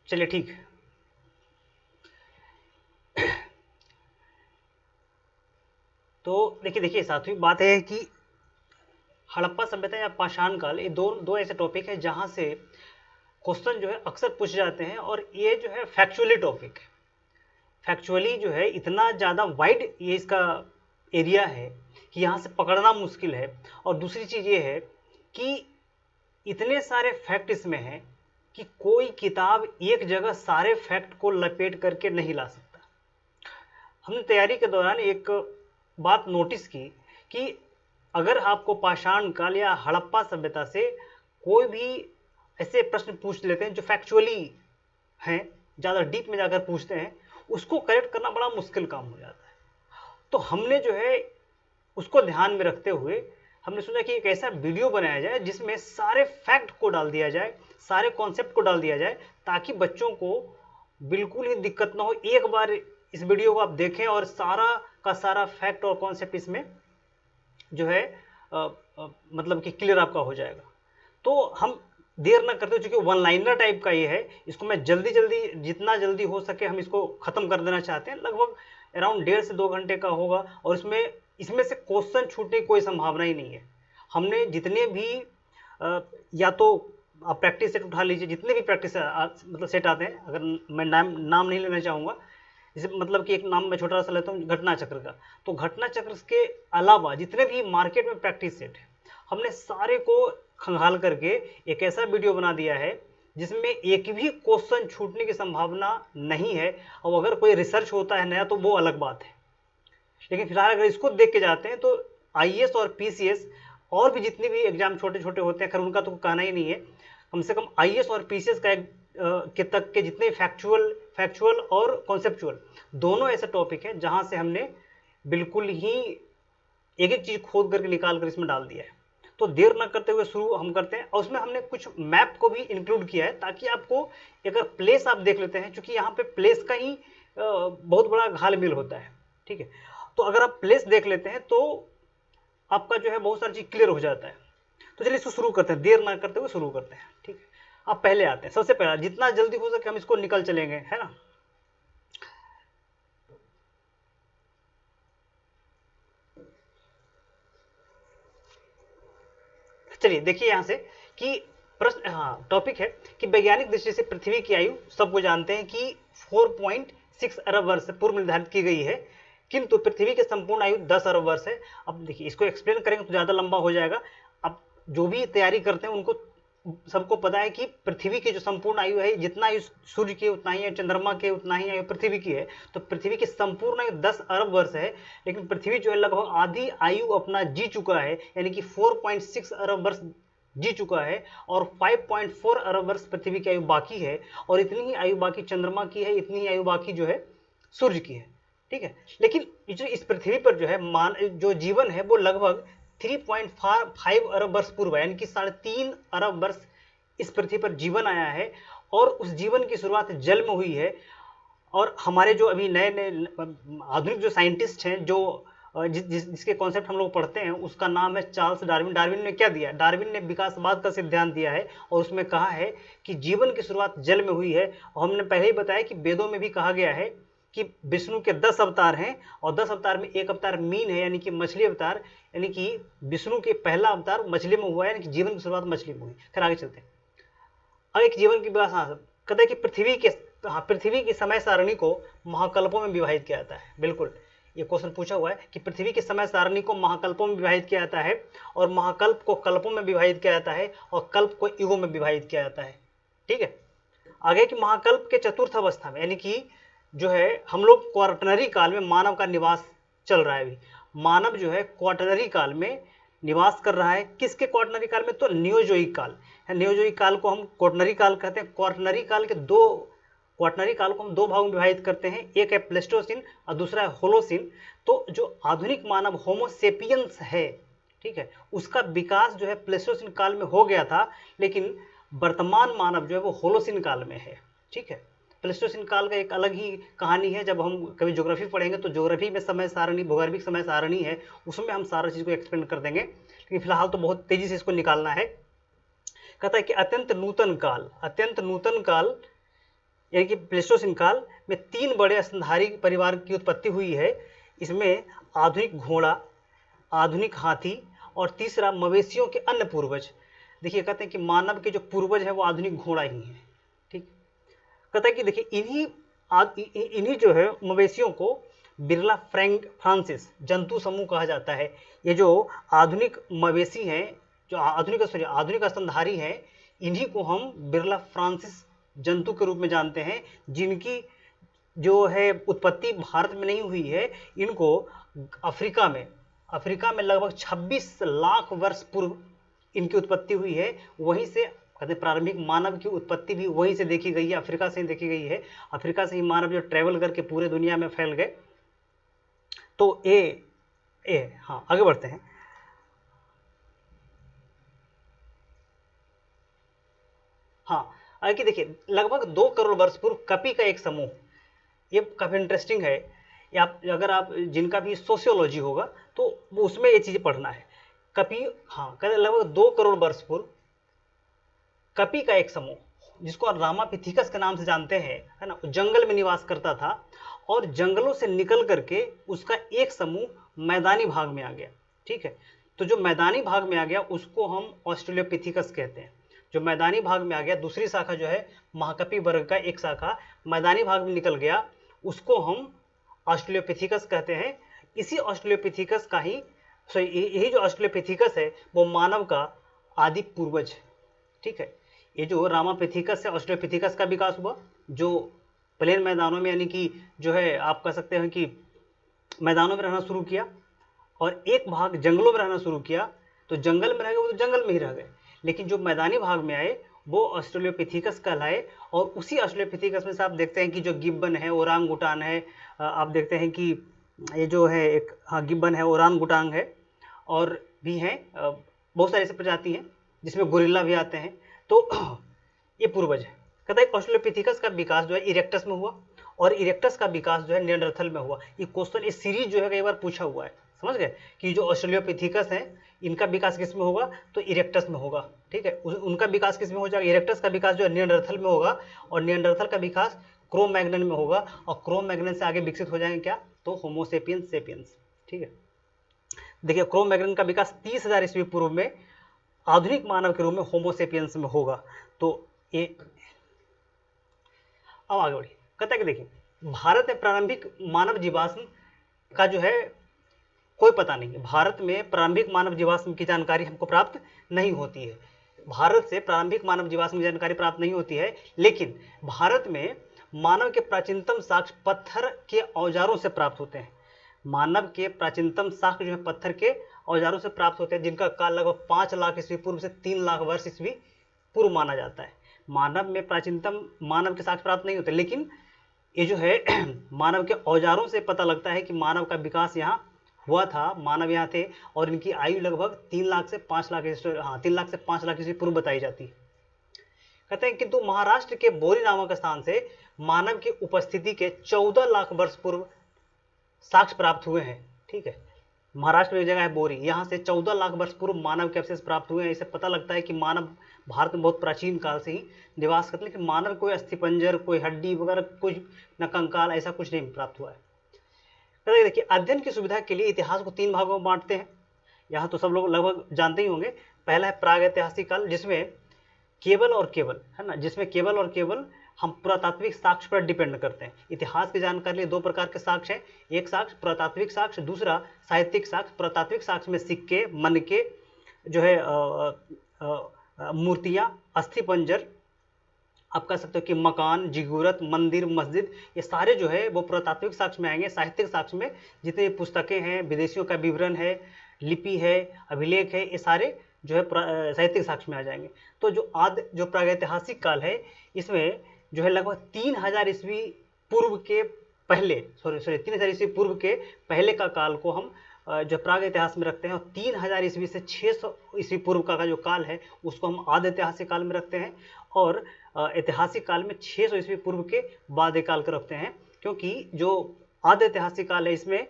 चलिए ठीक है। तो देखिए देखिए साथी, बात है कि हड़प्पा सभ्यता या पाषाण काल, ये दो दो ऐसे टॉपिक है जहां से क्वेश्चन जो है अक्सर पूछ जाते हैं, और ये जो है फैक्चुअली टॉपिक है। फैक्चुअली जो है इतना ज़्यादा वाइड ये इसका एरिया है कि यहाँ से पकड़ना मुश्किल है। और दूसरी चीज़ ये है कि इतने सारे फैक्ट इसमें हैं कि कोई किताब एक जगह सारे फैक्ट को लपेट करके नहीं ला सकता। हमने तैयारी के दौरान एक बात नोटिस की कि अगर आपको पाषाण काल या हड़प्पा सभ्यता से कोई भी ऐसे प्रश्न पूछ लेते हैं जो फैक्चुअली हैं, ज़्यादा डीप में जाकर पूछते हैं, उसको करेक्ट करना बड़ा मुश्किल काम हो जाता है। तो हमने जो है उसको ध्यान में रखते हुए हमने सोचा कि एक ऐसा वीडियो बनाया जाए जिसमें सारे फैक्ट को डाल दिया जाए, सारे कॉन्सेप्ट को डाल दिया जाए, ताकि बच्चों को बिल्कुल ही दिक्कत ना हो। एक बार इस वीडियो को आप देखें और सारा का सारा फैक्ट और कॉन्सेप्ट इसमें जो है मतलब कि क्लियर आपका हो जाएगा। तो हम देर ना करते, चूंकि वन लाइनर टाइप का ये है, इसको मैं जल्दी जल्दी जितना जल्दी हो सके हम इसको ख़त्म कर देना चाहते हैं। लगभग अराउंड 1.5 से 2 घंटे का होगा, और इसमें इसमें से क्वेश्चन छूटने की कोई संभावना ही नहीं है। हमने जितने भी या तो आप प्रैक्टिस सेट उठा लीजिए, जितने भी प्रैक्टिस मतलब सेट आते हैं, अगर मैं नाम नहीं लेना चाहूँगा, जैसे मतलब कि एक नाम मैं छोटा सा लेता हूँ घटना चक्र का। तो घटना चक्र के अलावा जितने भी मार्केट में प्रैक्टिस सेट है, हमने सारे को खंगाल करके एक ऐसा वीडियो बना दिया है जिसमें एक भी क्वेश्चन छूटने की संभावना नहीं है। और अगर कोई रिसर्च होता है नया तो वो अलग बात है, लेकिन फिलहाल अगर इसको देख के जाते हैं तो आईएएस और पीसीएस और भी जितने भी एग्जाम छोटे छोटे होते हैं, खैर उनका तो कहना ही नहीं है, कम से कम आईएएस और पीसीएस का के तक के जितने फैक्चुअल और कॉन्सेप्चुअल दोनों ऐसे टॉपिक हैं जहां से हमने बिल्कुल ही एक एक चीज खोद करके निकाल कर इसमें डाल दिया है। तो देर न करते हुए शुरू हम करते हैं, और उसमें हमने कुछ मैप को भी इंक्लूड किया है ताकि आपको अगर प्लेस आप देख लेते हैं, क्योंकि यहाँ पे प्लेस का ही बहुत बड़ा घालमेल होता है। ठीक है, तो अगर आप प्लेस देख लेते हैं तो आपका जो है बहुत सारी चीज क्लियर हो जाता है। तो चलिए इसको शुरू करते हैं, देर ना करते हुए शुरू करते हैं। ठीक है, अब पहले आते हैं, सबसे पहला जितना जल्दी हो सके हम इसको निकल चलेंगे, है ना। चलिए देखिए यहां से कि प्रश्न, हाँ टॉपिक है कि वैज्ञानिक दृष्टि से पृथ्वी की आयु सबको जानते हैं कि 4.6 अरब वर्ष पूर्व निर्धारित की गई है, किंतु पृथ्वी की संपूर्ण आयु 10 अरब वर्ष है। अब देखिए इसको एक्सप्लेन करेंगे तो ज़्यादा लंबा हो जाएगा। अब जो भी तैयारी करते हैं उनको सबको पता है कि पृथ्वी की जो संपूर्ण आयु है, जितना आयु सूर्य की उतना ही है, चंद्रमा के उतना ही आयु पृथ्वी की है। तो पृथ्वी की संपूर्ण आयु 10 अरब वर्ष है, लेकिन पृथ्वी जो है लगभग आधी आयु अपना जी चुका है, यानी कि 4.6 अरब वर्ष जी चुका है, और 5.4 अरब वर्ष पृथ्वी की आयु बाकी है, और इतनी ही आयु बाकी चंद्रमा की है, इतनी ही आयु बाकी जो है सूर्य की है। ठीक है, लेकिन जो इस पृथ्वी पर जो है जो जीवन है वो लगभग 3.5 अरब वर्ष पूर्व, यानी कि 3.5 अरब वर्ष इस पृथ्वी पर जीवन आया है, और उस जीवन की शुरुआत जल में हुई है। और हमारे जो अभी नए नए आधुनिक जो साइंटिस्ट हैं, जो जिसके कॉन्सेप्ट हम लोग पढ़ते हैं, उसका नाम है चार्ल्स डार्विन। डार्विन ने क्या दिया, डार्विन ने विकासवाद का सिद्धांत दिया है, और उसमें कहा है कि जीवन की शुरुआत जल में हुई है। और हमने पहले ही बताया कि वेदों में भी कहा गया है कि विष्णु के 10 अवतार हैं, और 10 अवतार में एक अवतार मीन है, यानी कि मछली अवतार, यानी कि विष्णु के पहला अवतार मछली में हुआ है, यानी कि जीवन की शुरुआत मछली में हुई। फिर आगे चलते हैं। अब एक जीवन की बात, हाँ कहते हैं कि पृथ्वी की समय सारणी को महाकल्पों में विभाजित किया जाता है। बिल्कुल ये क्वेश्चन पूछा हुआ है कि पृथ्वी की समय सारणी को महाकल्पों में विभाजित किया जाता है, और महाकल्प को कल्पों में विभाजित किया जाता है, और कल्प को युगों में विभाजित किया जाता है। ठीक है, आगे कि महाकल्प के चतुर्थ अवस्था में, यानी कि जो है हम लोग क्वार्टनरी काल में मानव का निवास चल रहा है। अभी मानव जो है क्वार्टनरी काल में निवास कर रहा है। किसके क्वार्टनरी काल में, तो नियोजोइक काल। नियोजोइक काल को हम क्वार्टनरी काल कहते हैं। क्वार्टनरी काल के क्वार्टनरी काल को हम दो भागों में विभाजित करते हैं, एक है प्लेस्टोसिन और दूसरा है होलोसिन। तो जो आधुनिक मानव होमोसेपियंस है, ठीक है, उसका विकास जो है प्लेस्टोसिन काल में हो गया था, लेकिन वर्तमान मानव जो है वो होलोसिन काल में है। ठीक है, प्लेस्टोसिन काल का एक अलग ही कहानी है, जब हम कभी ज्योग्राफी पढ़ेंगे तो ज्योग्राफी में समय सारणी, भूगर्भिक समय सारणी है, उसमें हम सारा चीज़ को एक्सप्लेन कर देंगे, लेकिन फिलहाल तो बहुत तेजी से इसको निकालना है। कहता है कि अत्यंत नूतन काल यानी कि प्लेस्टोसिन काल में 3 बड़े स्तनधारी परिवार की उत्पत्ति हुई है। इसमें आधुनिक घोड़ा, आधुनिक हाथी और तीसरा मवेशियों के अन्य पूर्वज। देखिए कहते हैं कि मानव के जो पूर्वज है वो आधुनिक घोड़ा ही है। ठीक, कहता है कि देखिए इन्हीं जो है मवेशियों को बिरला फ्रांसिस जंतु समूह कहा जाता है। ये जो आधुनिक मवेशी हैं, जो आधुनिक स्तनधारी हैं, इन्हीं को हम बिरला फ्रांसिस जंतु के रूप में जानते हैं, जिनकी जो है उत्पत्ति भारत में नहीं हुई है। इनको अफ्रीका में लगभग 26 लाख वर्ष पूर्व इनकी उत्पत्ति हुई है। वहीं से कहते प्रारंभिक मानव की उत्पत्ति भी वहीं से देखी गई है, अफ्रीका से ही देखी गई है। अफ्रीका से ही मानव जो ट्रेवल करके पूरे दुनिया में फैल गए। तो हाँ, आगे बढ़ते हैं। हाँ, आगे देखिए लगभग 2 करोड़ वर्ष पूर्व कपी का एक समूह, ये काफी इंटरेस्टिंग है। अगर आप जिनका भी सोशियोलॉजी होगा तो वो उसमें ये चीज पढ़ना है। कपी, हाँ, कहते लगभग 2 करोड़ वर्ष पूर्व कपी का एक समूह, जिसको रामापिथिकस के नाम से जानते हैं, है ना, जंगल में निवास करता था और जंगलों से निकल करके उसका एक समूह मैदानी भाग में आ गया। ठीक है, तो जो मैदानी भाग में आ गया उसको हम ऑस्ट्रेलोपिथिकस कहते हैं। जो मैदानी भाग में आ गया, दूसरी शाखा जो है महाकपी वर्ग का एक शाखा मैदानी भाग में निकल गया, उसको हम ऑस्ट्रेलोपिथिकस कहते हैं। इसी ऑस्ट्रेलोपिथिकस का ही यही जो ऑस्ट्रेलोपिथिकस है वो मानव का आदि पूर्वज है। ठीक है, ये जो रामापिथिकस से ऑस्ट्रेलोपिथिकस का विकास हुआ, जो प्लेन मैदानों में, यानी कि जो है आप कह सकते हैं कि मैदानों में रहना शुरू किया, और एक भाग जंगलों में रहना शुरू किया। तो जंगल में रह गए वो तो जंगल में ही रह गए, लेकिन जो मैदानी भाग में आए वो ऑस्ट्रेलोपिथिकस कहलाए। और उसी ऑस्ट्रेलोपिथिकस में से आप देखते हैं कि जो गिब्बन है, ओरांगुटान है, आप देखते हैं कि ये जो है एक, हाँ, गिब्बन है, ओरांगुटांग है, और भी हैं बहुत सारी ऐसी प्रजाति हैं जिसमें गोरिल्ला भी आते हैं। तो ये पूर्वज है। कहता है ऑस्ट्रेलोपिथिकस का विकास जो है इरेक्टस में हुआ, और इरेक्टस का विकास जो है निएंडरथल में हुआ। ये क्वेश्चन, इस सीरीज जो है कई बार पूछा हुआ है, समझ गए, कि जो ऑस्ट्रेलोपिथिकस है इनका विकास किस में होगा, तो इरेक्टस में होगा। ठीक है, उनका विकास किस में हो जाएगा, इरेक्टस का विकास जो है निएंडरथल में होगा, और निएंडरथल का विकास क्रो मैग्नन में होगा, और क्रो मैग्नन से आगे विकसित हो जाएंगे क्या, तो होमोसेपियंस सेपियंस। ठीक है, देखिए क्रो मैग्नन का विकास 30,000 ईस्वी पूर्व में आधुनिक मानव के रूप में होमोसेपियंस में होगा। तो ये, अब आगे बढ़िए, कहता है कि देखिए भारत में प्रारंभिक मानव जीवाश्म का जो है कोई पता नहीं है। भारत में प्रारंभिक मानव जीवाश्म की जानकारी हमको प्राप्त नहीं होती है। भारत से प्रारंभिक मानव जीवाश्म की जानकारी प्राप्त नहीं होती है, लेकिन भारत में मानव के प्राचीनतम साक्ष्य पत्थर के औजारों से प्राप्त होते हैं। मानव के प्राचीनतम साक्ष्य जो है पत्थर के औजारों से प्राप्त होते हैं, जिनका काल लगभग 5 लाख ईस्वी पूर्व से 3 लाख वर्ष ईस्वी पूर्व माना जाता है। मानव में प्राचीनतम मानव के साक्ष्य प्राप्त नहीं होते, लेकिन ये जो है मानव के औजारों से पता लगता है कि मानव का विकास यहाँ हुआ था, मानव यहाँ थे, और इनकी आयु लगभग 3 लाख से 5 लाख, हाँ, 3 लाख से 5 लाख ईस्वी पूर्व बताई जाती है। कहते हैं किंतु महाराष्ट्र के बोरी नामक स्थान से मानव की उपस्थिति के 14 लाख वर्ष पूर्व साक्ष्य प्राप्त हुए हैं। ठीक है, महाराष्ट्र में एक जगह है बोरी, यहाँ से 14 लाख वर्ष पूर्व मानव के अवशेष प्राप्त हुए हैं। इससे पता लगता है कि मानव भारत में बहुत प्राचीन काल से ही निवास करते हैं, लेकिन मानव कोई अस्थिपंजर, कोई हड्डी वगैरह, कुछ न कंकाल, ऐसा कुछ नहीं प्राप्त हुआ है। देखिए अध्ययन की सुविधा के लिए इतिहास को 3 भागों में बांटते हैं। यहाँ तो सब लोग लगभग जानते ही होंगे। पहला है प्रागैतिहासिक काल, जिसमें केवल और केवल, है ना, जिसमें केवल और केवल हम पुरातात्विक साक्ष्य पर डिपेंड करते हैं। इतिहास की जानकारी लिए 2 प्रकार के साक्ष्य हैं, एक साक्ष्य पुरातात्विक साक्ष्य, दूसरा साहित्यिक साक्ष्य। पुरातात्विक साक्ष्य में सिक्के, मन के जो है मूर्तियां, अस्थिपंजर, आप कह सकते हो कि मकान, जिगूरत, मंदिर, मस्जिद, ये सारे जो है वो पुरातात्विक साक्ष्य में आएंगे। साहित्यिक साक्ष्य में जितनी पुस्तकें हैं, विदेशियों का विवरण है, लिपि है, अभिलेख है, ये सारे जो है साहित्यिक साक्ष्य में आ जाएंगे। तो जो प्रागैतिहासिक काल है, इसमें जो है लगभग 3000 ईस्वी पूर्व के पहले, 3000 ईस्वी पूर्व के पहले का काल को हम जो प्राग इतिहास में रखते हैं, और 3000 ईस्वी से 600 ईस्वी पूर्व का जो काल है उसको हम आदि ऐतिहासिक काल में रखते हैं, और ऐतिहासिक काल में 600 ईस्वी पूर्व के बाद काल को रखते हैं। क्योंकि जो आदि ऐतिहासिक काल है इसमें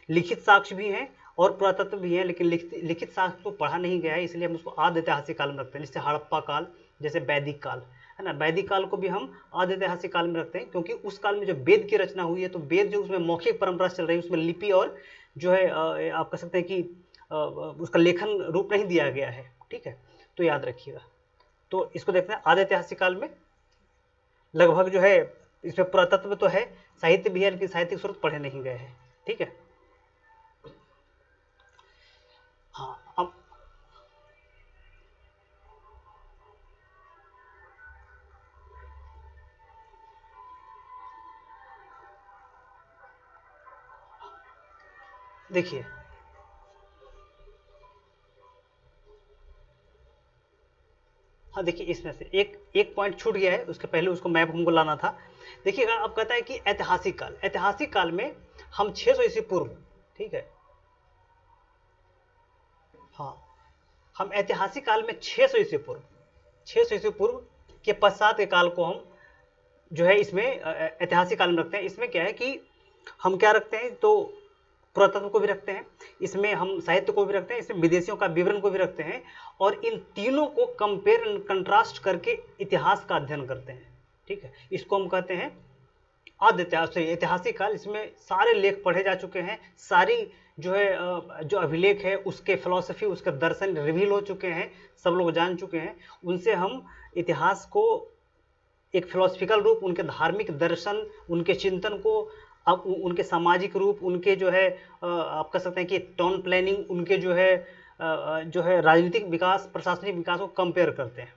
लिखित साक्ष्य भी हैं और पुरातत्व भी है, लेकिन लिखित साक्ष्य को पढ़ा नहीं गया है, इसलिए हम उसको आदि ऐतिहासिक काल में रखते हैं। जैसे हड़प्पा काल, जैसे वैदिक काल, है ना। वैदिक काल को भी हम आदि ऐतिहासिक काल में रखते हैं, क्योंकि उस काल में जो वेद की रचना हुई है, तो वेद जो उसमें मौखिक परंपरा चल रही है, उसमें लिपि और जो है आप कह सकते हैं कि उसका लेखन रूप नहीं दिया गया है, ठीक है, तो याद रखिएगा। तो इसको देखते हैं आदि ऐतिहासिक काल में लगभग जो है इसमें पुरातत्व तो है, साहित्य भी है, लेकिन साहित्यिक स्रोत पढ़े नहीं गए हैं, ठीक है। हाँ, अब देखिए, हाँ देखिए, इसमें से एक एक पॉइंट छूट गया है, उसके पहले उसको मैप हमको लाना था। देखिएगा, अब कहता है कि ऐतिहासिक काल, ऐतिहासिक काल में हम 600 ईस्वी पूर्व, ठीक है, हाँ, हम ऐतिहासिक काल में 600 ईस्वी पूर्व, 600 ईस्वी पूर्व के पश्चात के काल को हम जो है इसमें ऐतिहासिक काल में रखते हैं। इसमें क्या है कि हम क्या रखते हैं, तो पुरातत्व को भी रखते हैं, इसमें हम साहित्य को भी रखते हैं, इसमें विदेशियों का विवरण को भी रखते हैं, और इन तीनों को कंपेयर एंड कंट्रास्ट करके इतिहास का अध्ययन करते हैं, ठीक है। इसको हम कहते हैं आद्य ऐतिहासिक काल। इसमें सारे लेख पढ़े जा चुके हैं, सारी जो है जो अभिलेख है उसके फिलॉसफी, उसके दर्शन रिवील हो चुके हैं, सब लोग जान चुके हैं। उनसे हम इतिहास को एक फिलोसफिकल रूप, उनके धार्मिक दर्शन, उनके चिंतन को, अब उनके सामाजिक रूप, उनके जो है आप कह सकते हैं कि टाउन प्लानिंग, उनके जो है राजनीतिक विकास, प्रशासनिक विकास को कंपेयर करते हैं।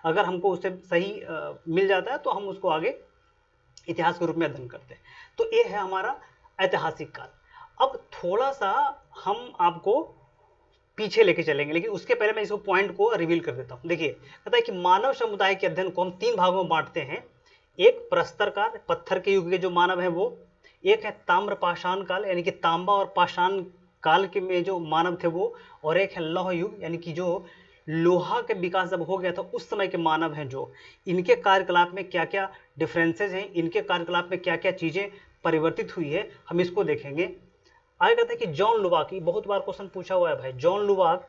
अगर हमको उससे सही मिल जाता है तो हम उसको आगे इतिहास के रूप में अध्ययन करते हैं। तो ये है हमारा ऐतिहासिक काल। अब थोड़ा सा हम आपको पीछे लेके चलेंगे, लेकिन उसके पहले मैं इसको पॉइंट को रिवील कर देता हूं। देखिए, कहता है कि मानव समुदाय के अध्ययन को हम 3 भागों में बांटते हैं। एक प्रस्तर काल, पत्थर के युग के जो मानव है वो, एक है ताम्र पाषाण काल, यानी कि तांबा और पाषाण काल के में जो मानव थे वो, और एक है लौह युग, यानी कि जो लोहा के विकास जब हो गया था उस समय के मानव हैं, जो इनके कार्यकलाप में क्या क्या डिफरेंसेज हैं, इनके कार्यकलाप में क्या क्या चीजें परिवर्तित हुई है, हम इसको देखेंगे। आगे कहते हैं कि जॉन लुबाक, बहुत बार क्वेश्चन पूछा हुआ है भाई, जॉन लुबाक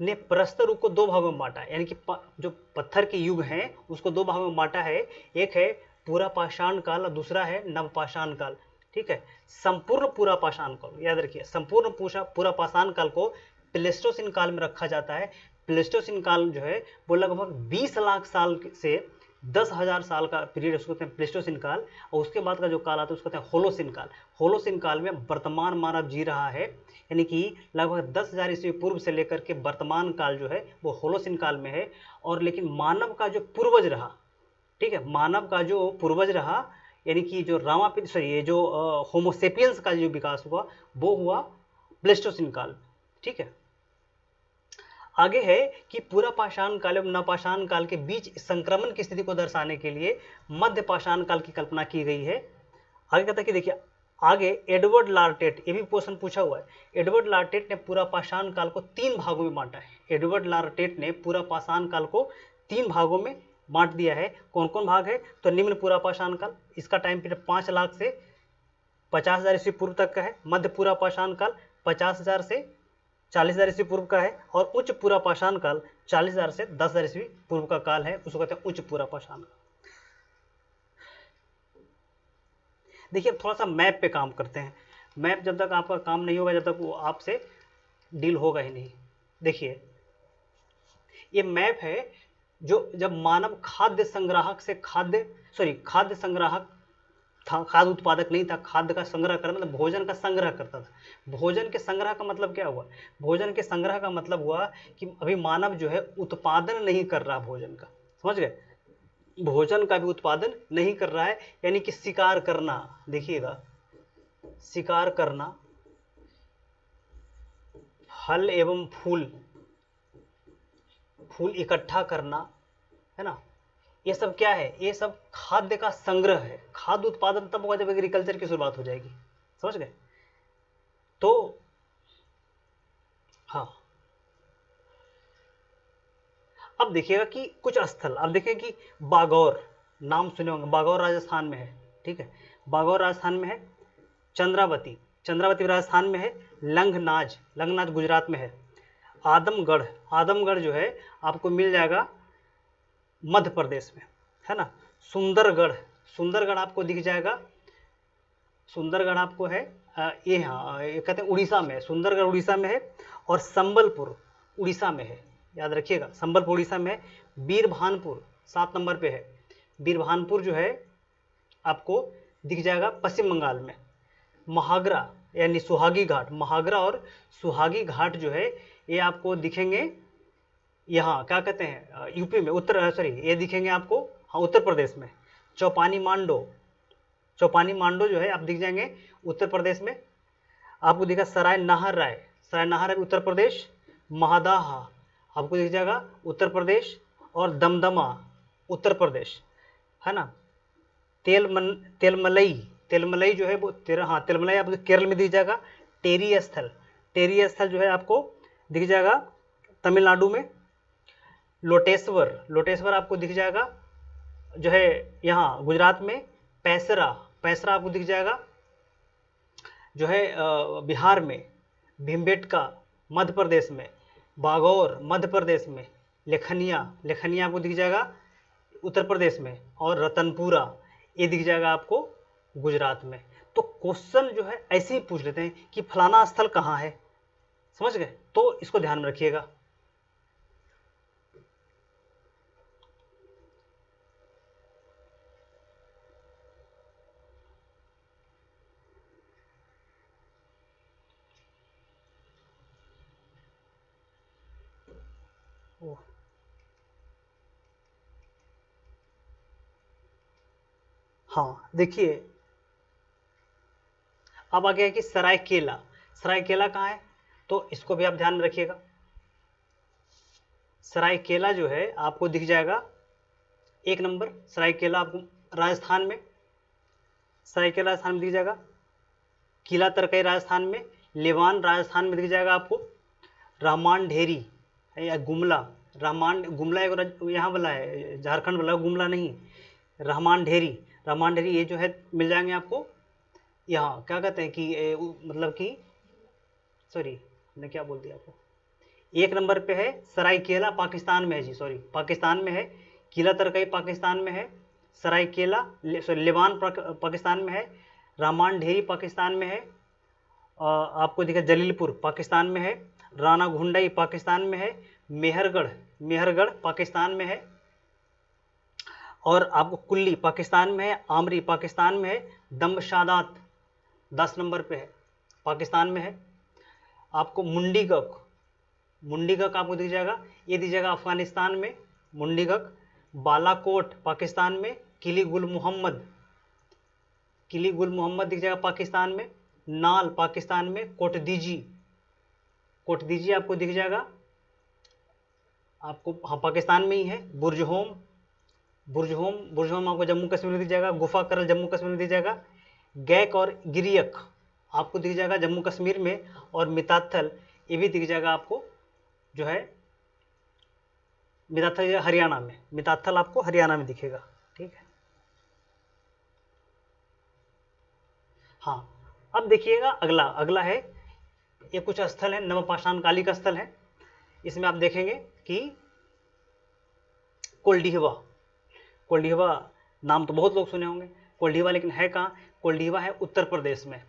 ने प्रस्तर युग को 2 भागों में बांटा है, यानी कि जो पत्थर के युग हैं उसको 2 भागों में बांटा है। एक है पूरा पाषाण काल और दूसरा है नवपाषाण काल, ठीक है। संपूर्ण पूरा पाषाण काल, याद रखिए, संपूर्ण पूरा पाषाण काल को प्लेस्टोसिन काल में रखा जाता है। प्लेस्टोसिन काल जो है वो लगभग 20 लाख साल से 10,000 साल का पीरियड, उसको कहते हैं प्लेस्टोसिन काल। और उसके बाद का जो काल आता है उसको कहते हैं होलोसिन काल। होलोसिन काल में वर्तमान मानव जी रहा है, यानी कि लगभग 10,000 ईस्वी पूर्व से लेकर के वर्तमान काल जो है वो होलोसिन काल में है। और लेकिन मानव का जो पूर्वज रहा, ठीक है, मानव का जो पूर्वज रहा, यानी कि जो ये जो होमोसेपियंस का जो विकास हुआ वो हुआ प्लेस्टोसिन काल, ठीक है। आगे है कि पूरा पाषाण काल एवं नवपाषाण काल के बीच संक्रमण की स्थिति को दर्शाने के लिए मध्य पाषाण काल की कल्पना की गई है। आगे कहता है कि देखिए, आगे एडवर्ड लार्टेट, ये भी क्वेश्चन पूछा हुआ है, एडवर्ड लार्टेट ने पूरा पाषाण काल को 3 भागों में बांटा है। एडवर्ड लार्टेट ने पूरा पाषाण काल को 3 भागों में बांट दिया है। कौन कौन भाग है, तो निम्न पूरा पाषाण काल, इसका टाइम पीरियड 5 लाख से 50,000 ईस्वी पूर्व तक का है। मध्य पूरा पाषाण काल 50,000 से 40,000 ईस्वी पूर्व का है। और उच्च पूरा पाषाण काल 40,000 से 10,000 ईस्वी पूर्व का काल है, उसको कहते हैं उच्च पूरा पाषाण काल। देखिए, थोड़ा सा मैप पे काम करते हैं। मैप जब तक आपका काम नहीं होगा, जब तक वो आपसे डील होगा ही नहीं। देखिए, ये मैप है जो जब मानव खाद्य संग्राहक से खाद्य संग्राहक था, खाद्य उत्पादक नहीं था, खाद्य का संग्रह करना मतलब भोजन का संग्रह करता था। भोजन के संग्रह का मतलब क्या हुआ, भोजन के संग्रह का मतलब हुआ कि अभी मानव जो है उत्पादन नहीं कर रहा भोजन का, समझ गए, भोजन का भी उत्पादन नहीं कर रहा है, यानी कि शिकार करना। देखिएगा, शिकार करना, फल एवं फूल इकट्ठा करना, है ना, ये सब क्या है, ये सब खाद्य का संग्रह है। खाद्य उत्पादन तब होगा जब एग्रीकल्चर की शुरुआत हो जाएगी, समझ गए। तो हाँ, अब देखिएगा कि कुछ स्थल, अब देखें कि बागौर, नाम सुने होंगे, बागौर राजस्थान में है, ठीक है, बागौर राजस्थान में है। चंद्रावती राजस्थान में है। लंगनाज गुजरात में है। आदमगढ़ जो है आपको मिल जाएगा मध्य प्रदेश में। है ना। सुंदरगढ़, सुंदरगढ़ आपको दिख जाएगा, सुंदरगढ़ आपको है ये, हाँ ये कहते हैं उड़ीसा में है, सुंदरगढ़ उड़ीसा में है। और संबलपुर उड़ीसा में है, याद रखिएगा, संबलपुर उड़ीसा में है। बीरभानपुर 7 नंबर पे है, बीरभानपुर जो है आपको दिख जाएगा पश्चिम बंगाल में। महागरा यानी सुहागी घाट, महागरा और सुहागी घाट जो है ये आपको दिखेंगे यहाँ, क्या कहते हैं, यूपी में, उत्तर सॉरी ये दिखेंगे आपको, हाँ उत्तर प्रदेश में। चौपानी मांडो, चौपानी मांडो जो है आप दिख जाएंगे उत्तर प्रदेश में। आपको दिखा सराय नाहर राय, सराय नाहर राय उत्तर प्रदेश। महादाहा आपको दिख जाएगा उत्तर प्रदेश। और दमदमा उत्तर प्रदेश, है ना। तेलमलई, तेलमलई जो है वो हाँ तेलमलई आपको केरल में दिख जाएगा। टेरी स्थल, टेरी स्थल जो है आपको दिख जाएगा तमिलनाडु में। लोटेश्वर, लोटेश्वर आपको दिख जाएगा जो है यहाँ गुजरात में। पैसरा, पैसरा आपको दिख जाएगा जो है बिहार में। भीमबेटका मध्य प्रदेश में। बागौर मध्य प्रदेश में। लेखनिया, लेखनिया आपको दिख जाएगा उत्तर प्रदेश में। और रतनपुरा ये दिख जाएगा आपको गुजरात में। तो क्वेश्चन जो है ऐसे ही पूछ लेते हैं कि फलाना स्थल कहाँ है, समझ गए, तो इसको ध्यान में रखिएगा। हाँ देखिए, अब आ गया कि सरायकेला, सरायकेला कहाँ है, तो इसको भी आप ध्यान में रखिएगा। सरायकेला जो है आपको दिख जाएगा 1 नंबर, सरायकेला आपको राजस्थान में, सरायकेला राजस्थान में दिख जाएगा। किला तरकई राजस्थान में। लेवान राजस्थान में दिख जाएगा आपको। रहमान ढेरी या गुमला, रहमान गुमला एक यहाँ वाला है, झारखंड वाला, गुमला नहीं, रहमान ढेरी, रहमान ढेरी ये जो है मिल जाएंगे आपको यहाँ, क्या कहते हैं कि मतलब कि सॉरी मैंने क्या बोल दिया आपको। 1 नंबर पे है सरायकेला, पाकिस्तान में है जी, सॉरी पाकिस्तान में है। किला तरकई पाकिस्तान में है। सरायकेला सॉरी लेवान पाकिस्तान में है। रहमान ढेरी पाकिस्तान में है। आपको दिखा जलीलपुर पाकिस्तान में है। राणा घुंडई पाकिस्तान में है। मेहरगढ़, मेहरगढ़ पाकिस्तान में है। और आपको कुल्ली पाकिस्तान में है। आमरी पाकिस्तान में है। दम्बशादात 10 नंबर पे है, पाकिस्तान में है। आपको मुंडीगक, मुंडीगक आपको दिख जाएगा, ये दिख जाएगा अफगानिस्तान में, मुंडीगक। बालाकोट पाकिस्तान में। किली गुल मोहम्मद, किली गुल मोहम्मद दिख जाएगा पाकिस्तान में। नाल पाकिस्तान में। कोटदीजी, कोटदीजी आपको दिख जाएगा आपको, हाँ पाकिस्तान में ही है। बुरजहोम, बुरजहोम, बुरजहोम आपको जम्मू कश्मीर में दिख जाएगा। गुफा करल जम्मू कश्मीर में दिख जाएगा। गैक और गिरियक आपको दिख जाएगा जम्मू कश्मीर में। और मिताथल ये भी दिख जाएगा आपको जो है, मिताथल हरियाणा में, मिताथल आपको हरियाणा में दिखेगा, ठीक है। हाँ अब देखिएगा अगला, अगला है ये कुछ स्थल है, नवपाषाण कालिक स्थल है। इसमें आप देखेंगे कि कोल्डिहवा, कोल्डिहवा नाम तो बहुत लोग सुने होंगे, कोल्डिहवा लेकिन है कहाँ, कोल्डिहवा है उत्तर प्रदेश में।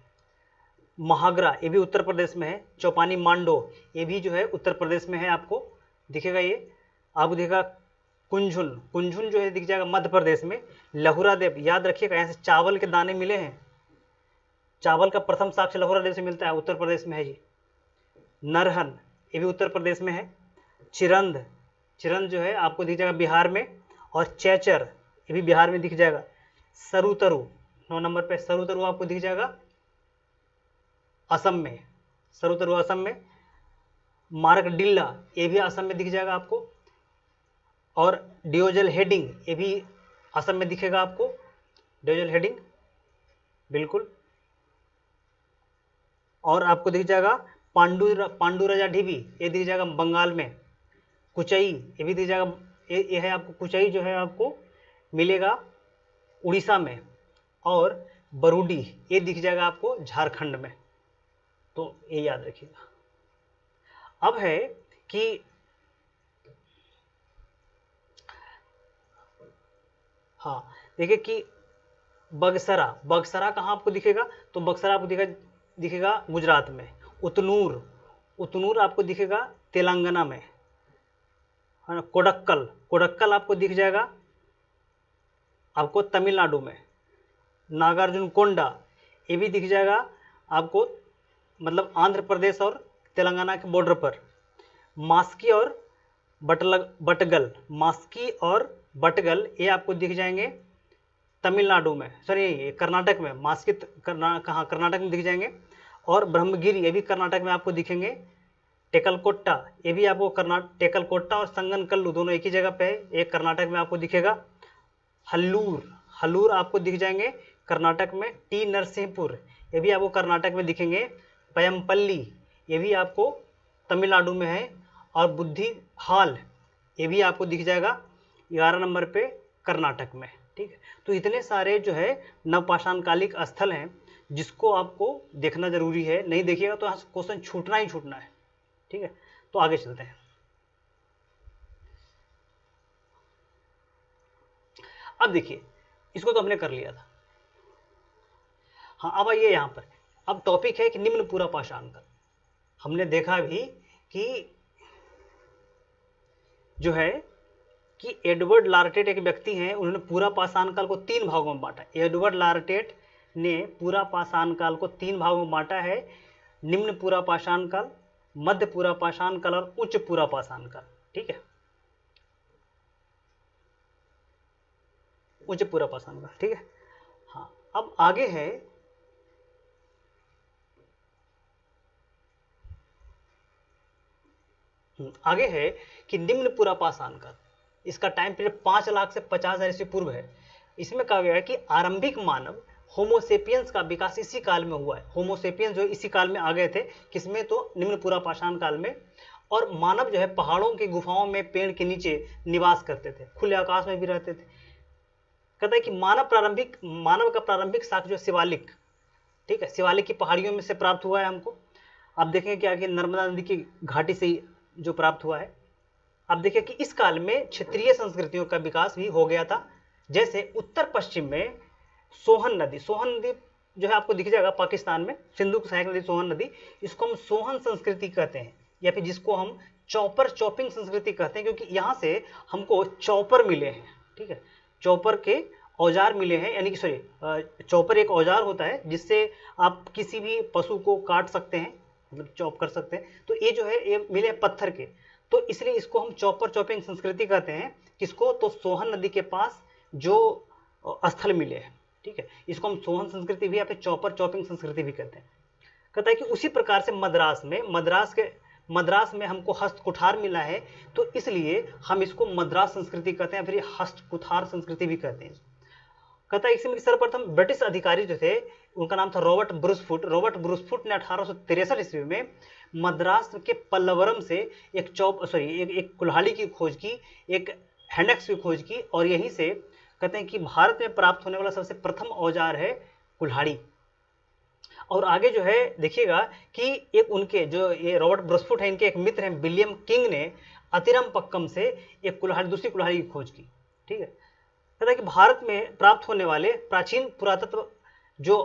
महागरा ये भी उत्तर प्रदेश में है। चौपानी मांडो ये भी जो है उत्तर प्रदेश में है, आपको दिखेगा ये, आपको दिखेगा। कुंझुन, कुंझुन जो है दिख जाएगा मध्य प्रदेश में। लहुरा देव याद रखिएगा, यहाँ से चावल के दाने मिले हैं, चावल का प्रथम साक्ष्य लहुरा देव से मिलता है, उत्तर प्रदेश में है जी। नरहन ये भी उत्तर प्रदेश में है। चिरंद, चिरंद जो है आपको दिख जाएगा बिहार में। और चैचर ये भी बिहार में दिख जाएगा। सरुतरु 9 नंबर पे, सरुतरु आपको दिख जाएगा असम में, सरुतरु असम में। मार्कडिल्ला ये भी असम में दिख जाएगा आपको। और डियोजल हेडिंग ये भी असम में दिखेगा आपको, डियोजल हेडिंग बिल्कुल। और आपको दिख जाएगा पांडुराजा ढीबी ये दिख जाएगा बंगाल में। कुचई ये भी दिख जाएगा, ये है आपको, कुचई जो है आपको मिलेगा उड़ीसा में। और बरूडी ये दिख जाएगा आपको झारखंड में, तो ये याद रखिएगा। अब है कि हाँ, देखिए कि बगसरा, बगसरा कहाँ आपको दिखेगा, तो बगसरा आपको दिखेगा गुजरात में। उतनूर, उतनूर आपको दिखेगा तेलंगाना में, है ना। कोडक्कल, कोडक्कल आपको दिख जाएगा आपको तमिलनाडु में। नागार्जुन कोंडा, ये भी दिख जाएगा आपको मतलब आंध्र प्रदेश और तेलंगाना के बॉर्डर पर। मास्की और बटगल, मास्की और बटगल ये आपको दिख जाएंगे तमिलनाडु में, सॉरी कर्नाटक में। मास्की कहाँ, कर्नाटक में दिख जाएंगे। और ब्रह्मगिरी ये भी कर्नाटक में आपको दिखेंगे। टेकलकोट्टा ये भी आपको टेकलकोट्टा और संगनकल्लू दोनों एक ही जगह पे है, एक कर्नाटक में आपको दिखेगा। हल्लूर, हल्लूर आपको दिख जाएंगे कर्नाटक में। टी नरसिंहपुर ये भी आपको कर्नाटक में दिखेंगे। पयमपल्ली ये भी आपको तमिलनाडु में है। और बुद्धिहाल ये भी आपको दिख जाएगा 11 नंबर पे कर्नाटक में, ठीक है। तो इतने सारे जो है नवपाषाण कालिक स्थल हैं जिसको आपको देखना जरूरी है, नहीं देखिएगा तो यहाँ से क्वेश्चन छूटना ही छूटना है, ठीक है। तो आगे चलते हैं। अब देखिए इसको तो हमने कर लिया था। हाँ, अब आइए यहाँ पर, अब टॉपिक है कि निम्न पूरा पाषाण काल। हमने देखा भी कि जो है कि एडवर्ड लार्टेट एक व्यक्ति हैं, उन्होंने पूरा पाषाण काल को 3 भागों में बांटा। एडवर्ड लार्टेट ने पूरा पाषाण काल को 3 भागों में बांटा है। निम्न पूरा पाषाण काल, मध्य पूरा पाषाण काल और उच्च पूरा पाषाण काल, ठीक है। उच्च पूरा पाषाण काल, ठीक है। हाँ, अब आगे है आगे है कि निम्न पूरा पाषाण काल, इसका टाइम पीरियड 5 लाख से 50,000 ईस्वी पूर्व है। इसमें कहा गया है कि आरंभिक मानव होमोसेपियंस का विकास इसी काल में हुआ है। होमोसेपियंस जो इसी काल में आ गए थे, किसमें, तो निम्न पूरा पाषाण काल में। और मानव जो है पहाड़ों की गुफाओं में पेड़ के नीचे निवास करते थे, खुले आकाश में भी रहते थे। कहता है कि मानव का प्रारंभिक साक्ष्य जो शिवालिक, ठीक है, शिवालिक की पहाड़ियों में से प्राप्त हुआ है हमको। अब देखें कि आगे नर्मदा नदी की घाटी से जो प्राप्त हुआ है। अब देखिए कि इस काल में क्षेत्रीय संस्कृतियों का विकास भी हो गया था। जैसे उत्तर पश्चिम में सोहन नदी जो है आपको दिख जाएगा पाकिस्तान में, सिंधु सहायक नदी सोहन नदी, इसको हम सोहन संस्कृति कहते हैं, या फिर जिसको हम चॉपिंग संस्कृति कहते हैं, क्योंकि यहाँ से हमको चॉपर मिले हैं, ठीक है। चॉपर के औजार मिले हैं, यानी कि सॉरी, चॉपर एक औजार होता है जिससे आप किसी भी पशु को काट सकते हैं, मतलब चॉप कर सकते हैं। तो ये जो है ये मिले पत्थर के, तो इसलिए इसको हम चॉपिंग संस्कृति कहते हैं। किसको, तो सोहन नदी के पास जो स्थल मिले हैं, ठीक है, इसको हम सोहन संस्कृति भी या फिर चॉपिंग संस्कृति भी कहते हैं। कहता है कि उसी प्रकार से मद्रास में हमको हस्त कुठार मिला है, तो इसलिए हम इसको मद्रास संस्कृति कहते हैं, फिर हस्त कुठार संस्कृति भी कहते हैं। कहता है इसमें सर्वप्रथम ब्रिटिश अधिकारी जो थे, उनका नाम था रॉबर्ट ब्रूसफुट ने 1863 ईस्वी में मद्रास के पल्लवरम से एक कुल्हाड़ी की खोज की, एक हैंडक्स की खोज की, और यहीं से कहते हैं कि भारत में प्राप्त होने वाला सबसे प्रथम औजार है कुल्हाड़ी। और आगे जो है देखिएगा कि एक उनके जो ये रॉबर्ट ब्रूसफुट है, इनके एक मित्र हैं विलियम किंग ने अतिरम पक्कम से एक दूसरी कुल्हाड़ी की खोज की, ठीक है। कहता है कि भारत में प्राप्त होने वाले प्राचीन पुरातत्व जो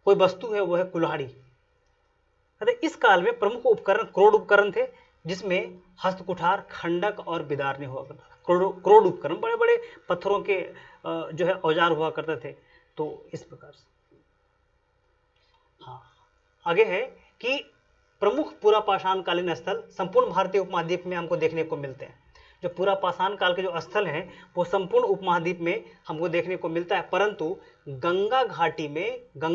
कोई वस्तु है वो है कुल्हाड़ी। कहते इस काल में प्रमुख उपकरण क्रोड उपकरण थे, जिसमें हस्तकुठार, खंडक और बिदारनी हुआ करता था। क्रोड उपकरण बड़े बड़े पत्थरों के जो है औजार हुआ करते थे। तो इस प्रकार से हाँ, आगे है कि प्रमुख पूरा पाषाण कालीन स्थल संपूर्ण भारतीय उपमहाद्वीप में हमको देखने को मिलते हैं। जो पूरा पाषाण काल के जो स्थल हैं वो संपूर्ण उपमहाद्वीप में हमको देखने को मिलता है, परंतु गंगा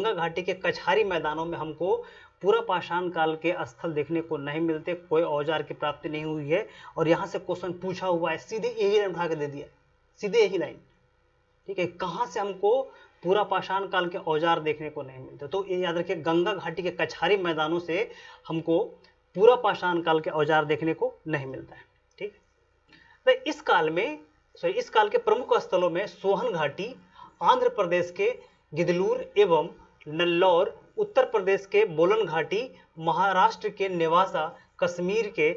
घाटी के कछारी मैदानों में हमको पूरा पाषाण काल के स्थल देखने को नहीं मिलते, कोई औजार की प्राप्ति नहीं हुई है। और यहाँ से क्वेश्चन पूछा हुआ है, सीधे यही लाइन उठा के दे दिया, सीधे यही लाइन, ठीक है। कहाँ से हमको पूरा पाषाण काल के औजार देखने को नहीं मिलते, तो ये याद रखिए, गंगा घाटी के कछारी मैदानों से हमको पूरा पाषाण काल के औजार देखने को नहीं मिलता है, ठीक है। तो इस काल के प्रमुख स्थलों में सोहन घाटी, आंध्र प्रदेश के गिदलूर एवं नल्लौर, उत्तर प्रदेश के बोलन घाटी, महाराष्ट्र के नेवासा, कश्मीर के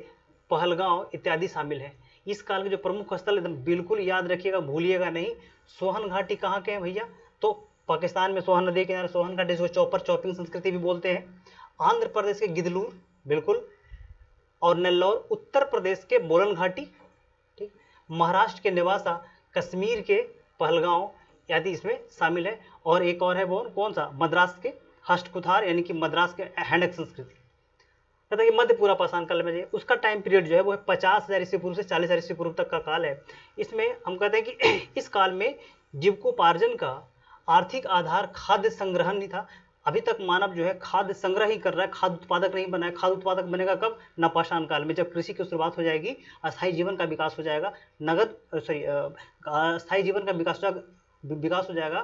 पहलगांव इत्यादि शामिल हैं। इस काल के जो प्रमुख स्थल एकदम बिल्कुल याद रखिएगा, भूलिएगा नहीं। सोहन घाटी कहाँ के हैं भैया? तो पाकिस्तान में सोहन नदी के किनारे सोहन घाटी, जिसको चौपर चौपिंग संस्कृति भी बोलते हैं। आंध्र प्रदेश के गिदलूर, बिल्कुल, और नेल्लौर। उत्तर प्रदेश के बोलन घाटी, ठीक, महाराष्ट्र के नेवासा, कश्मीर के पहलगांव आदि इसमें शामिल है। और एक और है वो कौन सा? मद्रास के हस्तकुथार, यानी कि मद्रास के हैंडक संस्कृति। कहता है कि मध्य पूरा पाषाण काल में उसका टाइम पीरियड जो है वो है 50,000 ईस्वी पूर्व से 40,000 ईस्वी पूर्व तक का काल है। इसमें हम कहते हैं कि इस काल में जीविकोपार्जन का आर्थिक आधार खाद्य संग्रहण नहीं था। अभी तक मानव जो है खाद्य संग्रह ही कर रहा है, खाद्य उत्पादक नहीं बना है। खाद्य उत्पादक बनेगा कब? नवपाषाण काल में, जब कृषि की शुरुआत हो जाएगी, अस्थायी जीवन का विकास हो जाएगा, अस्थायी जीवन का विकास हो जाएगा,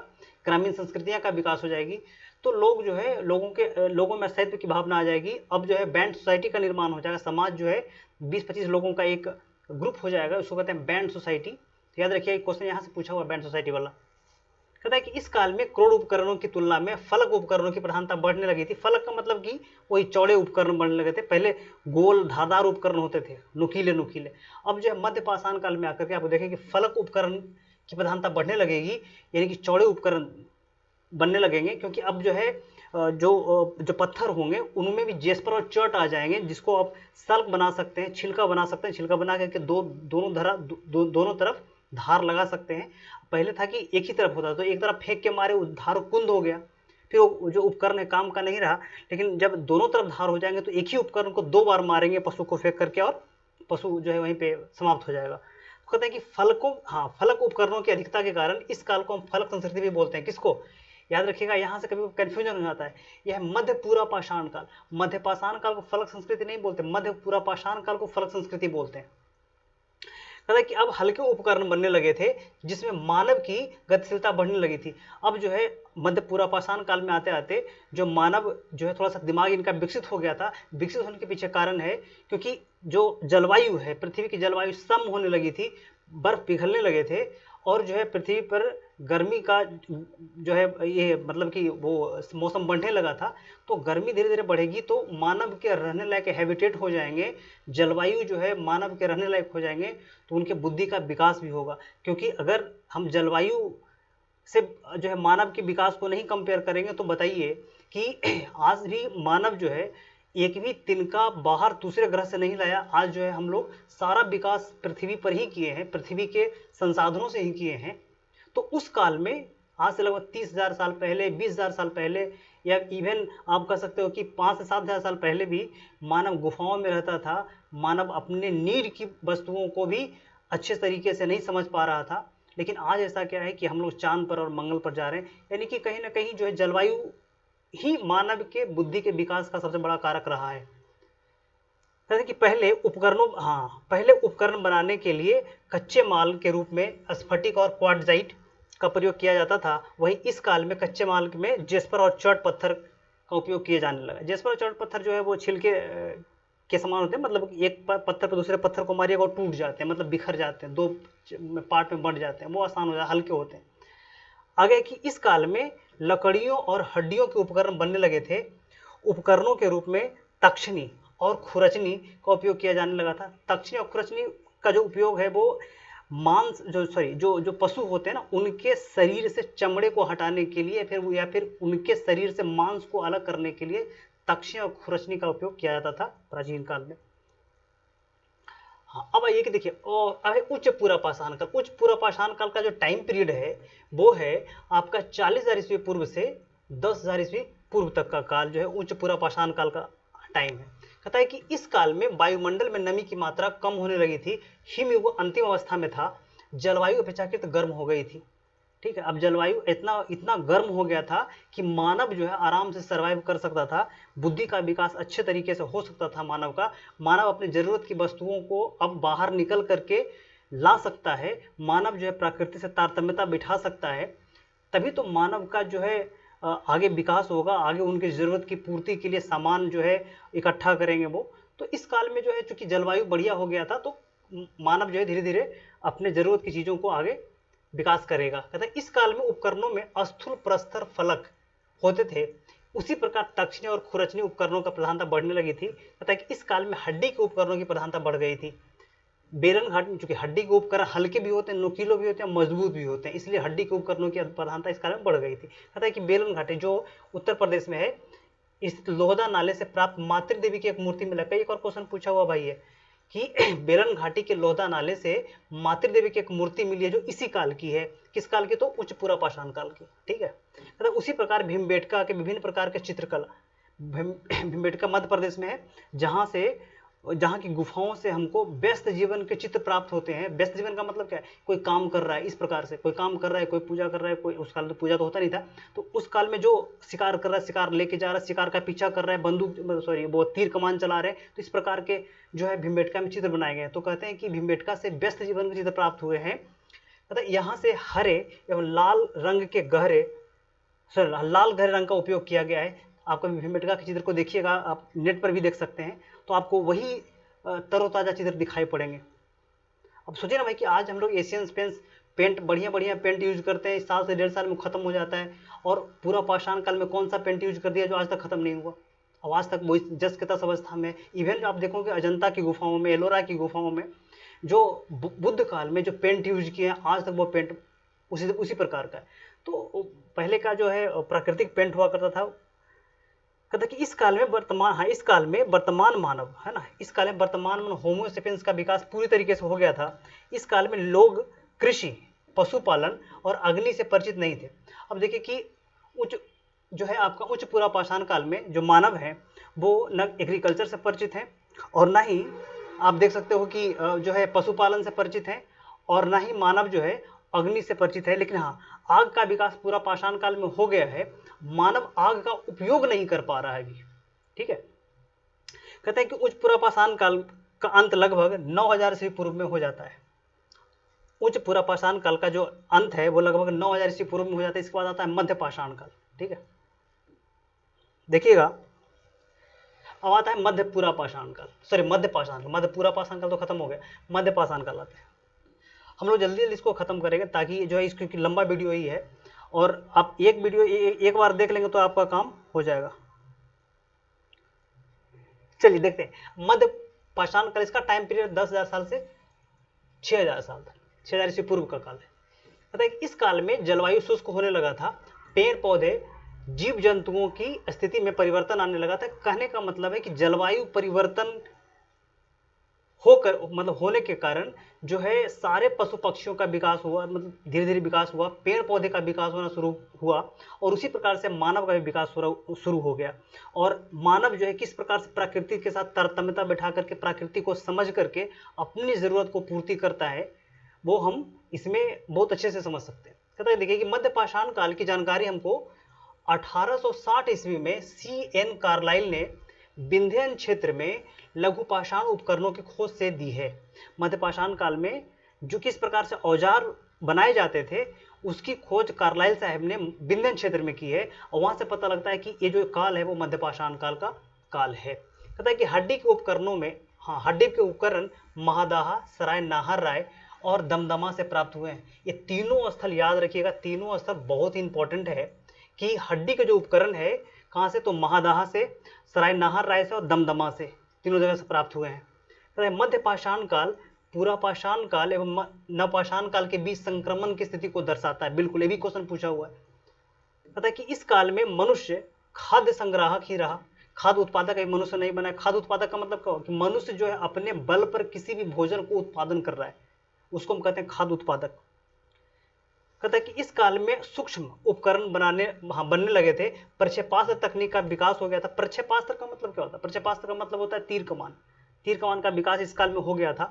ग्रामीण संस्कृतियां का विकास हो जाएगी, तो लोग जो है लोगों में अस्तित्व की भावना आ जाएगी। अब जो है बैंड सोसाइटी का निर्माण हो जाएगा। समाज जो है 20-25 लोगों का एक ग्रुप हो जाएगा, उसको कहते हैं बैंड सोसाइटी। तो याद रखिए, क्वेश्चन यहाँ से पूछा हुआ बैंड सोसाइटी वाला। कहता है कि इस काल में क्रोड़ उपकरणों की तुलना में फलक उपकरणों की प्रधानता बढ़ने लगी थी। फलक का मतलब कि वही चौड़े उपकरण बनने लगे थे। पहले गोल धारदार उपकरण होते थे, नुकीले नुकीले। अब जो है मध्य पाषाण काल में आकर के आप देखें कि फलक उपकरण की प्रधानता बढ़ने लगेगी, यानी कि चौड़े उपकरण बनने लगेंगे। क्योंकि अब जो है जो पत्थर होंगे उनमें भी जेस्पर और चर्ट आ जाएंगे, जिसको आप सल्क बना सकते हैं, छिलका बना सकते हैं। छिलका बना करके दोनों तरफ धार लगा सकते हैं। पहले था कि एक ही तरफ होता, तो एक तरफ फेंक के मारे धार कुंद हो गया, फिर वो जो उपकरण है काम का नहीं रहा। लेकिन जब दोनों तरफ धार हो जाएंगे तो एक ही उपकरण को 2 बार मारेंगे पशु को फेंक करके, और पशु जो है वहीं पे समाप्त हो जाएगा। तो कहते हैं कि फलक उपकरणों की अधिकता के कारण इस काल को हम फलक संस्कृति भी बोलते हैं। किसको? याद रखिएगा, यहाँ से कभी कंफ्यूजन हो जाता है। यह मध्य पूरा पाषाण काल, मध्य पाषाण काल को फलक संस्कृति नहीं बोलते, मध्य पूरा पाषाण काल को फलक संस्कृति बोलते हैं। कहता है कि अब हल्के उपकरण बनने लगे थे जिसमें मानव की गतिशीलता बढ़ने लगी थी। अब जो है मध्य पूरा पाषाण काल में आते आते जो मानव जो है थोड़ा सा दिमाग इनका विकसित हो गया था। विकसित होने के पीछे कारण है क्योंकि जो जलवायु है, पृथ्वी की जलवायु सम होने लगी थी, बर्फ पिघलने लगे थे, और जो है पृथ्वी पर गर्मी का जो है ये मतलब कि वो मौसम बढ़ने लगा था। तो गर्मी धीरे धीरे बढ़ेगी तो मानव के रहने लायक हैबिटेट हो जाएंगे, जलवायु जो है मानव के रहने लायक हो जाएंगे, तो उनके बुद्धि का विकास भी होगा। क्योंकि अगर हम जलवायु से जो है मानव के विकास को नहीं कंपेयर करेंगे तो बताइए कि आज भी मानव जो है एक भी तिनका बाहर दूसरे ग्रह से नहीं लाया। आज जो है हम लोग सारा विकास पृथ्वी पर ही किए हैं, पृथ्वी के संसाधनों से ही किए हैं। तो उस काल में आज से लगभग 30,000 साल पहले, 20,000 साल पहले, या इवन आप कह सकते हो कि 5 से 7,000 साल पहले भी मानव गुफाओं में रहता था। मानव अपने नीड की वस्तुओं को भी अच्छे तरीके से नहीं समझ पा रहा था। लेकिन आज ऐसा क्या है कि हम लोग चांद पर और मंगल पर जा रहे हैं, यानी कि कहीं ना कहीं जो है जलवायु ही मानव के बुद्धि के विकास का सबसे बड़ा कारक रहा है। जैसे कि पहले उपकरण बनाने के लिए कच्चे माल के रूप में स्फटिक और क्वार्ट्जाइट का प्रयोग किया जाता था। वहीं इस काल में कच्चे माल में जेस्पर और चर्ट पत्थर का उपयोग किया जाने लगा। जेस्पर और चर्ट पत्थर जो है वो छिलके के समान होते हैं, मतलब एक पत्थर पर दूसरे पत्थर को मारिएगा और टूट जाते हैं, मतलब बिखर जाते हैं, 2 पार्ट में बंट जाते हैं, वो आसान हो जाता है, हल्के होते हैं। आगे कि इस काल में लकड़ियों और हड्डियों के उपकरण बनने लगे थे। उपकरणों के रूप में तक्षनी और खुरचनी का उपयोग किया जाने लगा था। तक्षनी और खुरचनी का जो उपयोग है वो जो पशु होते हैं ना, उनके शरीर से चमड़े को हटाने के लिए या फिर उनके शरीर से मांस को अलग करने के लिए तक्षनी और खुरचनी का उपयोग किया जाता था प्राचीन काल में। हाँ, अब आइए कि देखिए अब उच्च पूरा पाषाण काल। उच्च पूरा पाषाण काल का जो टाइम पीरियड है वो है आपका 40,000 ईस्वी पूर्व से 10,000 ईस्वी पूर्व तक का काल जो है उच्च पूरा पाषाण काल का टाइम है। कहता है कि इस काल में वायुमंडल में नमी की मात्रा कम होने लगी थी, हिमयुग अंतिम अवस्था में था, जलवायु अपेक्षाकृत गर्म हो गई थी। ठीक है, अब जलवायु इतना गर्म हो गया था कि मानव जो है आराम से सरवाइव कर सकता था, बुद्धि का विकास अच्छे तरीके से हो सकता था मानव का। मानव अपनी जरूरत की वस्तुओं को अब बाहर निकल करके ला सकता है, मानव जो है प्रकृति से तारतम्यता बिठा सकता है। तभी तो मानव का जो है आगे विकास होगा, आगे उनकी जरूरत की पूर्ति के लिए सामान जो है इकट्ठा करेंगे वो। तो इस काल में जो है चूंकि जलवायु बढ़िया हो गया था तो मानव जो है धीरे धीरे अपने जरूरत की चीजों को आगे विकास करेगा। कहता है इस काल में उपकरणों में स्थूल प्रस्तर फलक होते थे, उसी प्रकार तक्षणी और खुरचनी उपकरणों का प्रधानता बढ़ने लगी थी। कहता है कि इस काल में हड्डी के उपकरणों की प्रधानता बढ़ गई थी। बेलन घाटी में चूंकि हड्डी के उपकरण हल्के भी होते हैं, नुकीले भी होते हैं, मजबूत भी होते हैं, इसलिए हड्डी के उपकरणों की प्रधानता इस कारण में बढ़ गई थी। कहता है कि बेलन घाटी जो उत्तर प्रदेश में है, इस लोहदा नाले से प्राप्त मातृ देवी की एक मूर्ति मिला। कई एक और क्वेश्चन पूछा हुआ भाई है कि बेलन घाटी के लोहदा नाले से मातृ देवी की एक मूर्ति मिली है जो इसी काल की है। किस काल की? तो उच्च पूरा पाषाण काल की। ठीक है, मतलब उसी प्रकार भीमबेटका के विभिन्न प्रकार के चित्रकला, भीमबेटका मध्य प्रदेश में है, जहाँ की गुफाओं से हमको व्यस्त जीवन के चित्र प्राप्त होते हैं। व्यस्त जीवन का मतलब क्या है? कोई काम कर रहा है, इस प्रकार से कोई काम कर रहा है, कोई पूजा कर रहा है, कोई उस काल में पूजा तो होता नहीं था, तो उस काल में जो शिकार कर रहा है, शिकार लेके जा रहा है, शिकार का पीछा कर रहा है, बंदूक सॉरी वो तीर कमान चला रहे हैं, तो इस प्रकार के जो है भीमबेटका में चित्र बनाए गए हैं। तो कहते हैं कि भीमबेटका से व्यस्त जीवन के चित्र प्राप्त हुए हैं। यहाँ से हरे एवं लाल रंग के लाल गहरे रंग का उपयोग किया गया है। आपको भीमबेटका के चित्र को देखिएगा, आप नेट पर भी देख सकते हैं, तो आपको वही तरोताजा चित्र दिखाई पड़ेंगे। अब सोचिए ना भाई कि आज हम लोग एशियन पेंट बढ़िया पेंट यूज करते हैं, साल से 1.5 साल में खत्म हो जाता है, और पूरा पाषाण काल में कौन सा पेंट यूज कर दिया जो आज तक खत्म नहीं हुआ। अब आज तक वो जस के तस अवस्था में। इवन आप देखोगे अजंता की गुफाओं में, एलोरा की गुफाओं में जो बुद्ध काल में जो पेंट यूज किए हैं, आज तक वो पेंट उसी प्रकार का है। तो पहले का जो है प्राकृतिक पेंट हुआ करता था। कहता कि इस काल में वर्तमान मानव है ना, इस काल में वर्तमान होमो सेपियंस का विकास पूरी तरीके से हो गया था। इस काल में लोग कृषि, पशुपालन और अग्नि से परिचित नहीं थे। अब देखिए कि उच्च पूरा पाषाण काल में जो मानव है वो न एग्रीकल्चर से परिचित है, और ना ही आप देख सकते हो कि जो है पशुपालन से परिचित है, और ना ही मानव जो है अग्नि से परिचित है। लेकिन हाँ, आग का विकास पूरा पाषाण काल में हो गया है। मानव आग का उपयोग नहीं कर पा रहा है अभी। ठीक है, कहते हैं कि उच्च पूरा पाषाण काल का अंत लगभग 9000 ईस्वी पूर्व में हो जाता है। उच्च पूरा पाषाण काल का जो अंत है वो लगभग 9000 ईस्वी पूर्व में हो जाता है। इसके बाद आता है मध्य पाषाण काल। ठीक है, देखिएगा अब आता है मध्य पूरा पाषाण काल, सॉरी मध्य पाषाण काल। मध्य पूरा पाषाण काल तो खत्म हो गया, मध्य पाषाण काल आता है। हम लोग जल्दी जल्दी इसको खत्म करेंगे ताकि जो है क्योंकि लंबा वीडियो ही है, और आप एक वीडियो एक बार देख लेंगे तो आपका काम हो जाएगा। चलिए देखते हैं मध्य पाषाण काल। इसका टाइम पीरियड 10,000 साल से 6,000 साल तक, 6,000 ईस्वी पूर्व का काल है। पता है कि इस काल में जलवायु शुष्क होने लगा था, पेड़ पौधे जीव जंतुओं की स्थिति में परिवर्तन आने लगा था। कहने का मतलब है कि जलवायु परिवर्तन होने के कारण जो है सारे पशु पक्षियों का विकास हुआ, मतलब धीरे धीरे विकास हुआ, पेड़ पौधे का विकास होना शुरू हुआ, और उसी प्रकार से मानव का भी विकास शुरू हो गया। और मानव जो है किस प्रकार से प्रकृति के साथ तारतम्यता बैठा करके, प्रकृति को समझ करके अपनी जरूरत को पूर्ति करता है, वो हम इसमें बहुत अच्छे से समझ सकते हैं। कहता है देखिए कि मध्य पाषाण काल की जानकारी हमको 1860 ईस्वी में C.N. कार्लाइल ने विंध्यन क्षेत्र में लघु पाषाण उपकरणों की खोज से दी है। मध्य पाषाण काल में जो किस प्रकार से औजार बनाए जाते थे उसकी खोज कार्लाइल साहब ने विंध्यन क्षेत्र में की है, और वहां से पता लगता है कि ये जो काल है वो मध्य पाषाण काल का काल है। कहता है कि हड्डी के उपकरणों में, हड्डी के उपकरण महादाहा, सराय नाहर राय और दमदमा से प्राप्त हुए हैं। ये तीनों स्थल याद रखिएगा, तीनों स्थल बहुत इंपॉर्टेंट है कि हड्डी के जो उपकरण है कहाँ से, तो महादाहा से, सराय नाहर राय से और दमदमा से, तीनों जगह से प्राप्त हुए हैं। मध्य पाषाण काल पूरा पाषाण काल एवं नवपाषाण काल के बीच संक्रमण की स्थिति को दर्शाता है। बिल्कुल, ये भी क्वेश्चन पूछा हुआ है। पता है कि इस काल में मनुष्य खाद्य संग्राहक ही रहा, खाद्य उत्पादक मनुष्य नहीं बना। खाद्य उत्पादक का मतलब क्या हो कि मनुष्य जो है अपने बल पर किसी भी भोजन को उत्पादन कर रहा है, उसको हम कहते हैं खाद्य उत्पादक। कहता है कि इस काल में सूक्ष्म उपकरण बनने लगे थे, प्रक्षेपास्त्र तकनीक का विकास हो गया था। प्रक्षेपास्त्र का मतलब क्या होता है? प्रक्षेपास्त्र का मतलब होता है तीर कमान। तीर कमान का विकास इस काल में हो गया था।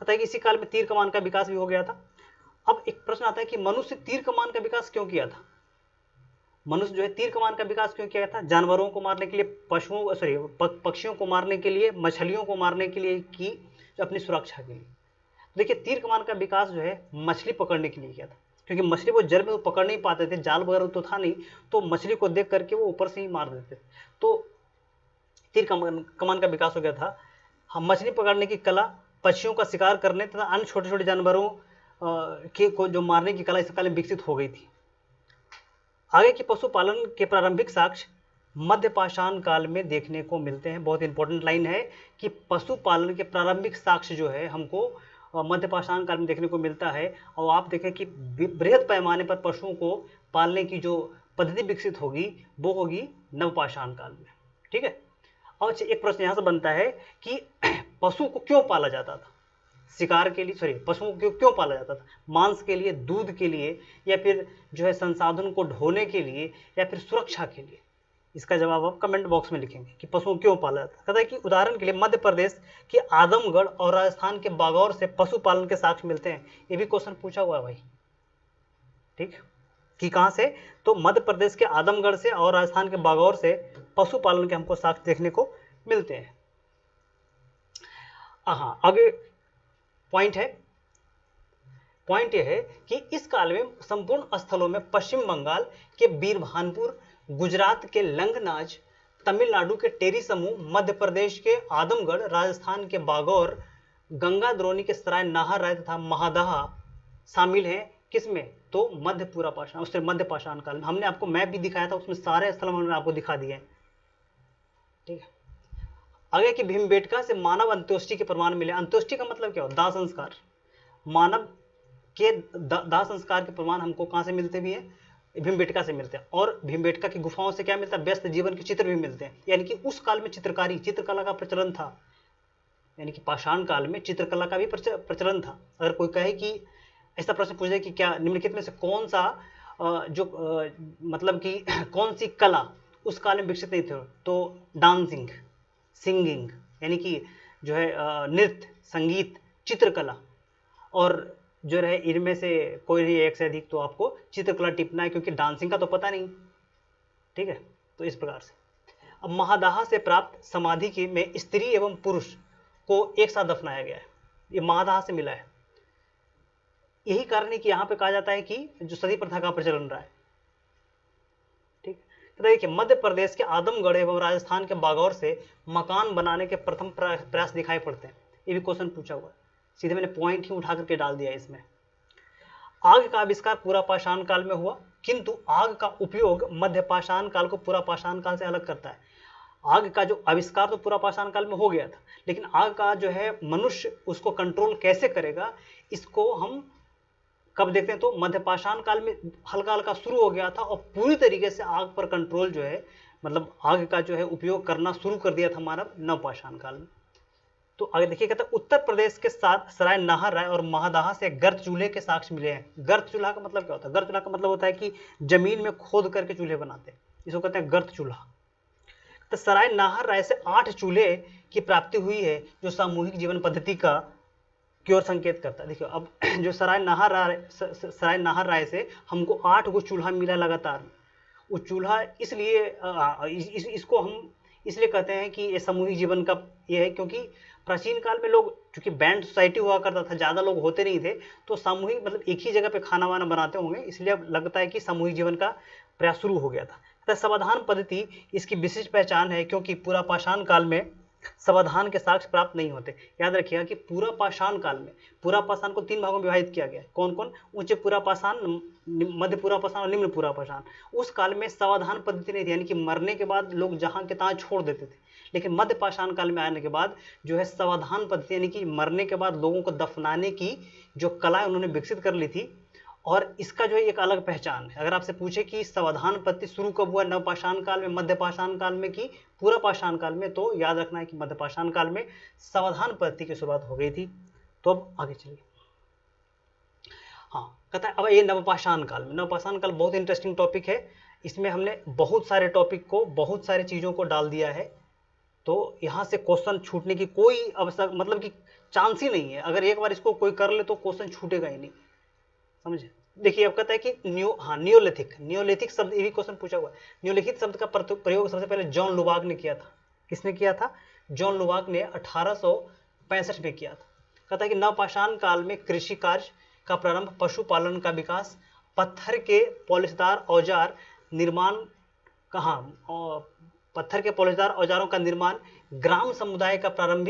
कहता है कि इसी काल में तीर कमान का विकास भी हो गया था। अब एक प्रश्न आता है कि मनुष्य तीर कमान का विकास क्यों किया था? मनुष्य जो है तीर कमान का विकास क्यों किया था? जानवरों को मारने के लिए, पक्षियों को मारने के लिए, मछलियों को मारने के लिए की, अपनी सुरक्षा के लिए। देखिए तीर कमान का विकास जो है मछली पकड़ने के लिए किया था, क्योंकि मछली वो जल में वो पकड़ नहीं पाते थे, जाल वगैरह तो था नहीं, तो मछली को देख करके वो ऊपर से ही मार देते थे। तो तीर कमान का विकास हो गया था। हम मछली पकड़ने की कला, पक्षियों का शिकार करने तथा अन्य छोटे छोटे जानवरों को जो मारने की कला इस काल में विकसित हो गई थी। आगे के पशुपालन के प्रारंभिक साक्ष्य मध्यपाषाण काल में देखने को मिलते हैं। बहुत इंपॉर्टेंट लाइन है कि पशुपालन के प्रारंभिक साक्ष्य जो है हमको मध्यपाषाण काल में देखने को मिलता है। और आप देखें कि बृहद पैमाने पर पशुओं को पालने की जो पद्धति विकसित होगी वो होगी नवपाषाण काल में। ठीक है। और एक प्रश्न यहाँ से बनता है कि पशु को क्यों पाला जाता था? शिकार के लिए, सॉरी, पशुओं को क्यों पाला जाता था? मांस के लिए, दूध के लिए, या फिर जो है संसाधन को ढोने के लिए, या फिर सुरक्षा के लिए? इसका जवाब आप कमेंट बॉक्स में लिखेंगे कि पशुओं क्यों पाला जाता है। कहता है कि उदाहरण के लिए मध्य प्रदेश के आदमगढ़ और राजस्थान के बागौर से पशुपालन के साक्ष्य मिलते हैं। ये भी क्वेश्चन पूछा हुआ है भाई। ठीक, कि कहां से? तो मध्य प्रदेश के आदमगढ़ से और राजस्थान के बागौर से पशुपालन के हमको साक्ष्य देखने को मिलते हैं। हाँ, आगे पॉइंट यह है कि इस काल में संपूर्ण स्थलों में पश्चिम बंगाल के बीरभानपुर, गुजरात के लंगनाज, तमिलनाडु के टेरी समूह, मध्य प्रदेश के आदमगढ़, राजस्थान के बागौर, गंगा द्रोणी के सराय नाहर राय तथा महादहा शामिल हैं। किसमें? तो मध्यपाषाण, उससे मध्यपाषाण काल में। हमने आपको मैप भी दिखाया था, उसमें सारे स्थल हमने आपको दिखा दिए हैं। ठीक है। आगे कि भीमबेटका से मानव अंत्येष्टि के प्रमाण मिले। अंत्येष्टि का मतलब क्या हो? दाह संस्कार। मानव के दाह संस्कार के प्रमाण हमको कहां से मिलते भी हैं? भीमबेटका से मिलते हैं। और भीमबेटका की गुफाओं से क्या मिलता है? व्यस्त जीवन के चित्र भी मिलते हैं। यानी कि उस काल में चित्रकला का प्रचलन था। यानी कि पाषाण काल में चित्रकला का भी प्रचलन था। अगर कोई कहे कि ऐसा प्रश्न पूछ जाए कि क्या निम्नलिखित में से कौन सा मतलब कि कौन सी कला उस काल में विकसित नहीं थे, तो डांसिंग, सिंगिंग, यानी कि जो है नृत्य, संगीत, चित्रकला, और जो रहे इनमें से कोई नहीं एक से अधिक, तो आपको चित्रकला टिपना है, क्योंकि डांसिंग का तो पता नहीं। ठीक है। तो इस प्रकार से अब महादाह से प्राप्त समाधि की में स्त्री एवं पुरुष को एक साथ दफनाया गया है। ये महादाह से मिला है। यही कारण है कि यहाँ पे कहा जाता है कि जो सती प्रथा का प्रचलन रहा है। ठीक। तो देखिए, मध्य प्रदेश के आदमगढ़ एवं राजस्थान के बागौर से मकान बनाने के प्रथम प्रयास दिखाई पड़ते हैं। ये भी क्वेश्चन पूछा हुआ है। सीधे मैंने पॉइंट ही उठा करके डाल दिया इसमें। आग का आविष्कार पूरा पाषाण काल में हुआ, किंतु आग का उपयोग मध्य पाषाण काल को पूरा पाषाण काल से अलग करता है। आग का जो आविष्कार तो पूरा पाषाण काल में हो गया था, लेकिन आग का जो है मनुष्य उसको कंट्रोल कैसे करेगा, इसको हम कब देखते हैं? तो मध्यपाषाण काल में हल्का हल्का शुरू हो गया था, और पूरी तरीके से आग पर कंट्रोल जो है, मतलब आग का जो है उपयोग करना शुरू कर दिया था मानव नवपाषाण काल में। तो आगे देखिए, कहता है उत्तर प्रदेश के साथ सराय नाहर राय और महादाहा से गर्त चूल्हे के साक्ष्य मिले हैं। गर्त चूल्हा का मतलब क्या होता है? गर्त चूल्हा का मतलब होता है कि जमीन में खोद करके चूल्हे बनाते हैं, इसको कहते हैं गर्त चूल्हा। तो सराय नाहर राय से 8 चूल्हे की प्राप्ति हुई है, जो सामूहिक जीवन पद्धति का की ओर संकेत करता है। देखिए, अब जो सराय नाहर राय से हमको 8 गो चूल्हा मिला लगातार। वो चूल्हा इसलिए इसको हम इसलिए कहते हैं कि ये सामूहिक जीवन का ये है, क्योंकि प्राचीन काल में लोग, चूंकि बैंड सोसाइटी हुआ करता था, ज़्यादा लोग होते नहीं थे, तो सामूहिक मतलब एक ही जगह पे खाना वाना बनाते होंगे, इसलिए अब लगता है कि सामूहिक जीवन का प्रयास शुरू हो गया था। समाधान पद्धति इसकी विशिष्ट पहचान है, क्योंकि पूरा पाषाण काल में समाधान के साक्ष्य प्राप्त नहीं होते। याद रखिएगा कि पूरा पाषाण काल में पूरा पाषाण को 3 भागों में विभाजित किया गया है। कौन कौन? उच्च पूरा पाषाण, मध्य पूरा पाषाण और निम्न पूरा पाषाण। उस काल में समाधान पद्धति नहीं थी, यानी कि मरने के बाद लोग जहां के तहां छोड़ देते थे। लेकिन मध्य पाषाण काल में आने के बाद जो है समाधान पद्धति, यानी कि मरने के बाद लोगों को दफनाने की जो कला उन्होंने विकसित कर ली थी, और इसका जो है एक अलग पहचान है। अगर आपसे पूछे कि समाधान पद्धति शुरू कब हुआ, नवपाषाण काल में, मध्य पाषाण काल में कि पूरा पाषाण काल में, तो याद रखना है कि मध्य पाषाण काल में समाधान पद्धति की शुरुआत हो गई थी। तो अब आगे चलिए। हाँ, कहता है अब ये नवपाषाण काल में, नवपाषाण काल बहुत इंटरेस्टिंग टॉपिक है। इसमें हमने बहुत सारे टॉपिक को, बहुत सारी चीजों को डाल दिया है, तो यहाँ से क्वेश्चन छूटने की कोई अवसर, मतलब कि चांस ही नहीं है। अगर एक बार इसको कोई कर ले तो क्वेश्चन छूटेगा ही नहीं, समझे। देखिए, अब कहता है कि नियोलिथिक शब्द, ये भी क्वेश्चन पूछा हुआ है। नियोलिथिक शब्द का प्रयोग सबसे पहले जॉन लुबाक ने किया था। किसने किया था? जॉन लुबाक ने 1865 में किया था। कहता है कि नवपाषाण काल में कृषि कार्य का प्रारंभ, पशुपालन का विकास, पत्थर के पॉलिशदार औजार निर्माण, कहाँ पत्थर के पॉलिशदार औजारों का निर्माण, ग्राम समुदाय का प्रारंभ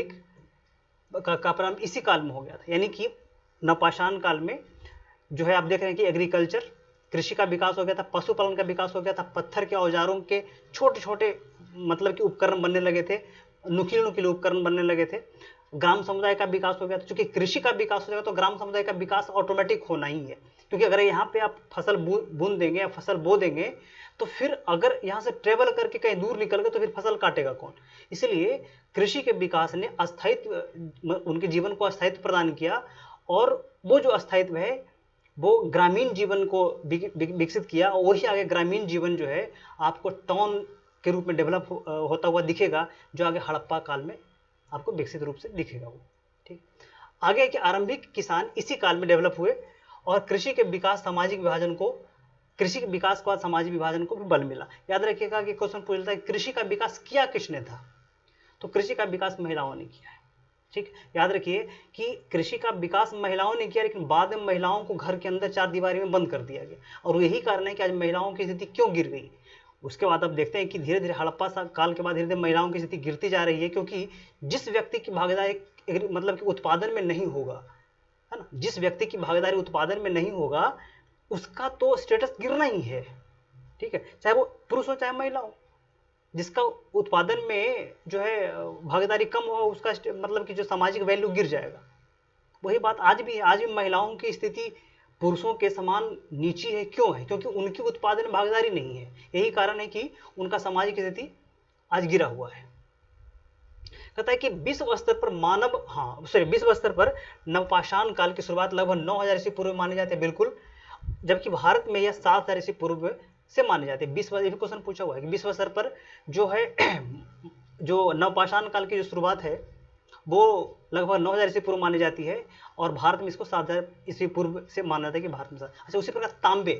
इसी काल में हो गया था। यानी कि नवपाषाण काल में जो है आप देख रहे हैं कि एग्रीकल्चर, कृषि का विकास हो गया था, पशुपालन का विकास हो गया था, पत्थर के औजारों के छोटे छोटे मतलब कि उपकरण बनने लगे थे, नुकीले नुकीले उपकरण बनने लगे थे। ग्राम समुदाय का विकास हो गया था। चूंकि कृषि का विकास हो जाएगा तो ग्राम समुदाय का विकास ऑटोमेटिक होना ही है, क्योंकि अगर यहाँ पे आप फसल बून देंगे या फसल बो देंगे तो फिर अगर यहाँ से ट्रेवल करके कहीं दूर निकल गए तो फिर फसल काटेगा कौन। इसलिए कृषि के विकास ने अस्थायित्व, उनके जीवन को अस्थायित्व प्रदान किया, और वो जो अस्थायित्व है वो ग्रामीण जीवन को विकसित किया, और वही आगे ग्रामीण जीवन जो है आपको टाउन के रूप में डेवलप होता हुआ दिखेगा, जो आगे हड़प्पा काल में आपको विकसित रूप से दिखेगा वो। ठीक, आगे के आरंभिक किसान इसी काल में डेवलप हुए, और कृषि के विकास सामाजिक विभाजन को, कृषि के विकास के बाद सामाजिक विभाजन को भी बल मिला। याद रखिएगा कि क्वेश्चन पूछता है कृषि का विकास किया किसने था, तो कृषि का विकास महिलाओं ने किया है। ठीक, याद रखिए कि कृषि का विकास महिलाओं ने किया, लेकिन बाद में महिलाओं को घर के अंदर चार दीवारी में बंद कर दिया गया, और यही कारण है कि आज महिलाओं की स्थिति क्यों गिर गई। उसके बाद अब देखते हैं कि धीरे धीरे हड़प्पा काल के बाद धीरे धीरे महिलाओं की स्थिति गिरती जा रही है, क्योंकि जिस व्यक्ति की भागीदारी मतलब कि उत्पादन में नहीं होगा, है ना, जिस व्यक्ति की भागीदारी उत्पादन में नहीं होगा उसका तो स्टेटस गिरना ही है। ठीक है, चाहे वो पुरुष हो चाहे महिला हो, जिसका उत्पादन में जो है भागीदारी कम हो उसका मतलब कि जो सामाजिक वैल्यू गिर जाएगा। वही बात आज भी महिलाओं की स्थिति पुरुषों के समान नीची है। क्यों है? क्योंकि उनकी उत्पादन में भागीदारी नहीं है। यही कारण है कि उनका सामाजिक स्थिति आज गिरा हुआ है। कहता है कि विश्व स्तर पर विश्व स्तर पर नवपाषाण काल की शुरुआत लगभग 9000 ईस्वी पूर्व माने जाते हैं, बिल्कुल, जबकि भारत में यह 7000 ईस्वी पूर्व से माने जाते हैं। विश्व, ये भी क्वेश्चन पूछा हुआ है कि विश्व स्तर पर जो है जो नवपाषाण काल की जो शुरुआत है वो लगभग 9000 ईस्वी पूर्व मानी जाती है, और भारत में इसको 7000 ईस्वी पूर्व से माना जाता है कि भारत में। अच्छा, उसी प्रकार तांबे,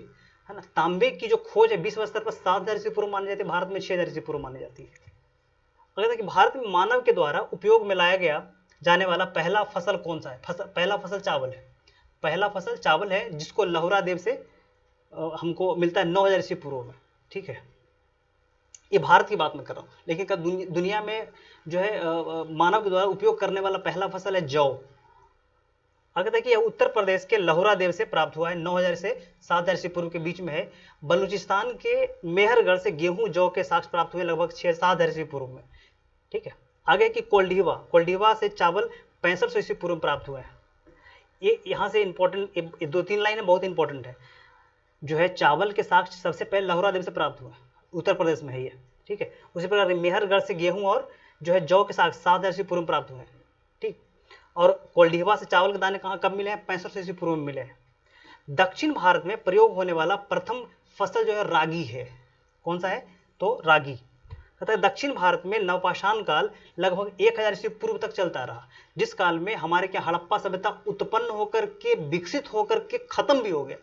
है ना, तांबे की जो खोज है विश्व स्तर पर 7000 ईस्वी पूर्व मानी जाती है, भारत में 6000 ईस्वी पूर्व मानी जाती है। अगर कि भारत में मानव के द्वारा उपयोग में लाया गया जाने वाला पहला फसल कौन सा है? पहला फसल चावल है। पहला फसल चावल है, जिसको लहुरा देव से हमको मिलता है 9000 ईस्वी पूर्व में। ठीक है, ये भारत की बात मैं कर रहा हूँ, लेकिन दुनिया में जो है मानव के द्वारा उपयोग करने वाला पहला फसल है जौ। अगर देखिए यह उत्तर प्रदेश के लहुरा देव से प्राप्त हुआ है, 9000 से 7000 ईस्वी पूर्व के बीच में है। बलूचिस्तान के मेहरगढ़ से गेहूं जौ के साक्ष्य प्राप्त हुए लगभग 6-7000 ईस्वी पूर्व में। ठीक है, आगे की कोल्डिवा से चावल 6500 ईस्वी पूर्व में प्राप्त हुआ है। ये यहाँ से इंपॉर्टेंट 2-3 लाइन बहुत इंपॉर्टेंट है। जो है चावल के साक्ष्य सबसे पहले लहुरा देव से प्राप्त हुआ, उत्तर प्रदेश में है ये। ठीक है, उसी प्रकार मेहरगढ़ से गेहूं और जो है जौ के साक्ष्य 7000 ईस्वी पूर्व में प्राप्त हुए हैं। ठीक, और कोल्डिवा से चावल के दाने कहाँ कब मिले हैं? 6500 ईस्वी पूर्व में मिले हैं। दक्षिण भारत में प्रयोग होने वाला प्रथम फसल जो है रागी है। कौन सा है? तो रागी। कहता है दक्षिण भारत में नवपाषाण काल लगभग 1000 ईस्वी पूर्व तक चलता रहा, जिस काल में हमारे क्या हड़प्पा सभ्यता उत्पन्न होकर के विकसित होकर के खत्म भी हो गया,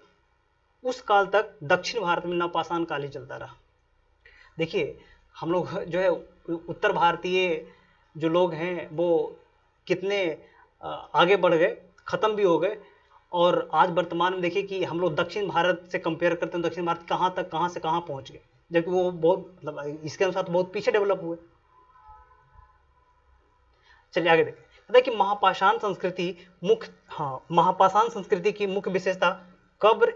उस काल तक दक्षिण भारत में नवपाषाण काल ही चलता रहा। देखिए हम लोग जो है उत्तर भारतीय जो लोग हैं वो कितने आगे बढ़ गए, खत्म भी हो गए, और आज वर्तमान में देखिए कि हम लोग दक्षिण भारत से कंपेयर करते हैं, दक्षिण भारत कहाँ से कहाँ पहुंच गए, जबकि वो बहुत मतलब इसके अनुसार बहुत पीछे डेवलप हुए। चलिए आगे देखें। कहता है कि महापाषाण संस्कृति की मुख्य विशेषता कब्र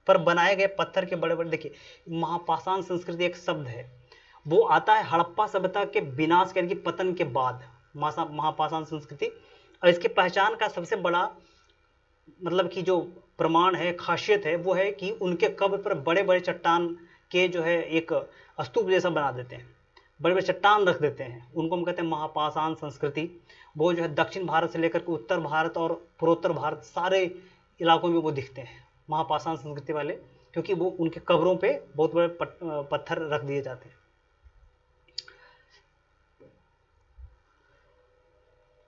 पर बनाए गए पत्थर के बड़े बड़े, देखिए महापाषाण संस्कृति एक शब्द है, वो आता है हड़प्पा सभ्यता के विनाश यानी कि पतन के बाद महापाषाण संस्कृति। और इसकी पहचान का सबसे बड़ा मतलब कि जो प्रमाण है, खासियत है, वो है कि उनके कब्र पर बड़े बड़े चट्टान के जो है एक स्तूप जैसा बना देते हैं, बड़े बड़े चट्टान रख देते हैं, उनको हम कहते हैं महापाषाण संस्कृति। वो जो है दक्षिण भारत से लेकर के उत्तर भारत और पूर्वोत्तर भारत सारे इलाकों में वो दिखते हैं महापाषाण संस्कृति वाले, क्योंकि वो उनके कब्रों पे बहुत बड़े पत्थर रख दिए जाते हैं।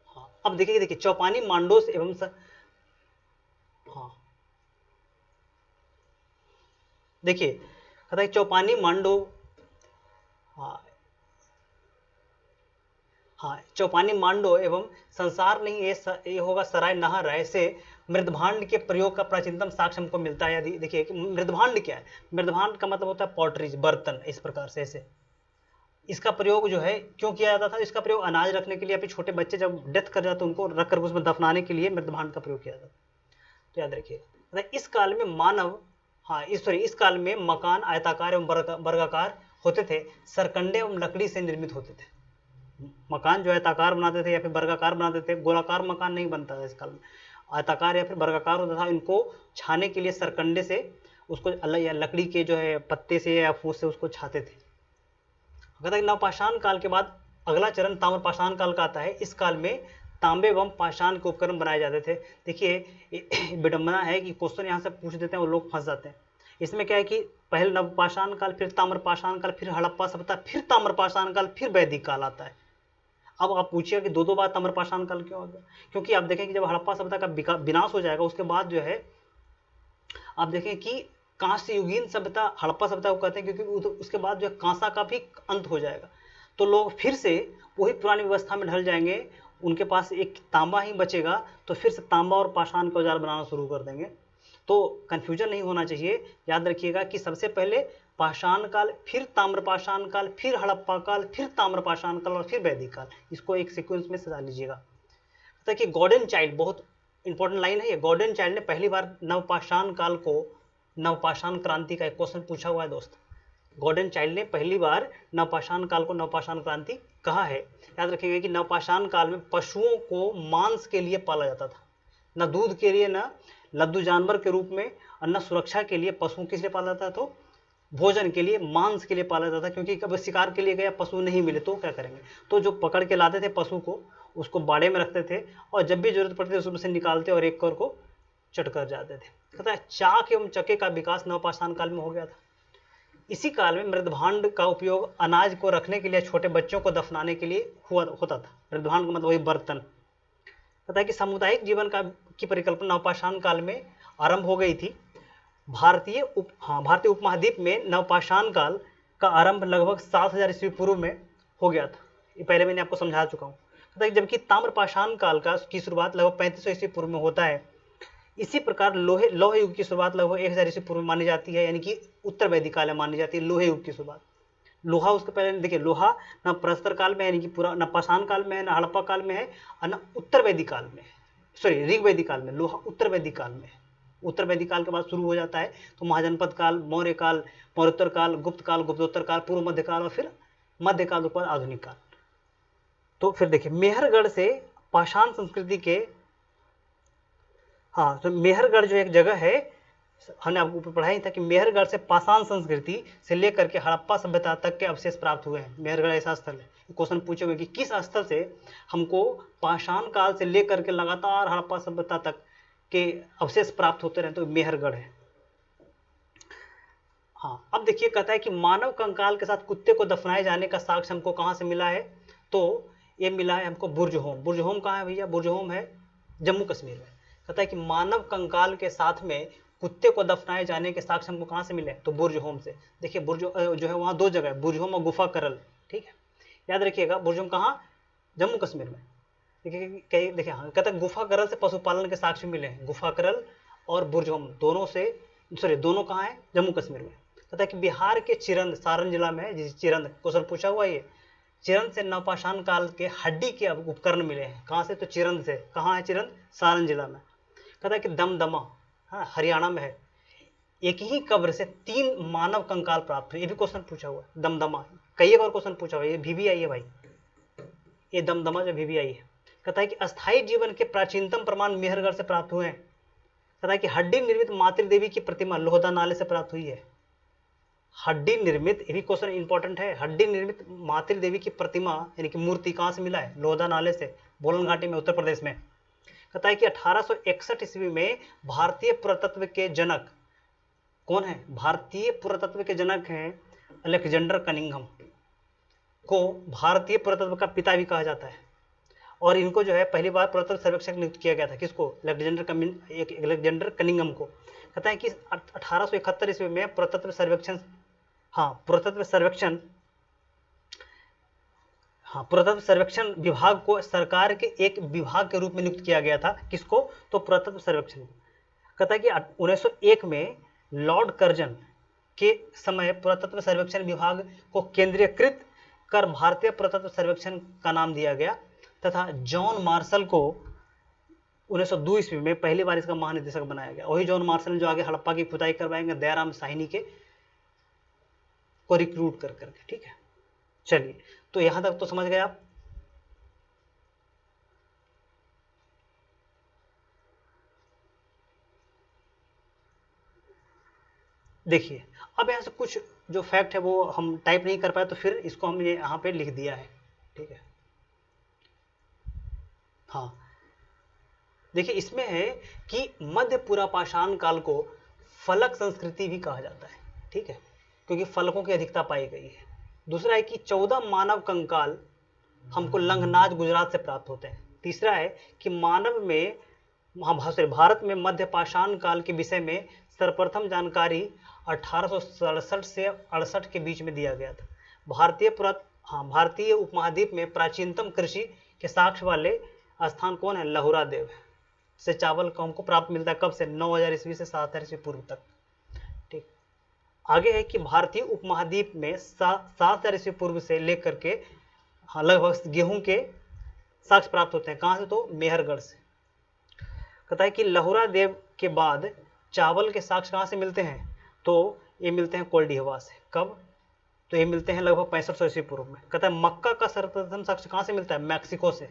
हाँ, अब देखिए चौपानी मांडोस एवं देखिए कहता है चौपानी मांडो, चौपानी मांडो एवं संसार नहीं, ये होगा सराय नहा राय से मृदभांड के प्रयोग का प्राचीनतम साक्ष्य हमको मिलता है। देखिए कि मृदभांड क्या है? मृदभांड का मतलब होता है पॉटरीज, बर्तन, इस प्रकार से ऐसे इसका प्रयोग जो है क्यों किया जाता था? इसका प्रयोग अनाज रखने के लिए, अपने छोटे बच्चे जब डेथ कर जाते उनको रख कर उसमें दफनाने के लिए मृदभांड का प्रयोग किया जाता। तो याद रखिए इस काल में मानव हाँ इस काल में मकान आयताकार एवं वर्गाकार होते थे, सरकंडे एवं लकड़ी से निर्मित होते थे। मकान जो आयताकार बनाते थे या फिर वर्गाकार बनाते थे, गोलाकार मकान नहीं बनता था इस काल में, आयताकार या फिर वर्गाकार होता था। इनको छाने के लिए सरकंडे से उसको अलग या लकड़ी के जो है पत्ते से या फूस से उसको छाते थे। कहता है नवपाषाण काल के बाद अगला चरण ताम्रपाषाण काल का आता है। इस काल में तांबे एवं पाषाण के उपकरण बनाए जाते थे। देखिए विडंबना है कि क्वेश्चन यहाँ से पूछ देते हैं और लोग फंस जाते हैं। इसमें क्या है कि पहले नवपाषाण काल, फिर ताम्रपाषाण काल, फिर हड़प्पा सभ्यता, फिर ताम्रपाषाण काल, फिर वैदिक काल आता है। अब आप पूछिए कि दो बार ताम्रपाषाण काल क्यों आ गया? क्योंकि आप देखें कि जब हड़प्पा सभ्यता का विनाश हो जाएगा उसके बाद जो है आप देखें कि कांस्य युगीन सभ्यता, हड़प्पा सभ्यता को कहते हैं क्योंकि उसके बाद जो है कांसा का भी अंत हो जाएगा, तो लोग फिर से वही पुरानी व्यवस्था में ढल जाएंगे। उनके पास एक तांबा ही बचेगा तो फिर से तांबा और पाषाण के औजार बनाना शुरू कर देंगे। तो कंफ्यूजन नहीं होना चाहिए, याद रखिएगा कि सबसे पहले पाषाण काल, फिर ताम्रपाषाण काल, फिर हड़प्पा काल, फिर ताम्रपाषाण काल और फिर वैदिक काल। इसको एक सीक्वेंस में सजा लीजिएगा। कि गॉर्डन चाइल्ड, बहुत इंपॉर्टेंट लाइन है ये, गॉर्डन चाइल्ड ने पहली बार नवपाषाण काल को नवपाषाण क्रांति का एक क्वेश्चन पूछा हुआ है दोस्त। गॉर्डन चाइल्ड ने पहली बार नवपाषाण काल को नवपाषाण क्रांति कहा है। याद रखिएगा कि नवपाषाण काल में पशुओं को मांस के लिए पाला जाता था, न दूध के लिए, न लद्दू जानवर के रूप में, और न सुरक्षा के लिए। पशुओं किस लिए पाला जाता था? तो भोजन के लिए, मांस के लिए पाला जाता था, क्योंकि कभी शिकार के लिए गया पशु नहीं मिले तो क्या करेंगे, तो जो पकड़ के लाते थे पशु को उसको बाड़े में रखते थे और जब भी जरूरत पड़ती थी उसमें से निकालते और एक कर को चट कर जाते थे। कहता है चाक एवं चक्के का विकास नवपाषाण काल में हो गया था। इसी काल में मृदभांड का उपयोग अनाज को रखने के लिए, छोटे बच्चों को दफनाने के लिए होता था। मृदभांड का मतलब वही बर्तन। कहता है कि सामुदायिक जीवन की परिकल्पना नवपाषाण काल में आरंभ हो गई थी। भारतीय उपमहाद्वीप में नवपाषाण काल का आरंभ लगभग 7000 ईस्वी पूर्व में हो गया था। ये पहले मैंने आपको समझा चुका हूँ। कहता है जबकि ताम्रपाषाण काल की शुरुआत लगभग 3500 ईस्वी पूर्व में होता है। इसी प्रकार लोहे युग की शुरुआत लगभग 1000 ईस्वी पूर्व में मानी जाती है, यानी कि उत्तर वैदिक काल में मानी जाती है लोहे युग की शुरुआत। लोहा उसके पहले देखिए, लोहा न प्रस्तर काल में यानी कि पूरा न पाषाण काल में है, न हड़प्पा काल में है, और न उत्तर वैदिक काल में, सॉरी ऋग वैदिक काल में। लोहा उत्तर वैदिक काल में है। उत्तर वैदिक काल के बाद शुरू हो जाता है तो महाजनपद काल, मौर्य काल, मौर्योत्तर काल, गुप्त काल, गुप्तोत्तर काल, पूर्व मध्य काल और फिर मध्य काल के बाद आधुनिक काल। तो फिर देखिए मेहरगढ़ से पाषाण संस्कृति के, हाँ तो मेहरगढ़ जो एक जगह है, हमने आपको ऊपर पढ़ाया था कि मेहरगढ़ से पाषाण संस्कृति से लेकर के हड़प्पा सभ्यता तक के अवशेष प्राप्त हुए हैं। मेहरगढ़ ऐसा स्थल है, क्वेश्चन पूछे हुए कि किस स्थल से हमको पाषाण काल से लेकर के लगातार हड़प्पा सभ्यता तक के अवशेष प्राप्त होते रहे, तो मेहरगढ़ है। हाँ अब देखिए कहता है कि मानव कंकाल के साथ कुत्ते को दफनाए जाने का साक्ष्य हमको कहाँ से मिला है? तो ये मिला है हमको बुर्जहोम। बुर्जहोम कहाँ है भैया? बुर्जहोम है जम्मू कश्मीर में। कहता है कि मानव कंकाल के साथ में कुत्ते को दफनाए जाने के साक्ष्य हमको कहाँ से मिले? तो बुर्जहोम से। देखिए बुर्ज जो है वहाँ दो जगह है, बुर्जहोम और गुफा करल, ठीक है, याद रखिएगा। बुर्जहोम कहाँ? जम्मू कश्मीर में। देखिए हाँ, कहता है गुफा करल से पशुपालन के साक्ष्य मिले हैं। गुफा करल और बुर्जहोम दोनों से, सॉरी दोनों कहाँ है? जम्मू कश्मीर में। कहता है कि बिहार के चिरंद, सारण जिला में है, जिस चिरंद क्वेश्चन पूछा हुआ ये, चिरंद से नवपाषाण काल के हड्डी के उपकरण मिले हैं। कहाँ से? तो चिरंद से। कहाँ है चिरंद? सारण जिला में। कहता है कि दमदमा, हाँ हरियाणा में है, एक ही कब्र से 3 मानव कंकाल प्राप्त हुए। ये भी क्वेश्चन पूछा हुआ है। दमदमा कई बार क्वेश्चन पूछा हुआ है, ये VVI है भाई, ये दमदमा जो VVI है। कहता है कि अस्थायी जीवन के प्राचीनतम प्रमाण मेहरगढ़ से प्राप्त हुए हैं। कहता है कि हड्डी निर्मित मातृदेवी की प्रतिमा लोहदा नाले से प्राप्त हुई है। हड्डी निर्मित, ये भी क्वेश्चन इंपॉर्टेंट है, हड्डी निर्मित मातृदेवी की प्रतिमा यानी कि मूर्ति कहाँ से मिला है? लोहदा नाले से, बोलन घाटी में, उत्तर प्रदेश में। कहता है कि 1861 ईस्वी में भारतीय पुरातत्व के जनक कौन है? भारतीय पुरातत्व के जनक हैं अलेक्जेंडर कनिंघम, को भारतीय पुरातत्व का पिता भी कहा जाता है। और इनको जो है पहली बार पुरातत्व सर्वेक्षक नियुक्त किया गया था। किसको? अलेक्जेंडर कनिंघम को। कहता है कि 1871 ईस्वी में पुरातत्व सर्वेक्षण, पुरातत्व सर्वेक्षण विभाग को सरकार के एक विभाग के रूप में नियुक्त किया गया था। किसको? तो पुरातत्व सर्वेक्षण। कहता है कि 1901 में लॉर्ड कर्जन के समय पुरातत्व सर्वेक्षण विभाग को केंद्रीयकृत कर भारतीय पुरातत्व सर्वेक्षण का नाम दिया गया तथा जॉन मार्शल को 1902 ईस्वी में पहली बार इसका महानिदेशक बनाया गया। वही जॉन मार्शल ने जो आगे हड़प्पा की खुदाई करवाएंगे दयाराम साहनी के को रिक्रूट कर करके। ठीक है, चलिए तो यहां तक तो समझ गए आप। देखिए अब यहाँ से कुछ जो फैक्ट है वो हम टाइप नहीं कर पाए, तो फिर इसको हमने यहाँ पे लिख दिया है। ठीक है, हाँ देखिए इसमें है कि मध्य पुरापाषाण काल को फलक संस्कृति भी कहा जाता है। ठीक है, क्योंकि फलकों की अधिकता पाई गई है। दूसरा है कि 14 मानव कंकाल हमको लंगनाज गुजरात से प्राप्त होते हैं। तीसरा है कि मानव में भारत में मध्य पाषाण काल के विषय में सर्वप्रथम जानकारी 1867 से 68 के बीच में दिया गया था। भारतीय उपमहाद्वीप में प्राचीनतम कृषि के साक्ष्य वाले स्थान कौन है? लहुरा देव से चावल को हमको प्राप्त मिलता है। कब से? 9000 ईस्वी से 7000 ईस्वी पूर्व तक। ठीक, आगे है कि भारतीय उपमहाद्वीप में 7000 ईस्वी पूर्व से लेकर के लगभग गेहूं के साक्ष्य प्राप्त होते हैं। कहां से? तो मेहरगढ़ से। कहता है कि लहुरा देव के बाद चावल के साक्ष्य कहां से मिलते हैं? तो ये मिलते हैं कोल्डिहवा से। कब? तो ये मिलते हैं लगभग 6500 ईस्वी पूर्व में। कहता है मक्का का सर्वप्रथम साक्ष्य कहां से मिलता है? मैक्सिको से।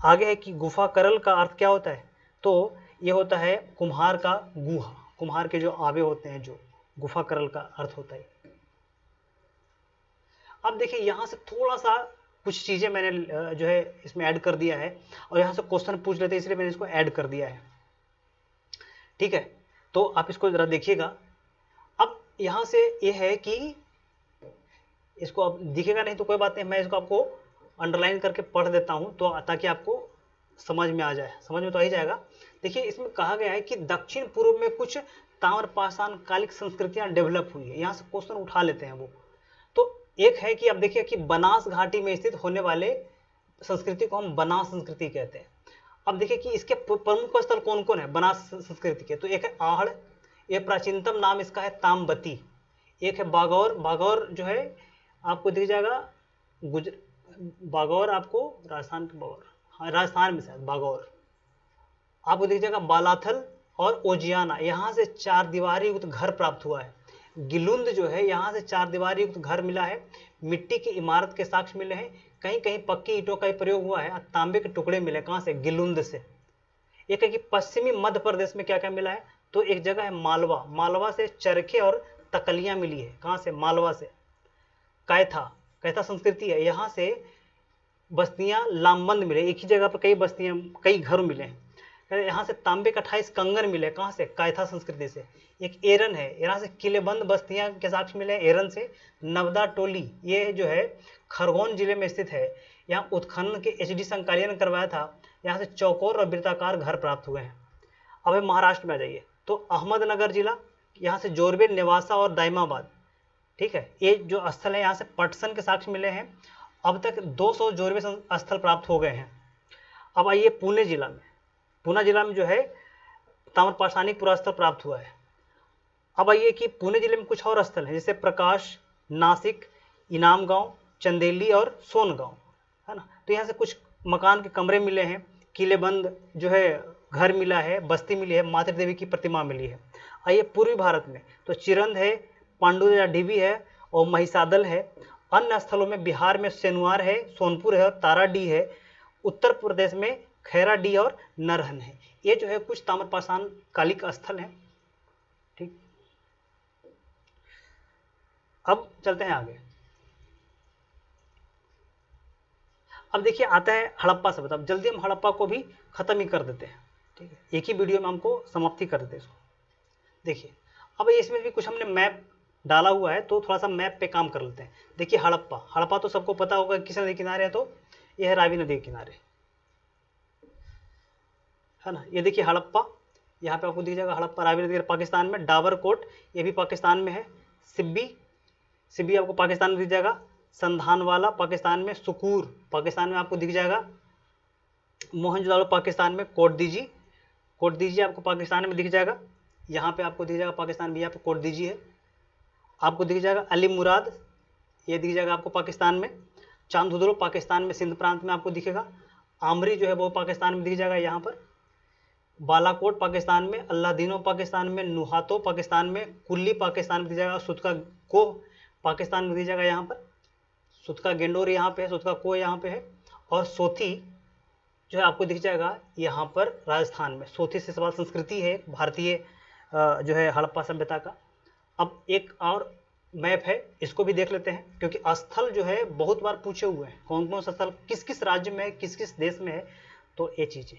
आगे है कि गुफा करल का अर्थ क्या होता है? तो ये होता है कुम्हार का गुहा, कुम्हार के जो आवे होते हैं, जो गुफा करल का अर्थ होता है। अब देखिए यहां से थोड़ा सा कुछ चीजें मैंने जो है इसमें ऐड कर दिया है, और यहां से क्वेश्चन पूछ लेते हैं इसलिए मैंने इसको ऐड कर दिया है। ठीक है, तो आप इसको जरा देखिएगा। अब यहां से ये है कि इसको अब दिखेगा नहीं तो कोई बात नहीं, मैं इसको आपको अंडरलाइन करके पढ़ देता हूं तो ताकि आपको समझ में आ जाए। समझ में तो आ ही जाएगा। देखिए इसमें कहा गया है कि दक्षिण पूर्व में कुछ ताम्रपाषाण कालिक संस्कृतियां डेवलप हुई है। यहां से क्वेश्चन उठा लेते हैं वो। तो एक है कि अब देखिए कि बनास घाटी में स्थित होने वाले संस्कृति को हम बनास संस्कृति कहते हैं। अब देखिए कि इसके प्रमुख स्थल कौन कौन है बनास संस्कृति के? तो एक है आहड़, ये प्राचीनतम नाम इसका है तामबती। एक है बागौर, बागौर जो है आपको दिख जाएगा बागौर, आपको राजस्थान के बागौर, हाँ राजस्थान में शायद बागौर। आपको दिख जाएगा बालाथल और ओजियाना, यहाँ से 4 दीवारी युक्त घर प्राप्त हुआ है। गिलुंद जो है यहाँ से 4 दीवारी युक्त घर मिला है। मिट्टी की इमारत के साक्ष्य मिले हैं। कहीं कहीं पक्की ईंटों का प्रयोग हुआ है। तांबे के टुकड़े मिले। कहाँ से? गिलुंद से। एक है कि पश्चिमी मध्य प्रदेश में क्या क्या मिला है? तो एक जगह है मालवा, मालवा से चरखे और तकलियां मिली है। कहाँ से? मालवा से। कैथा, कैथा संस्कृति है, यहाँ से बस्तियां लामबंद मिले। एक ही जगह पर कई बस्तियां, कई घर मिले हैं। यहाँ से तांबे का 28 कंगन मिले। कहाँ से? कैथा संस्कृति से। एक एरन है, यहाँ से किलेबंद बस्तियां के साक्ष्य मिले एरन से। नवदा टोली, ये जो है खरगोन जिले में स्थित है। यहाँ उत्खनन के HD संकालियन करवाया था। यहाँ से चौकोर और वृत्ताकार घर प्राप्त हुए हैं। अब महाराष्ट्र में आ जाइए तो अहमदनगर जिला, यहाँ से जोरबे, नेवासा और दाइमाबाद। ठीक है, ये जो स्थल है यहाँ से पटसन के साक्ष्य मिले हैं। अब तक 200 जोरबे स्थल प्राप्त हो गए हैं। अब आइए पुणे जिला में, पुणे जिला में जो है ताम्रपाषाणिक पुरास्थल प्राप्त हुआ है। अब आइए कि पुणे जिले में कुछ और स्थल हैं जैसे प्रकाश, नासिक, इनाम गांव, चंदेली और सोनगांव, है ना। तो यहाँ से कुछ मकान के कमरे मिले हैं। किलेबंद जो है घर मिला है, बस्ती मिली है, मातृ देवी की प्रतिमा मिली है। आइए पूर्वी भारत में तो चिरंद है, पांडुया ढीबी है और महिसादल है। अन्य स्थलों में बिहार में सेनुआर है, सोनपुर है और ताराडी है। उत्तर प्रदेश में खैराडी और नरहन है। ये जो है कुछ ताम्रपाषाण कालिक स्थल हैं। ठीक, अब चलते हैं आगे। अब देखिए आता है हड़प्पा सभ्यता। अब जल्दी हम हड़प्पा को भी खत्म ही कर देते हैं। ठीक है, एक ही वीडियो में हमको समाप्ति कर देते हैं इसको। देखिए अब इसमें भी कुछ हमने मैप डाला हुआ है तो थोड़ा सा मैप पे काम कर लेते हैं। देखिए हड़प्पा, हड़प्पा तो सबको पता होगा किस नदी किनारे है, तो यह है रावी नदी के किनारे, है ना। ये देखिए हड़प्पा, यहाँ पे आपको दिख जाएगा हड़प्पा रावी नदी पाकिस्तान में। डाबरकोट ये भी पाकिस्तान में है। सिब्बी, सिब्बी आपको पाकिस्तान में दिख जाएगा। संधानवाला पाकिस्तान में। सुकूर पाकिस्तान में आपको दिख जाएगा। मोहनजोदाड़ो पाकिस्तान में। कोटदीजी, कोटदीजी आपको पाकिस्तान में दिख जाएगा। यहाँ पे आपको दिख जाएगा पाकिस्तान भी, यहाँ पे कोटदीजी है। आपको दिख जाएगा अली मुराद, ये दिख जाएगा आपको पाकिस्तान में। चांदुदरो पाकिस्तान में, सिंध प्रांत में आपको दिखेगा। आमरी जो है वो पाकिस्तान में दिख जाएगा यहाँ पर। बालाकोट पाकिस्तान में, अल्लादीनो पाकिस्तान में, नुहातो पाकिस्तान में, कुल्ली पाकिस्तान में दी जाएगा, सुतका को पाकिस्तान में दी जाएगा। यहाँ पर सुतका गेंडोर यहाँ पे है, सुतका को यहाँ पे है, और सोथी जो है आपको दिख जाएगा यहाँ पर राजस्थान में। सोथी से सवाल संस्कृति है भारतीय जो है हड़प्पा सभ्यता का। अब एक और मैप है, इसको भी देख लेते हैं, क्योंकि स्थल जो है बहुत बार पूछे हुए हैं, कौन कौन सा स्थल किस किस राज्य में है, किस किस देश में है, तो ये चीज़ें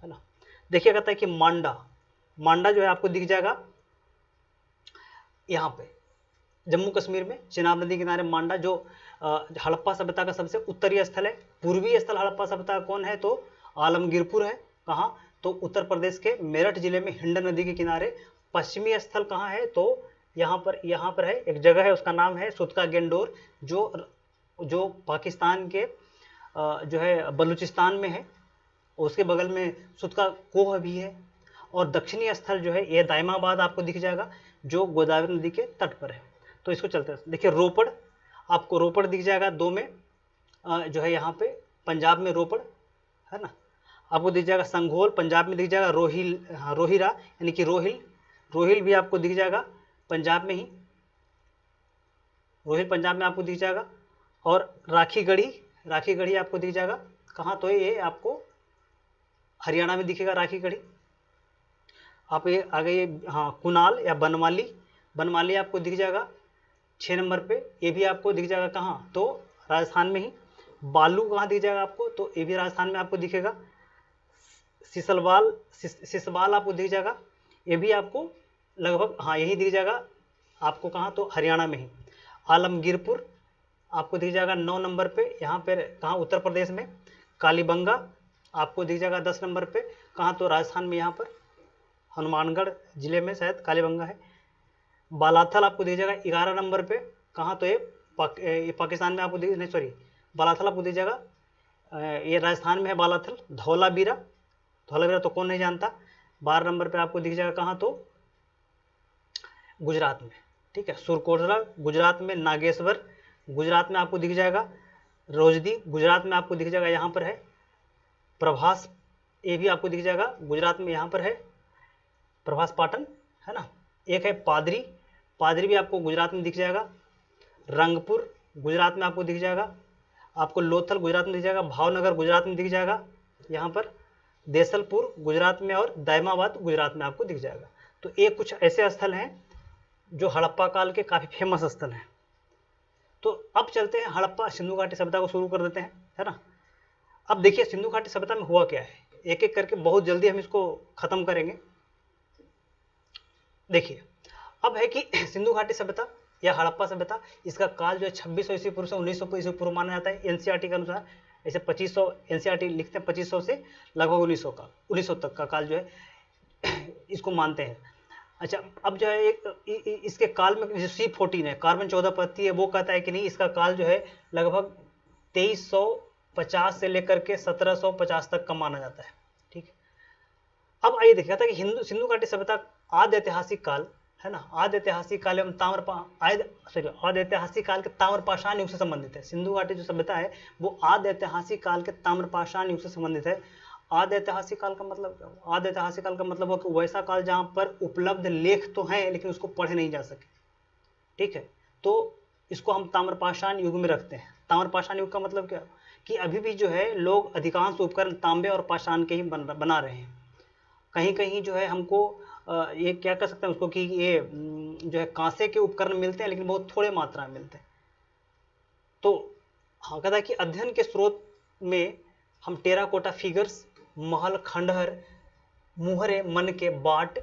है ना। देखिए कहता है कि मांडा, मांडा जो है आपको दिख जाएगा यहाँ पे जम्मू कश्मीर में, चिनाब नदी किनारे मांडा, जो हड़प्पा सभ्यता का सबसे उत्तरीय स्थल है। पूर्वी स्थल हड़प्पा सभ्यता का कौन है, तो आलमगीरपुर है। कहाँ, तो उत्तर प्रदेश के मेरठ जिले में हिंडन नदी के किनारे। पश्चिमी स्थल कहाँ है, तो यहाँ पर है, एक जगह है, उसका नाम है सुतका गेंडोर, जो पाकिस्तान के जो है बलूचिस्तान में है। उसके बगल में सुतका कोह भी है। और दक्षिणी स्थल जो है ये दायमाबाद आपको दिख जाएगा, जो गोदावरी नदी के तट पर है। तो इसको चलते हैं, देखिए रोपड़, आपको रोपड़ दिख जाएगा 2 में, जो है यहाँ पे पंजाब में रोपड़ है ना। आपको दिख जाएगा संघोल, पंजाब में दिख जाएगा रोहिरा यानी कि रोहिल भी आपको दिख जाएगा पंजाब में ही, रोहिल पंजाब में आपको दिख जाएगा। और राखीगढ़ी आपको दिख जाएगा कहाँ, तो ये आपको हरियाणा में दिखेगा राखीगढ़ी। आप ये आगे ये हाँ कुनाल या बनमाली आपको दिख जाएगा 6 नंबर पे, ये भी आपको दिख जाएगा कहाँ, तो राजस्थान में ही। बालू कहाँ दिख जाएगा आपको, तो ये भी राजस्थान में आपको दिखेगा। सिसवाल आपको दिख जाएगा, ये भी आपको लगभग हाँ यही दिख जाएगा आपको कहाँ, तो हरियाणा में ही। आलमगीरपुर आपको दिख जाएगा 9 नंबर पे, यहाँ पर कहाँ, उत्तर प्रदेश में। कालीबंगा आपको दिख जाएगा 10 नंबर पे, कहाँ, तो राजस्थान में, यहाँ पर हनुमानगढ़ जिले में शायद कालीबंगा है। बालाथल आपको दिख जाएगा 11 नंबर पे, कहाँ, तो ये पाकिस्तान में आपको दिख नहीं सॉरी बालाथल आपको दिख जाएगा, ये राजस्थान में है बालाथल। धौलावीरा तो कौन नहीं जानता, 12 नंबर पे आपको दिख जाएगा कहाँ, तो गुजरात में, ठीक है। सुरकोटला गुजरात में, नागेश्वर गुजरात में आपको दिख जाएगा, रोजदी गुजरात में आपको दिख जाएगा, यहाँ पर है। प्रभास ये भी आपको दिख जाएगा गुजरात में, यहाँ पर है प्रभास पाटन है ना। एक है पादरी भी आपको गुजरात में दिख जाएगा। रंगपुर गुजरात में आपको दिख जाएगा, आपको लोथल गुजरात में दिख जाएगा, भावनगर गुजरात में दिख जाएगा यहाँ पर, देसलपुर गुजरात में, और दायमाबाद गुजरात में आपको दिख जाएगा। तो ये कुछ ऐसे स्थल हैं जो हड़प्पा काल के काफ़ी फेमस स्थल हैं। तो अब चलते हैं हड़प्पा सिंधु घाटी सभ्यता को शुरू कर देते हैं, है ना। अब देखिए सिंधु घाटी सभ्यता में हुआ क्या है, एक एक करके बहुत जल्दी हम इसको खत्म करेंगे। देखिए अब है कि सिंधु घाटी सभ्यता या हड़प्पा सभ्यता, इसका काल जो है 2600 ईस्वी पूर्व से 1900 ईस्वी पूर्व माना जाता है एनसीईआरटी के अनुसार। ऐसे 2500 एनसीईआरटी लिखते हैं, 2500 से लगभग 1900 तक का काल जो है इसको मानते हैं। अच्छा अब जो है एक इसके काल में जो C14 है, कार्बन 14 पत्ती है, वो कहता है कि नहीं, इसका काल जो है लगभग 2350 से लेकर के 1750 तक का माना जाता है, ठीक है। अब आइए देखिए था कि सिंधु घाटी सभ्यता आदि ऐतिहासिक काल है ना, आदि ऐतिहासिक काल एवं आदि ऐतिहासिक काल के ताम्रपाषाण युग से संबंधित है। सिंधु घाटी जो सभ्यता है वो आदि ऐतिहासिक काल के ताम्रपाषाण युग से संबंधित है। आदि ऐतिहासिक काल का मतलब क्या हुआ, आदि ऐतिहासिक काल का मतलब हो कि वैसा काल जहाँ पर उपलब्ध लेख तो हैं लेकिन उसको पढ़े नहीं जा सके, ठीक है। तो इसको हम ताम्रपाषाण युग में रखते हैं। ताम्रपाषाण युग का मतलब क्या, कि अभी भी जो है लोग अधिकांश उपकरण तांबे और पाषाण के ही बना रहे हैं। कहीं कहीं जो है हमको ये क्या कर सकते हैं उसको, कि ये जो है कांसे के उपकरण मिलते हैं लेकिन बहुत थोड़े मात्रा में मिलते हैं। तो हाँ कहता है कि अध्ययन के स्रोत में हम टेराकोटा फिगर्स, महल, खंडहर, मुहरे, मन के बाट,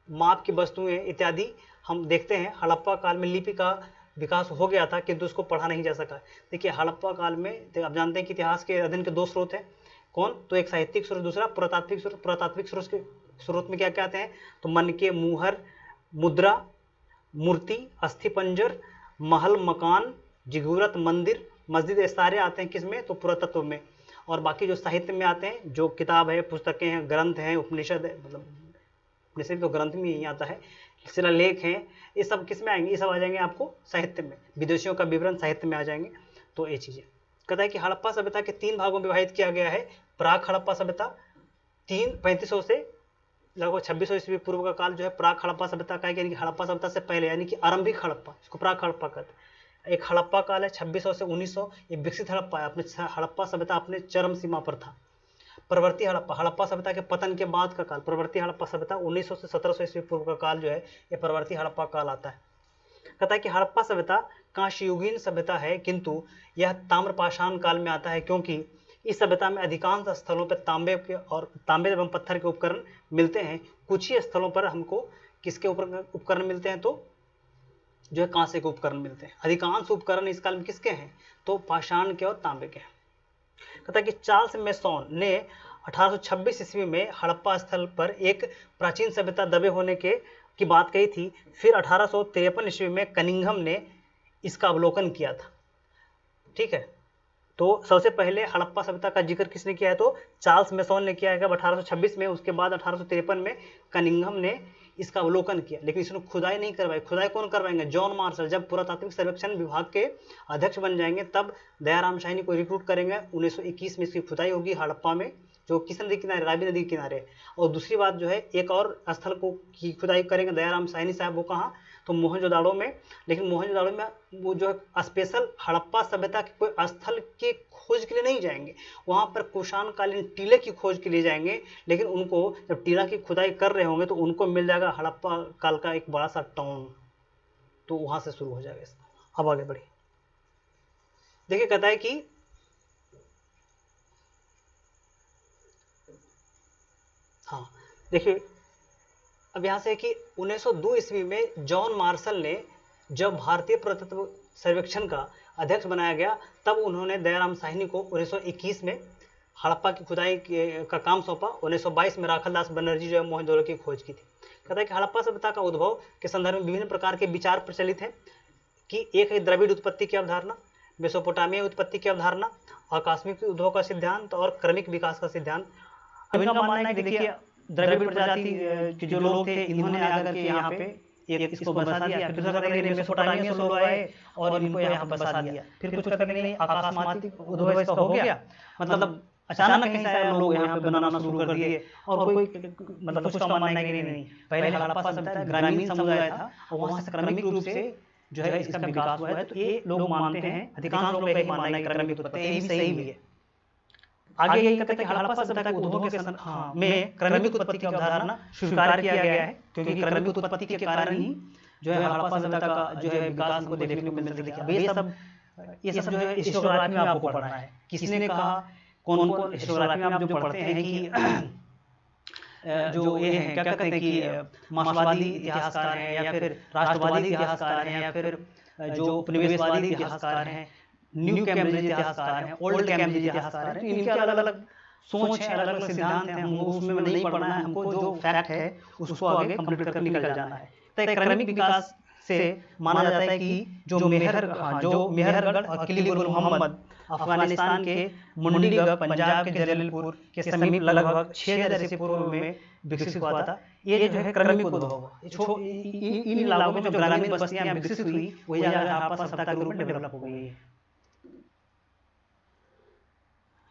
माप की वस्तुएं इत्यादि हम देखते हैं। हड़प्पा काल में लिपि का विकास हो गया था किंतु उसको पढ़ा नहीं जा सका। देखिए हड़प्पा काल में आप जानते हैं कि इतिहास के अध्ययन के 2 स्रोत हैं, कौन, तो एक साहित्यिक स्रोत, दूसरा पुरातात्विक स्रोत। पुरातात्विक स्रोत में क्या कहते हैं, तो मन के मुहर, मुद्रा, मूर्ति, अस्थिपंजर, महल, मकान, जिगूरत, मंदिर, मस्जिद, ये सारे आते हैं किसमें, तो पुरातत्व में। और बाकी जो साहित्य में आते हैं, जो किताब है, पुस्तकें हैं, ग्रंथ हैं, उपनिषद है, मतलब उपनिषद तो ग्रंथ में ही आता है, शिलालेख हैं, ये सब किस में आएंगे, ये सब आ जाएंगे आपको साहित्य में। विदेशियों का विवरण साहित्य में आ जाएंगे। तो ये चीज़ें कहता है कि हड़प्पा सभ्यता के 3 भागों में विभाजित किया गया है। प्राक हड़प्पा सभ्यता 3500 से लगभग 2600 ईस्वी पूर्व का काल जो है प्राक हड़प्पा सभ्यता का है, यानी कि हड़प्पा सभ्यता से पहले, यानी कि आरंभिक हड़प्पा, इसको प्राक हड़प्पा कहते हैं। एक हड़प्पा काल है 2600 से 1900, ये विकसित हड़प्पा है, अपने हड़प्पा सभ्यता अपने चरम सीमा पर था। प्रवर्ती हड़प्पा, हड़प्पा सभ्यता के पतन के बाद का काल, प्रवर्ती हड़प्पा सभ्यता 1900 से 1700 ईस्वी पूर्व का काल जो है ये प्रवर्ती हड़प्पा काल आता है। कहता है कि हड़प्पा सभ्यता कांस्ययुगीन सभ्यता है, किंतु यह ताम्रपाषाण काल में आता है, क्योंकि इस सभ्यता में अधिकांश स्थलों पर तांबे एवं पत्थर के उपकरण मिलते हैं। कुछ ही स्थलों पर हमको किसके उपकरण मिलते हैं, तो जो है कांसे के उपकरण मिलते हैं। अधिकांश उपकरण इस काल में किसके हैं, तो पाषाण के और तांबे के हैं। कहता है कि चार्ल्स मेसोन ने 1826 ईस्वी में हड़प्पा स्थल पर एक प्राचीन सभ्यता दबे होने की बात कही थी। फिर 1853 ईस्वी में कनिंघम ने इसका अवलोकन किया था। ठीक है, तो सबसे पहले हड़प्पा सभ्यता का जिक्र किसने किया है, तो चार्ल्स मेसोन ने किया है 1826 में। उसके बाद 1853 में कनिंघम ने इसका अवलोकन किया, लेकिन इसने खुदाई नहीं करवाई। खुदाई कौन करवाएंगे, जॉन मार्शल। जब पुरातात्विक सर्वेक्षण विभाग के अध्यक्ष बन जाएंगे तब दयाराम शाहनी को रिक्रूट करेंगे। 1921 में इसकी खुदाई होगी हड़प्पा में, जो किस नदी के किनारे, रावी नदी के किनारे। और दूसरी बात जो है, एक और स्थल को की खुदाई करेंगे दयाराम शाहनी साहब, वो कहाँ, तो मोहनजोदाड़ो में। लेकिन मोहनजोदाड़ो में वो जो है स्पेशल हड़प्पा सभ्यता के कोई स्थल की खोज के लिए नहीं जाएंगे, वहाँ पर कुषाणकालीन टीले की खोज के लिए जाएंगे। लेकिन उनको जब टीला की खुदाई कर रहे होंगे तो उनको मिल जाएगा हड़प्पा काल का एक बड़ा सा टाउन, तो वहाँ से शुरू हो जाएगा इसका। अब आगे बढ़िए, देखिए कहता है कि हाँ देखिए, अब यहाँ से कि 1902 ईस्वी में जॉन मार्शल ने जब भारतीय पुरातत्व सर्वेक्षण का अध्यक्ष बनाया गया, तब उन्होंने दयाराम साहनी को 1921 में हड़प्पा की खुदाई का काम सौंपा। 1922 में राखलदास बनर्जी जो है मोहनजोदड़ो की खोज की थी। कहता है कि हड़प्पा सभ्यता का उद्भव के संदर्भ में विभिन्न प्रकार के विचार प्रचलित हैं कि एक है द्रविड़ उत्पत्ति की अवधारणा, मेसोपोटामिया उत्पत्ति की अवधारणा, आकस्मिक उद्भव का सिद्धांत और क्रमिक विकास का सिद्धांत। अब इनका मानना है कि देखिए द्रविड़ प्रजाति के जो लोग थे, इन्होंने आकर के यहाँ पे एक इसको बसा दिया, फिर दूसरा कहते हैं मेसोपोटामिया से लोग आए और इनको यहाँ बसा दिया। फिर कुछ कहते हैं आकस्मिक उद्भव इसका हो गया, मतलब अचानक कहीं से लोग यहाँ पे बनाना शुरू कर दिए। और कोई मतलब कुछ का मानना है कि नहीं, पहले हड़प्पा सभ्यता ग्रामीण समुदाय था और वहाँ से क्रमिक रूप से जो है इसका विकास हुआ है। तो ये लोग मानते हैं, अधिकांश लोग का यही मानना है क्रमिक उत्पत्ति, ये भी सही भी है। आगे यही कहते हैं कि हड़प्पा सभ्यता के उद्भव के में क्रमिक उत्पत्ति की अवधारणा स्वीकार किया गया है, क्योंकि क्रमिक उत्पत्ति के कारण ही जो है हड़प्पा सभ्यता का जो है विकास को देखने को मिलता है। ये सब जो है हिस्टोग्राफी में आपको पढ़ना है, किसने कहा, कौन कौन हिस्टोग्राफी में आप जो पढ़ते हैं कि जो ये हैं क्या कहते हैं कि मार्क्सवादी इतिहासकार हैं या फिर राष्ट्रवादी इतिहासकार हैं या फिर जो उपनिवेशवादी इतिहासकार हैं, न्यू कैम्ब्रिज इतिहासकार हैं, ओल्ड कैम्ब्रिज इतिहासकार हैं। इनके अलग अलग सोच है, अलग अलग सिद्धांत हैं, हमको उसमें नहीं पढ़ना है। हमको जो फैक्ट है उसको आगे कंप्लीट करके निकल जाना है। तो क्रमिक विकास से माना जाता है कि जो मेहरगढ़ और किली गुल मोहम्मद अफगानिस्तान के मुंडीगढ़, पंजाब के जलालपुर के समीप लगभग 6000 ईस्वी पूर्व में विकसित हुआ था। ये जो है क्रमिक उद्भव हुआ। इन इलाकों में जो ग्रामीण बस्तियां विकसित हुई वही हड़प्पा सभ्यता के रूप में डेवलप हो गई है।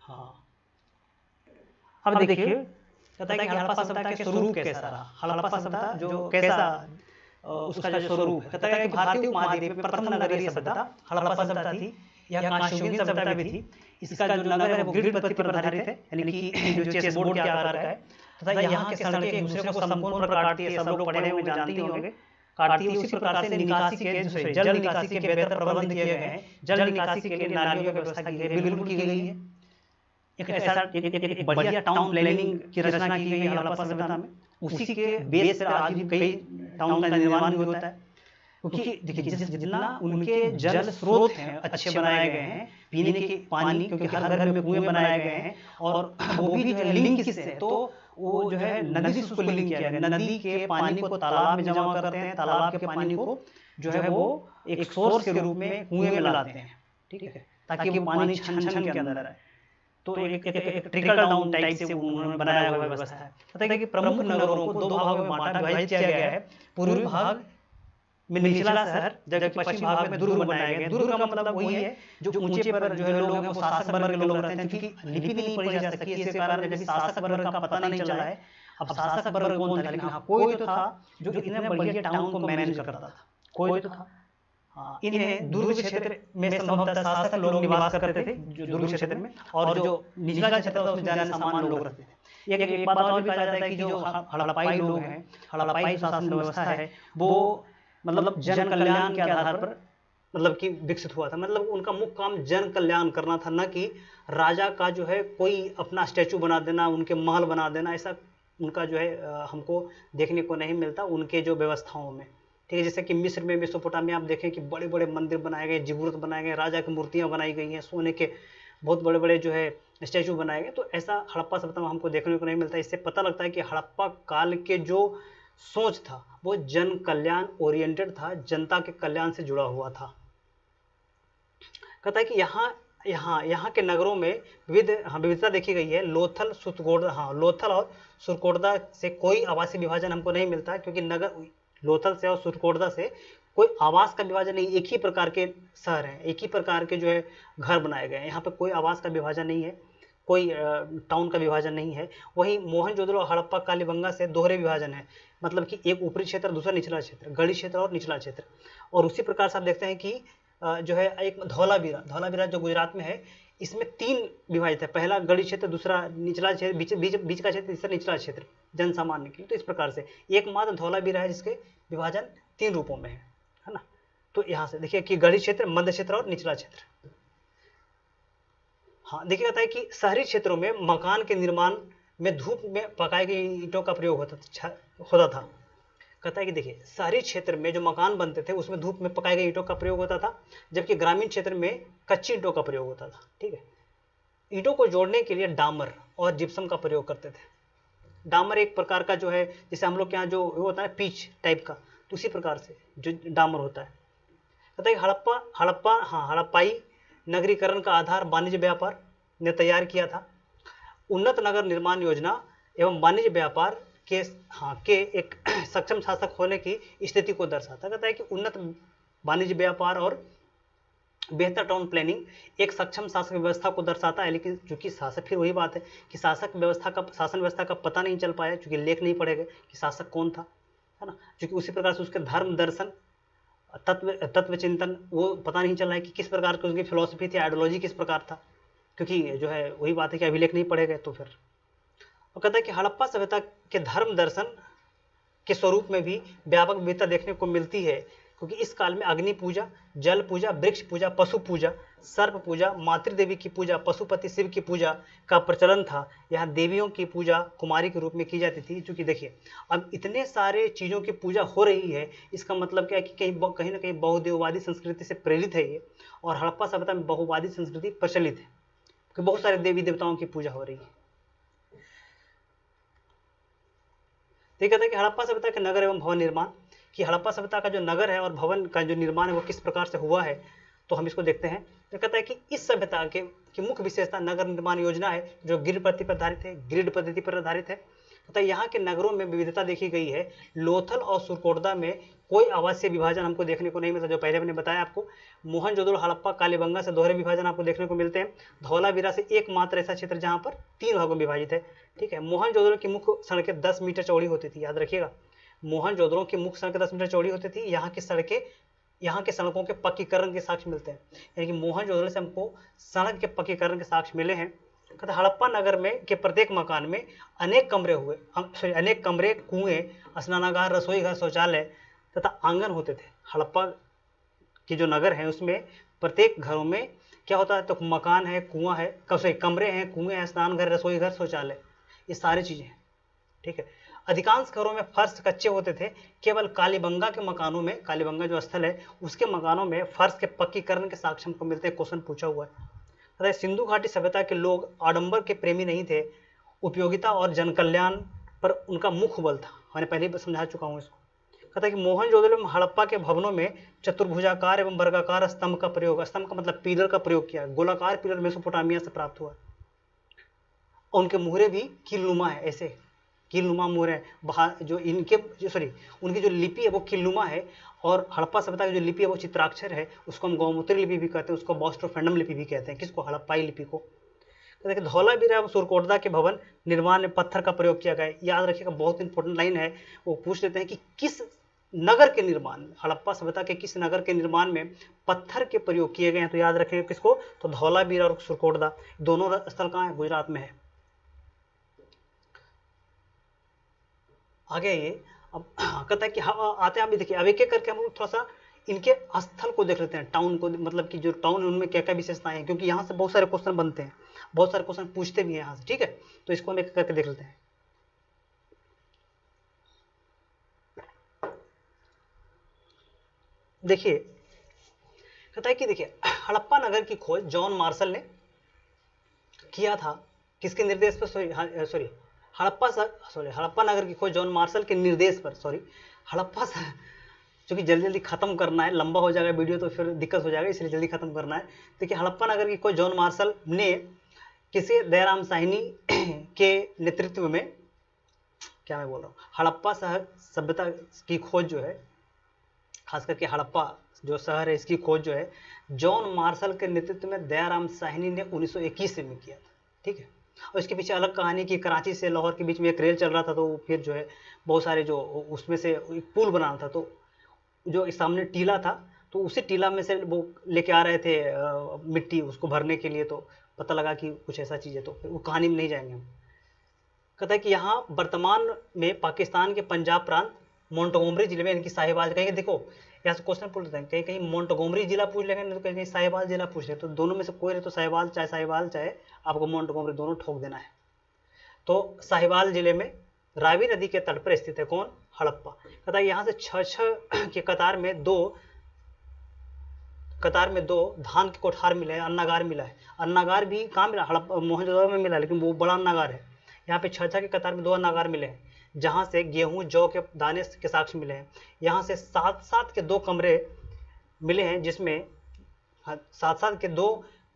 हाँ, अब देखिए कहता है कि हड़प्पा सभ्यता के स्वरूप कैसा रहा। हड़प्पा सभ्यता जो कैसा उसका जो स्वरूप है, कहता है कि भारतीय उपमहाद्वीप में प्रथम नगरीय सभ्यता हड़प्पा सभ्यता थी। यह कांस्ययुगीन सभ्यता भी थी। इसका जो नगर है वो ग्रिड पद्धति पर आधारित है, यानी कि जो चेस बोर्ड के आकार का है, तथा यहाँ के सड़कें एक दूसरे को संपूर्ण पर काटती है। सब लोग पढ़े हुए जानते ही होंगे, काटती है। उसी प्रकार से निकासी के जल निकासी के बेहतर प्रबंध किए गए हैं। जल निकासी के लिए नालियों की व्यवस्था की गई, बिल्कुल की गई है। एक ऐसा एक बढ़िया टाउन प्लानिंग की रचना की गई है हड़प्पा सभ्यता में। उसी के बेस पर आज भी कई टाउन का निर्माण भी होता है, क्योंकि देखिए जितना उनके जल स्रोत हैं अच्छे बनाए गए हैं, पीने के पानी, क्योंकि हर घर में कुएं बनाए गए हैं, और वो भी जो है लिंक किससे है, तो वो जो है नदी से उसको लिंक किया गया। नदी के पानी को तालाब में जमा करते हैं, तालाब के पानी को जो है वो एक सोर्स के रूप में कुएं में लाते हैं, ठीक है, ताकि वो पानी छन छन के अंदर आए। तो एक ट्रिकल डाउन टाइप से उन्होंने बनाया हुआ व्यवस्था है। कहते हैं कि प्रमुख नगरों को 2 भागों में बांटा, विभाजित किया गया है। पूर्वी भाग में निचला शहर, जबकि पश्चिम भाग में दुर्ग बनाए गए। दुर्ग का मतलब वही है जो ऊंचे पर जो है लोग हैं, वो शासक वर्ग के लोग रहते हैं, क्योंकि लिपि नहीं पढ़ी जा सकती है। इसके कारण जब शासक वर्ग का पता नहीं चला है, अब शासक वर्ग कौन था, लेकिन हाँ कोई तो था जो इतने बढ़िया टाउन को मैनेज करता था, कोई तो था। हाँ, इन्हें दुर्ग क्षेत्र में संभवतः शासक लोग निवास करते थे, जो दुर्ग क्षेत्र में, और जो निचला क्षेत्र था उसमें ज्यादा सामान्य लोग रहते थे। एक बात और भी कहा जाता है कि जो हड़प्पाई लोग हैं, हड़प्पाई शासन व्यवस्था है, वो मतलब जन कल्याण के आधार पर मतलब कि विकसित हुआ था। मतलब उनका मुख्य काम जन कल्याण करना था, न कि राजा का जो है कोई अपना स्टैचू बना देना, उनके महल बना देना, ऐसा उनका जो है हमको देखने को नहीं मिलता उनके जो व्यवस्थाओं में। ठीक है, जैसे कि मिस्र में, मेसोपोटामिया आप देखें कि बड़े बड़े मंदिर बनाए गए, जिगुरत बनाए गए, राजा की मूर्तियां बनाई गई हैं, सोने के बहुत बड़े बड़े जो है स्टैचू बनाए गए। तो ऐसा हड़प्पा सभ्यता में हमको देखने को नहीं मिलता। इससे पता लगता है कि हड़प्पा काल के जो सोच था वो जन कल्याण ओरिएंटेड था, जनता के कल्याण से जुड़ा हुआ था। कहता है कि यहाँ के नगरों में विविधता देखी गई है। लोथल और सुरकोटदा से कोई आवासीय विभाजन हमको नहीं मिलता, क्योंकि नगर लोथल से और सुरकोटदा से कोई आवास का विभाजन नहीं, एक ही प्रकार के शहर हैं, एक ही प्रकार के जो है घर बनाए गए हैं। यहाँ पे कोई आवास का विभाजन नहीं है, कोई टाउन का विभाजन नहीं है। वहीं मोहनजोदड़ो और हड़प्पा कालीबंगा से दोहरे विभाजन है, मतलब कि एक ऊपरी क्षेत्र, दूसरा निचला क्षेत्र, गढ़ी क्षेत्र और निचला क्षेत्र। और उसी प्रकार से आप देखते हैं कि जो है एक धौलावीरा जो गुजरात में है, इसमें 3 विभाजित है, पहला गढ़ी क्षेत्र, दूसरा निचला क्षेत्र, बीच का क्षेत्र, तीसरा निचला क्षेत्र जन सामान्य के लिए। तो इस प्रकार से एकमात्र धौलावीरा है जिसके विभाजन 3 रूपों में है ना। तो यहाँ से देखिए कि गढ़ी क्षेत्र, मध्य क्षेत्र और निचला क्षेत्र। हाँ, देखिए कहता है कि शहरी क्षेत्रों में मकान के निर्माण में धूप में पकाई गई ईंटों का प्रयोग होता था। कहता है कि देखिए शहरी क्षेत्र में जो मकान बनते थे उसमें धूप में पकाई गई ईंटों का प्रयोग होता था, जबकि ग्रामीण क्षेत्र में कच्ची ईंटों का प्रयोग होता था। ठीक है, ईंटों को जोड़ने के लिए डामर और जिप्सम का प्रयोग करते थे। डामर एक प्रकार का जो है, जैसे हम लोग के यहाँ जो होता है पीच टाइप का, तो उसी प्रकार से जो डामर होता है। कहता है कि हड़प्पाई नगरीकरण का आधार वाणिज्य व्यापार ने तैयार किया था। उन्नत नगर निर्माण योजना एवं वाणिज्य व्यापार के एक सक्षम शासक होने की स्थिति को दर्शाता। कहता है कि उन्नत वाणिज्य व्यापार और बेहतर टाउन प्लानिंग एक सक्षम शासक व्यवस्था को दर्शाता है। लेकिन चूंकि शासक, फिर वही बात है कि शासन व्यवस्था का पता नहीं चल पाया, क्योंकि लेख नहीं पढ़े गए कि शासक कौन था, है ना। क्योंकि उसी प्रकार से उसके धर्म दर्शन तत्व चिंतन वो पता नहीं चला है कि किस प्रकार की उसकी फिलॉसफी थी, आइडियोलॉजी किस प्रकार था, क्योंकि जो है वही बात है कि अभिलेख नहीं पढ़े गए। तो फिर वो कहता है कि हड़प्पा सभ्यता के धर्म दर्शन के स्वरूप में भी व्यापक विविधता देखने को मिलती है, क्योंकि इस काल में अग्नि पूजा, जल पूजा, वृक्ष पूजा, पशु पूजा, सर्प पूजा, मातृदेवी की पूजा, पशुपति शिव की पूजा का प्रचलन था। यहाँ देवियों की पूजा कुमारी के रूप में की जाती थी। क्योंकि देखिए अब इतने सारे चीज़ों की पूजा हो रही है, इसका मतलब क्या है कि कहीं ना कहीं बहुदेववादी संस्कृति से प्रेरित है ये, और हड़प्पा सभ्यता में बहुवादी संस्कृति प्रचलित है, कि बहुत सारे देवी देवताओं की पूजा हो रही है। तो कहता है कि हड़प्पा सभ्यता के नगर एवं भवन निर्माण, कि हड़प्पा सभ्यता का जो नगर है और भवन का जो निर्माण है वो किस प्रकार से हुआ है, तो हम इसको देखते हैं। तो कहता है कि इस सभ्यता की मुख्य विशेषता नगर निर्माण योजना है, जो ग्रिड पद्धति पर आधारित है। तथा यहाँ के नगरों में विविधता देखी गई है। लोथल और सुरकोटदा में कोई आवासीय विभाजन हमको देखने को नहीं मिलता, जो पहले मैंने बताया आपको। मोहनजोदड़ो, हड़प्पा, कालीबंगा से दोहरे विभाजन आपको देखने को मिलते हैं। धौलावीरा से एकमात्र ऐसा क्षेत्र जहाँ पर 3 भागों में विभाजित है। ठीक है, मोहनजोदड़ो की मुख्य सड़कें 10 मीटर चौड़ी होती थी, याद रखिएगा। मोहनजोदड़ो की मुख्य सड़कें 10 मीटर चौड़ी होती थी। यहाँ के सड़कों के पक्कीकरण के साक्ष्य मिलते हैं, यानी कि मोहनजोदड़ो से हमको सड़क के पक्कीकरण के साक्ष्य मिले हैं। कहते हड़प्पा नगर में के प्रत्येक मकान में अनेक कमरे, कुएं, स्नानागार, रसोई घर, शौचालय तथा आंगन होते थे। हड़प्पा की जो नगर है उसमें प्रत्येक घरों में क्या होता है, तो मकान है, कुआं है, कमरे हैं, कुएं हैं, स्नान घर, रसोई घर, शौचालय, ये सारी चीजें हैं। ठीक है, अधिकांश घरों में फर्श कच्चे होते थे। केवल कालीबंगा के मकानों में, कालीबंगा जो स्थल है उसके मकानों में फर्श के पक्कीकरण के साक्ष्य हमको मिलते हैं। क्वेश्चन पूछा हुआ है। सिंधु घाटी सभ्यता के लोग आडंबर के प्रेमी नहीं थे, उपयोगिता और जन कल्याण पर उनका मुख्य बल था। मैंने पहले ही समझा चुका हूँ इसको। कहता है कि मोहनजोदड़ो में हड़प्पा के भवनों में चतुर्भुजाकार एवं वर्गाकार स्तंभ का प्रयोग, स्तंभ का मतलब पिलर का प्रयोग किया। गोलाकार पिलर मेसोपोटामिया से प्राप्त हुआ। उनके मुहरे भी कीलनुमा है, ऐसे कीलनुमा मुहरे है। उनकी जो लिपि है वो कीलनुमा है, और हड़प्पा सभ्यता की जो लिपि है वो चित्राक्षर है। उसको हम गौमूत्री लिपि भी कहते हैं, उसको बॉस्ट्रोफेंडम लिपि भी कहते हैं। किसको? हड़प्पाई लिपि को। तो देखिए धौलावीरा एवं सुरकोटदा के भवन निर्माण में पत्थर का प्रयोग किया गया। याद रखिएगा, बहुत इंपॉर्टेंट लाइन है, वो पूछ लेते हैं कि किस नगर के निर्माण में, हड़प्पा सभ्यता के किस नगर के निर्माण में पत्थर के प्रयोग किए गए हैं। तो याद रखेंगे किसको, तो धौलावीरा और सुरकोटदा, दोनों स्थल कहाँ है, गुजरात में है। आगे ये अब कहता है कि आते हैं अभी देखिए, अब एक एक करके हम लोग थोड़ा सा इनके स्थल को देख लेते हैं, टाउन को, मतलब कि जो टाउन है उनमें क्या क्या विशेषताएं हैं, क्योंकि यहाँ से बहुत सारे क्वेश्चन बनते हैं, बहुत सारे क्वेश्चन पूछते भी हैं यहाँ से, ठीक है। तो इसको हम एक करके देख लेते हैं। देखिए कहता है कि देखिए हड़प्पा नगर की खोज जॉन मार्शल ने किया था, किसके निर्देश पर, सॉरी हड़प्पा नगर की खोज जॉन मार्शल के निर्देश पर, क्योंकि जल्दी जल्दी खत्म करना है, लंबा हो जाएगा वीडियो तो फिर दिक्कत हो जाएगा, इसलिए जल्दी खत्म करना है। देखिए हड़प्पा नगर की खोज जॉन मार्शल ने किसी दयाराम साहनी के नेतृत्व में, क्या मैं बोल रहा हूँ, हड़प्पा शहर सभ्यता की खोज जो है, खास करके हड़प्पा जो शहर है इसकी खोज जो है जॉन मार्शल के नेतृत्व में दयाराम साहनी ने 1921 में किया था, ठीक है। और इसके पीछे अलग कहानी की, कराची से लाहौर के बीच में एक रेल चल रहा था, तो फिर जो है बहुत सारे जो उसमें से एक पुल बनाना था, तो जो सामने टीला था, तो उसी टीला में से वो लेके आ रहे थे मिट्टी उसको भरने के लिए, तो पता लगा कि कुछ ऐसा चीज़ है, तो वो कहानी में नहीं जाएंगे हम। कहता है कि यहाँ वर्तमान में पाकिस्तान के पंजाब प्रांत मोंटगोमरी जिले में इनकी साहिवाल, कहीं देखो यहाँ से क्वेश्चन पूछ लेते हैं, कहीं कहीं मोंटगोमरी जिला पूछ लेंगे, नहीं तो कहीं कहीं साहिवाल जिला पूछ ले, तो दोनों में से कोई रहे तो साहिवाल चाहे आपको मोंटगोमरी, दोनों ठोक देना है। तो साहिवाल जिले में रावी नदी के तट पर स्थित है कौन, हड़प्पा। कहता है यहाँ से छह के कतार में दो धान के कोठार मिले हैं, अन्नागार मिला है। अन्नागार भी कहाँ मिला, हड़प्पा मोहनजोदड़ो में मिला, लेकिन वो बड़ा अन्नागार है। यहाँ पे छह के कतार में 2 अन्नागार मिले हैं, जहाँ से गेहूं जौ के दाने के साक्ष्य मिले हैं। यहाँ से 7 के 2 कमरे मिले हैं, जिसमें 7 के 2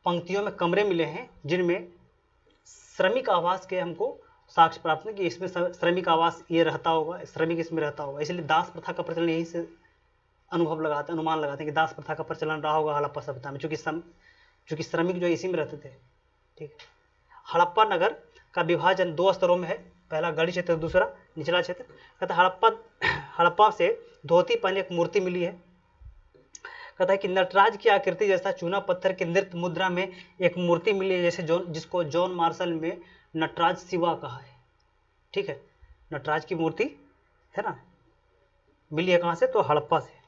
पंक्तियों में कमरे मिले हैं, जिनमें श्रमिक आवास के हमको साक्ष्य प्राप्त है कि इसमें श्रमिक आवास ये रहता होगा, श्रमिक इसमें रहता होगा। इसलिए दास प्रथा का प्रचलन यहीं से अनुमान लगाते हैं कि दास प्रथा का प्रचलन रहा होगा हड़प्पा सभ्यता में, चूंकि श्रमिक जो इसी में रहते थे, ठीक। हड़प्पा नगर का विभाजन 2 स्तरों में है, पहला गढ़ी क्षेत्र, दूसरा निचला क्षेत्र। कहता हड़प्पा से धोती पहने एक मूर्ति मिली है। कहता है कि नटराज की आकृति जैसा चूना पत्थर के नृत्य मुद्रा में एक मूर्ति मिली है, जैसे जिसको जॉन मार्शल में नटराज शिवा कहा है, ठीक है। नटराज की मूर्ति है ना, मिली है कहाँ से, तो हड़प्पा से,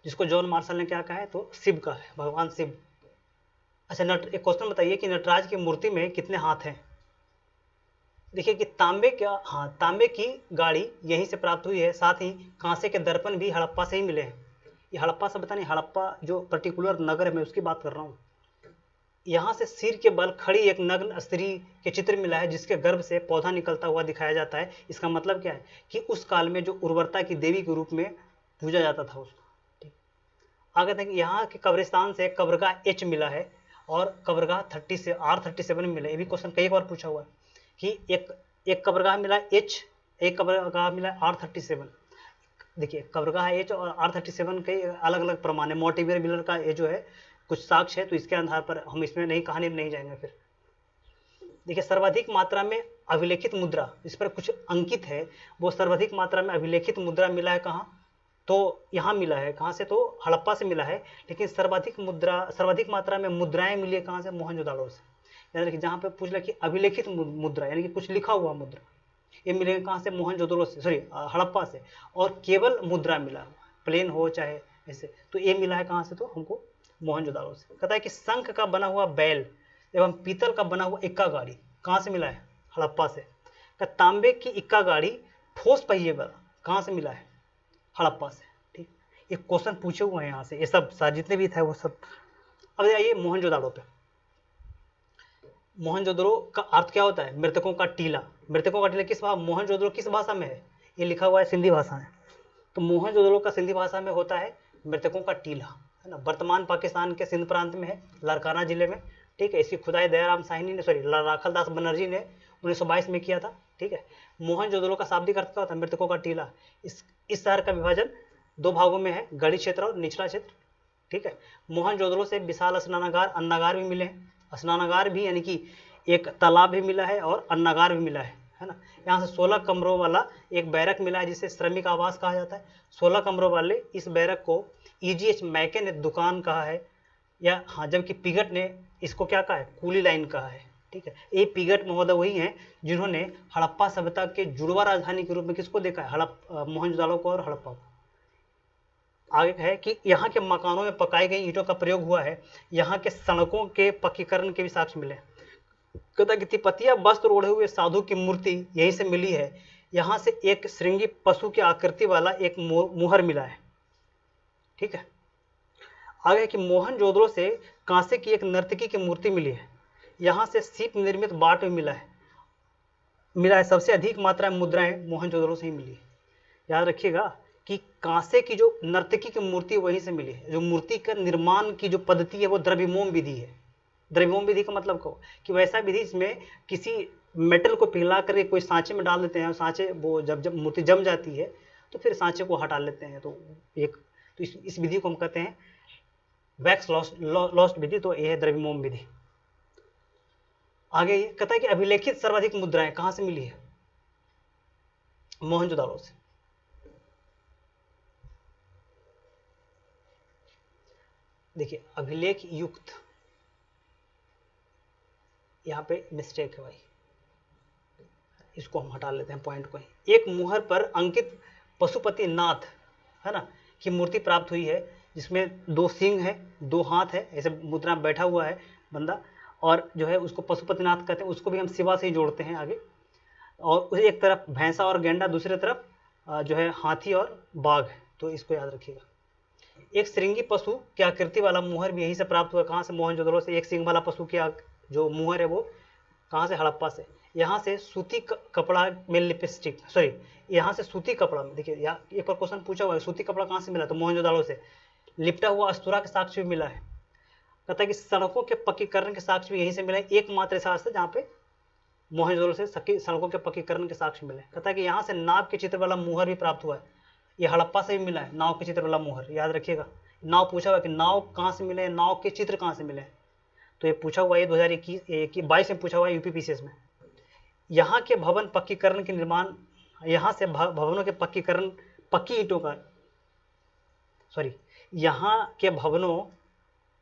जिसको जॉन मार्शल ने क्या कहा है, तो शिव का है, भगवान शिव। अच्छा एक क्वेश्चन बताइए कि नटराज की मूर्ति में कितने हाथ हैं। देखिए कि तांबे की गाड़ी यहीं से प्राप्त हुई है, साथ ही कांसे के दर्पण भी हड़प्पा से ही मिले हैं। ये हड़प्पा से बता नहीं, हड़प्पा जो पर्टिकुलर नगर है मैं उसकी बात कर रहा हूँ। यहाँ से सिर के बल खड़ी एक नग्न स्त्री के चित्र मिला है, जिसके गर्भ से पौधा निकलता हुआ दिखाया जाता है। इसका मतलब क्या है कि उस काल में जो उर्वरता की देवी के रूप में पूजा जाता था उसको, ठीक। आगे तक यहाँ के कब्रिस्तान से कब्रगाह एच मिला है, और कब्रगाह R37 में मिला है। ये भी क्वेश्चन कई बार पूछा हुआ है कि एक कब्रगाह मिला एच, एक कब्रगाह मिला R37। देखिए कब्रगाह एच और R37 के अलग अलग प्रमाण है। मोटिवेयर मिलर का ये जो है कुछ साक्ष्य है, तो इसके आधार पर हम इसमें नहीं, कहानी में नहीं जाएंगे। फिर देखिए सर्वाधिक मात्रा में अभिलेखित मुद्रा, इस पर कुछ अंकित है, वो सर्वाधिक मात्रा में अभिलेखित मुद्रा मिला है कहाँ, तो यहाँ मिला है, कहाँ से, तो हड़प्पा से मिला है। लेकिन सर्वाधिक मात्रा में मुद्राएं मिली है कहाँ से, मोहनजोदाड़ो से। यानी देखिए जहाँ पे पूछ लिया कि अभिलेखित मुद्रा, यानी कि कुछ लिखा हुआ मुद्रा, ये मिलेगा कहाँ से, मोहनजोदड़ो से, सॉरी हड़प्पा से। और केवल मुद्रा मिला, प्लेन हो चाहे ऐसे, तो ये मिला है कहाँ से, तो हमको मोहनजोदाड़ो से। कहता है कि शंख का बना हुआ बैल एवं पीतल का बना हुआ इक्का गाड़ी कहाँ से मिला है, हड़प्पा से। तांबे की इक्का गाड़ी ठोस पहिए वाला कहाँ से मिला है, हड़प्पा से, ठीक। ये क्वेश्चन पूछे हुए हैं यहाँ से, ये सब जितने भी थे वो सब। अब आइए मोहनजोदाड़ो पे। मोहनजोदड़ो का अर्थ क्या होता है, मृतकों का टीला। मृतकों का टीला किस भाषा, मोहनजोदड़ो किस भाषा में है, ये लिखा हुआ है सिंधी भाषा में। तो मोहनजोदड़ो का सिंधी भाषा में होता है मृतकों का टीला, है ना। वर्तमान पाकिस्तान के सिंध प्रांत में है, लारकाना जिले में, ठीक है। इसकी खुदाई दयाराम साहनी ने, सॉरी राखल दास बनर्जी ने 1922 में किया था, ठीक है। मोहनजोदड़ो का शाब्दिक अर्थ क्या होता है, मृतकों का टीला। इस शहर का विभाजन 2 भागों में है, गढ़ी क्षेत्र और निचला क्षेत्र, ठीक है। मोहनजोदड़ो से विशाल स्नानागार, अन्नागार भी मिले हैं। स्नानागार भी यानी कि एक तालाब भी मिला है और अन्नागार भी मिला है ना। यहाँ से 16 कमरों वाला एक बैरक मिला है जिसे श्रमिक आवास कहा जाता है। 16 कमरों वाले इस बैरक को EGH मैके ने दुकान कहा है, या हाँ, जबकि पिगट ने इसको क्या कहा है, कूली लाइन कहा है। ठीक है, ये पिगट महोदय वही हैं जिन्होंने हड़प्पा सभ्यता के जुड़वा राजधानी के रूप में किसको देखा है, मोहनजोदड़ो को और हड़प्पा को। आगे है कि यहाँ के मकानों में पकाई गई ईंटों का प्रयोग हुआ है। यहाँ के सड़कों के पक्कीकरण के भी साक्ष्य मिले। कहता कि तिपतिया वस्त्र ओढ़े हुए साधु की मूर्ति यहीं से मिली है। यहाँ से एक श्रृंगी पशु की आकृति वाला एक मुहर मिला है। ठीक है, आगे कि मोहनजोदड़ो से कांसे की एक नर्तकी की मूर्ति मिली है। यहाँ से सीप निर्मित बाट भी मिला है। सबसे अधिक मात्रा में मुद्राएं मोहनजोदड़ो से ही मिली है। याद रखिएगा कि कांसे की जो नर्तकी की मूर्ति वहीं से मिली है। जो मूर्ति का निर्माण की जो पद्धति है वो द्रव्यमोम विधि है। द्रव्यमोम विधि का मतलब को कि वैसा विधि इसमें किसी मेटल को पिघला करके कोई सांचे में डाल देते हैं, सांचे वो जब मूर्ति जम जाती है तो फिर सांचे को हटा लेते हैं। तो इस विधि को हम कहते हैं वैक्स लॉस्ट विधि। तो यह है द्रव्यमोम विधि। आगे ये कहता है कि अभिलेखित सर्वाधिक मुद्राएं कहां से मिली है, मोहनजोदड़ो से। देखिए अभिलेख युक्त, यहां पे मिस्टेक है भाई, इसको हम हटा लेते हैं पॉइंट को ही। एक मुहर पर अंकित पशुपति नाथ है ना की मूर्ति प्राप्त हुई है, जिसमें 2 सिंह है, 2 हाथ है, ऐसे मुद्रा में बैठा हुआ है बंदा, और जो है उसको पशुपतिनाथ कहते हैं। उसको भी हम शिवा से ही जोड़ते हैं आगे। और एक तरफ भैंसा और गेंडा, दूसरी तरफ जो है हाथी और बाघ है। तो इसको याद रखिएगा। एक श्रृंगी पशु की आकृति वाला मुहर भी यहीं से प्राप्त हुआ। कहाँ से, मोहनजोदड़ो से। एक सिंह वाला पशु की जो मुहर है वो कहाँ से, हड़प्पा से। यहाँ से सूती कपड़ा में लिपस्टिक, सॉरी, यहाँ से सूती कपड़ा में, देखिए यहाँ एक और क्वेश्चन पूछा हुआ है, सूती कपड़ा कहाँ से मिला, तो मोहनजोदड़ो से। लिपटा हुआ अस्तूरा के साक्ष्य भी मिला है। कहता है कि सड़कों के पक्कीकरण के साक्ष्य भी यहीं से मिले। एकमात्र ऐसा है जहाँ पे मोहनजोदड़ो से सड़कों के पक्कीकरण के साक्ष्य मिले। कहता है कि यहाँ से नाव के चित्र वाला मुहर भी प्राप्त हुआ है। ये हड़प्पा से भी मिला है, नाव के चित्र वाला मुहर। याद रखिएगा, नाव पूछा हुआ कि नाव कहाँ से मिले, नाव के चित्र कहाँ से मिले। तो ये पूछा हुआ है 2022 में पूछा हुआ है UPPCS में। यहाँ के भवन पक्कीकरण के निर्माण, यहाँ से भवनों के पक्कीकरण, पक्की ईंटों का, सॉरी, यहाँ के भवनों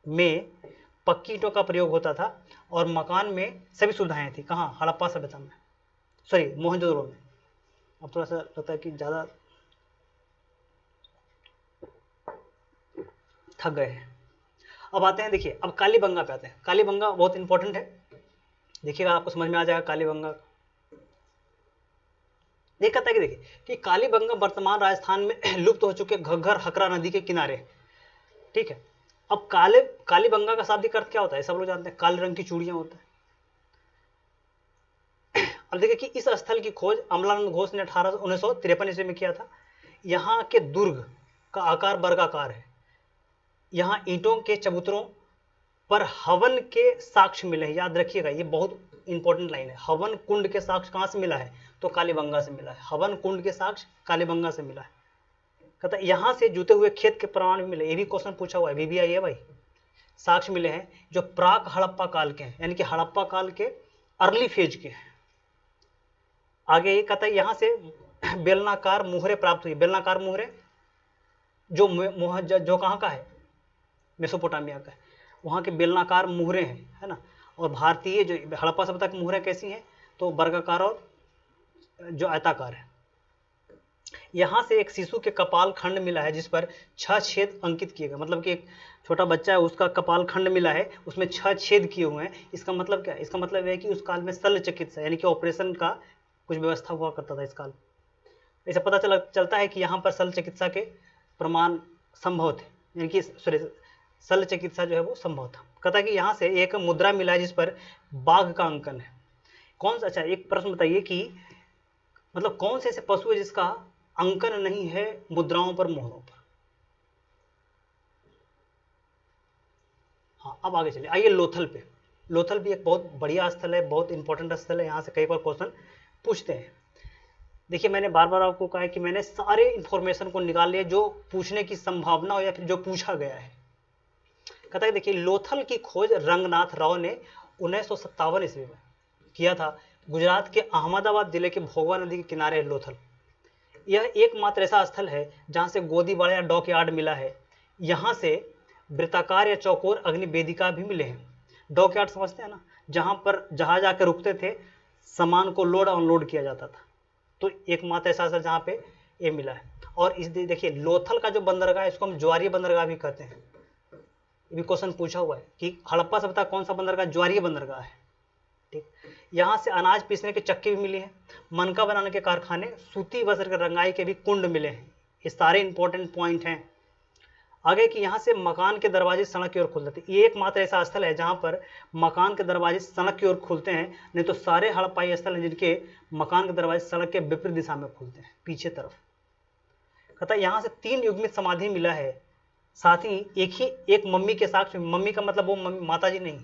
में पक्की ईंटों का प्रयोग होता था और मकान में सभी सुविधाएं थी। कहाँ, हड़प्पा सभ्यता में, सॉरी मोहनजोदड़ो में। अब थोड़ा सा लगता है कि ज़्यादा थक गए हैं। अब आते हैं, देखिए अब कालीबंगा पे आते हैं। कालीबंगा बहुत इंपॉर्टेंट है, देखिएगा आपको समझ में आ जाएगा कालीबंगा। देखा था कि देखिए कि कालीबंगा वर्तमान राजस्थान में लुप्त हो चुके घग्गर हकरा नदी के किनारे। ठीक है, अब कालीबंगा का शाब्दिक अर्थ क्या होता है, सब लोग जानते हैं, काले रंग की चूड़ियां होता है। अब देखिए कि इस स्थल की खोज अमलानंद घोष ने 1953 ईस्वी में किया था। यहाँ के दुर्ग का आकार वर्गाकार है। यहाँ ईंटों के चबूतरों पर हवन के साक्ष्य मिले हैं। याद रखिएगा, ये बहुत इंपॉर्टेंट लाइन है। हवन कुंड के साक्ष्य कहाँ से मिला है, तो कालीबंगा से मिला है। हवन कुंड के साक्ष्य कालीबंगा से मिला है। कहता है यहाँ से जुते हुए खेत के प्रमाण भी मिले। ये भी क्वेश्चन पूछा हुआ है, VBI है भाई। साक्ष्य मिले हैं जो प्राक हड़प्पा काल के हैं, यानी कि हड़प्पा काल के अर्ली फेज के हैं। आगे ये कहता है यहाँ से बेलनाकार मुहरे प्राप्त हुई। बेलनाकार मुहरे जो कहाँ का है, मेसोपोटामिया का है। वहाँ के बेलनाकार मुहरे हैं, है ना। और भारतीय जो हड़प्पा सभ्यता की मुहरें कैसी हैं, तो वर्गाकार और जो आयताकार है। यहाँ से एक शिशु के कपाल खंड मिला है जिस पर 6 छेद अंकित किए गए। मतलब कि एक छोटा बच्चा है, उसका कपाल खंड मिला है, उसमें 6 छेद किए हुए हैं। इसका मतलब क्या है, इसका मतलब है कि उस काल में शल्य चिकित्सा यानी कि ऑपरेशन का कुछ व्यवस्था हुआ करता था इस काल। ऐसा पता चलता है कि यहाँ पर शल्य चिकित्सा के प्रमाण संभव थे, यानी कि शल्य चिकित्सा जो है वो संभव था। कहता है कि यहाँ से एक मुद्रा मिला है जिस पर बाघ का अंकन है। कौन सा, अच्छा एक प्रश्न बताइए कि मतलब कौन से ऐसे पशु है जिसका अंकन नहीं है मुद्राओं पर, मोहरों पर। हाँ, अब आगे चलिए, आइए लोथल पे। लोथल भी एक बहुत बढ़िया स्थल है, बहुत इंपॉर्टेंट स्थल है। यहाँ से कई बार क्वेश्चन पूछते हैं। देखिए मैंने बार बार आपको कहा है कि मैंने सारे इंफॉर्मेशन को निकाल लिया जो पूछने की संभावना हो या फिर जो पूछा गया है। कहता है देखिए लोथल की खोज रंगनाथ राव ने 1957 ईस्वी में, किया था। गुजरात के अहमदाबाद जिले के भोगवा नदी के किनारे है लोथल। यह एकमात्र ऐसा स्थल है जहां से गोदीबाड़ा या डॉक यार्ड मिला है। यहाँ से वृत्ताकार या चौकोर अग्नि वेदिका भी मिले हैं। डॉक यार्ड समझते हैं ना, जहां पर जहाज आकर रुकते थे, सामान को लोड अनलोड किया जाता था। तो एकमात्र ऐसा स्थल जहाँ पे ये मिला है। और इस देखिए लोथल का जो बंदरगाह है इसको हम ज्वारीय बंदरगाह भी कहते हैं। ये भी क्वेश्चन पूछा हुआ है कि हड़प्पा सभ्यता कौन सा बंदरगाह, ज्वारीय बंदरगाह है। ठीक, यहाँ से अनाज पीसने के चक्की भी मिली है, मनका बनाने के कारखाने, सूती वस्त्र के रंगाई के भी कुंड मिले हैं। ये सारे इंपॉर्टेंट पॉइंट हैं। आगे कि यहाँ से मकान के दरवाजे सड़क की ओर खुलते थे। ये एकमात्र ऐसा स्थल है जहाँ पर मकान के दरवाजे सड़क की ओर खुलते हैं, नहीं तो सारे हड़प्पाई स्थल हैं जिनके मकान के दरवाजे सड़क के विपरीत दिशा में खुलते हैं, पीछे तरफ। कहता है यहाँ से 3 युग्मित समाधि मिला है, साथ ही एक मम्मी के साक्ष्य। मम्मी का मतलब वो माता जी नहीं,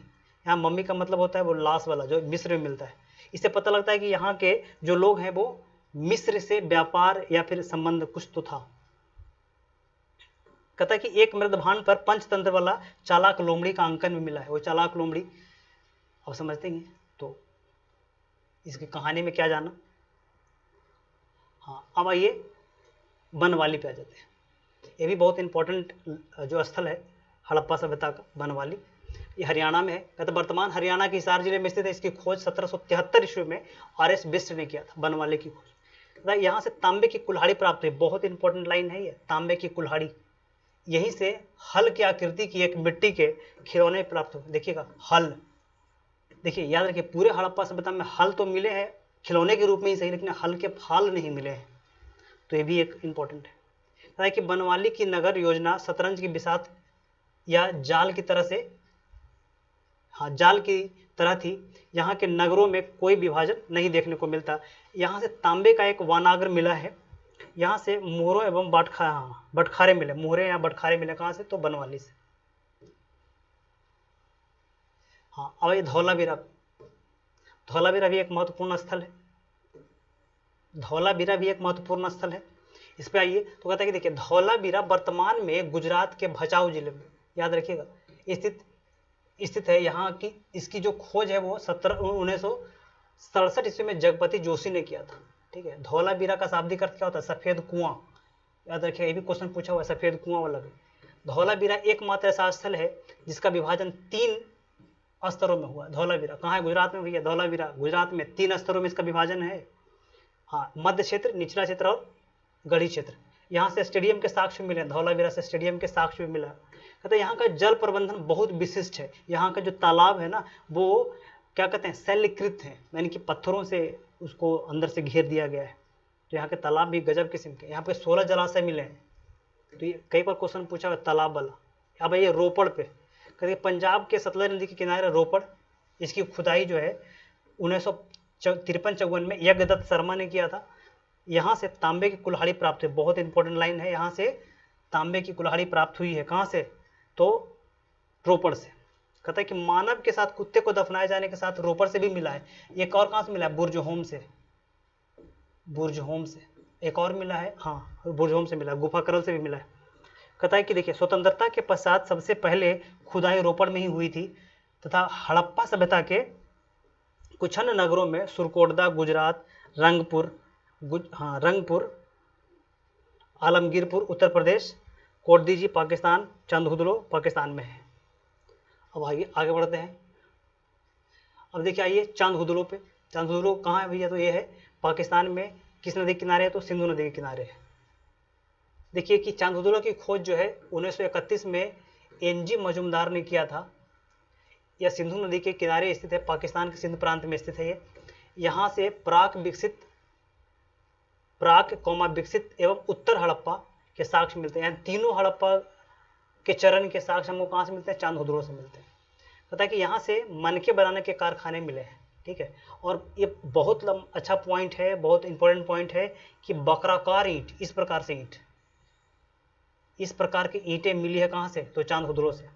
यहाँ मम्मी का मतलब होता है वो लाश वाला जो मिस्र में मिलता है। इससे पता लगता है कि यहाँ के जो लोग हैं वो मिस्र से व्यापार या फिर संबंध कुछ तो था। कहता है कि एक मृदभान पर पंचतंत्र वाला चालाक लोमड़ी का अंकन में मिला है। वो चालाक लोमड़ी आप समझते हैं, तो इसकी कहानी में क्या जाना। हाँ, अब आइए बनवाली पे आ जाते हैं। ये भी बहुत इंपॉर्टेंट जो स्थल है हड़प्पा सभ्यता का, बनवाली। ये हरियाणा में है। कहते वर्तमान हरियाणा के हिसार जिले में स्थित है। इसकी खोज 1773 ईस्वी में आर.एस. बिष्ट ने किया था, बनवाली की खोज। यहाँ से तांबे की कुल्हाड़ी प्राप्त हुई। बहुत इंपॉर्टेंट लाइन है ये, तांबे की कुल्हाड़ी। यहीं से हल की आकृति की एक मिट्टी के खिलौने प्राप्त हुए। देखिएगा हल, देखिए याद रखिए पूरे हड़प्पा सभ्यता में हल तो मिले हैं खिलौने के रूप में ही सही, लेकिन हल के फाल नहीं मिले हैं। तो ये भी एक इंपॉर्टेंट है कि बनवाली की नगर योजना शतरंज की बिसात या जाल की तरह से, हाँ जाल की तरह थी। यहाँ के नगरों में कोई विभाजन नहीं देखने को मिलता। यहाँ से तांबे का एक वानागर मिला है। यहाँ से मोहरों एवं बटखारे मिले, मोहरे या बटखारे मिले। कहाँ से, तो बनवाली से। हाँ, अब ये धौलावीरा। धौलावीरा भी एक महत्वपूर्ण स्थल है। धौलावीरा भी एक महत्वपूर्ण स्थल है। इस पे आइए तो कहता है कि देखिए धौलावीरा वर्तमान में गुजरात के भचाऊ जिले में, याद रखिएगा, स्थित है। यहाँ की इसकी जो खोज है वो 1967 ईस्वी में जगपति जोशी ने किया था। ठीक है, धौलावीरा का शाब्दिक अर्थ क्या होता है, सफेद कुआं। याद रखिएगा, ये भी क्वेश्चन पूछा हुआ है, सफेद कुआं वाला भी। धौलावीरा एकमात्र ऐसा स्थल है जिसका विभाजन 3 स्तरों में हुआ। धौलावीरा कहाँ है, गुजरात में भैया। धौलावीरा गुजरात में 3 स्तरों में इसका विभाजन है। हाँ, मध्य क्षेत्र, निचला क्षेत्र और गढ़ी क्षेत्र। यहाँ से स्टेडियम के साक्ष्य मिले, धौलावीरा से स्टेडियम के साक्ष्य भी मिला। कहते हैं यहाँ का जल प्रबंधन बहुत विशिष्ट है। यहाँ का जो तालाब है ना वो क्या कहते हैं, शैलकृत है, यानी कि पत्थरों से उसको अंदर से घेर दिया गया है। तो यहाँ के तालाब भी गजब किस्म के। यहाँ पे 16 जलाशय मिले हैं। तो ये कई बार क्वेश्चन पूछा हुआ तालाब वाला। अब ये रोपड़ पे, कहते पंजाब के सतलज नदी के किनारे रोपड़, इसकी खुदाई जो है 1953-54 में यज्ञदत्त शर्मा ने किया था। यहाँ से तांबे की कुल्हाड़ी प्राप्त हुई। बहुत इंपॉर्टेंट लाइन है, यहाँ से तांबे की कुल्हाड़ी प्राप्त हुई है। कहाँ से, तो रोपड़ से। कहता है कि मानव के साथ कुत्ते को दफनाए जाने के साथ रोपड़ से भी मिला है। एक और कहाँ से मिला है, बुर्जहोम से। बुर्जहोम से एक और मिला है, हाँ बुर्जहोम से मिला, गुफाकरल से भी मिला है। कहता है कि देखिए स्वतंत्रता के पश्चात सबसे पहले खुदाई रोपड़ में ही हुई थी तथा हड़प्पा सभ्यता के कुछ अन्य नगरों में सुरकोटदा गुजरात, रंगपुर, आलमगीरपुर उत्तर प्रदेश, कोटदीजी पाकिस्तान, चंदहुदलो पाकिस्तान में है। अब आगे बढ़ते हैं। अब देखिए आइए चांदहुदलो पे। चांदहुदलो कहाँ है भैया, तो ये है पाकिस्तान में। किस नदी के किनारे है, तो सिंधु नदी के किनारे है। देखिए कि चांदहुदलो की खोज जो है 1931 में एनजी मजुमदार ने किया था। यह सिंधु नदी के किनारे स्थित है, पाकिस्तान के सिंध प्रांत में स्थित है ये। यहाँ से प्राक विकसित एवं उत्तर हड़प्पा के साक्ष्य मिलते हैं। तीनों हड़प्पा के चरण के साक्ष्य हमको कहाँ से मिलते हैं, चांदहुदलो से मिलते हैं। पता है कि यहाँ से मनके बनाने के कारखाने मिले हैं। ठीक है, और ये बहुत अच्छा पॉइंट है, बहुत इंपॉर्टेंट पॉइंट है कि बकराकार ईंट, इस प्रकार से ईंट, इस प्रकार की ईंटें मिली है कहाँ से, तो चांदहुदलो से।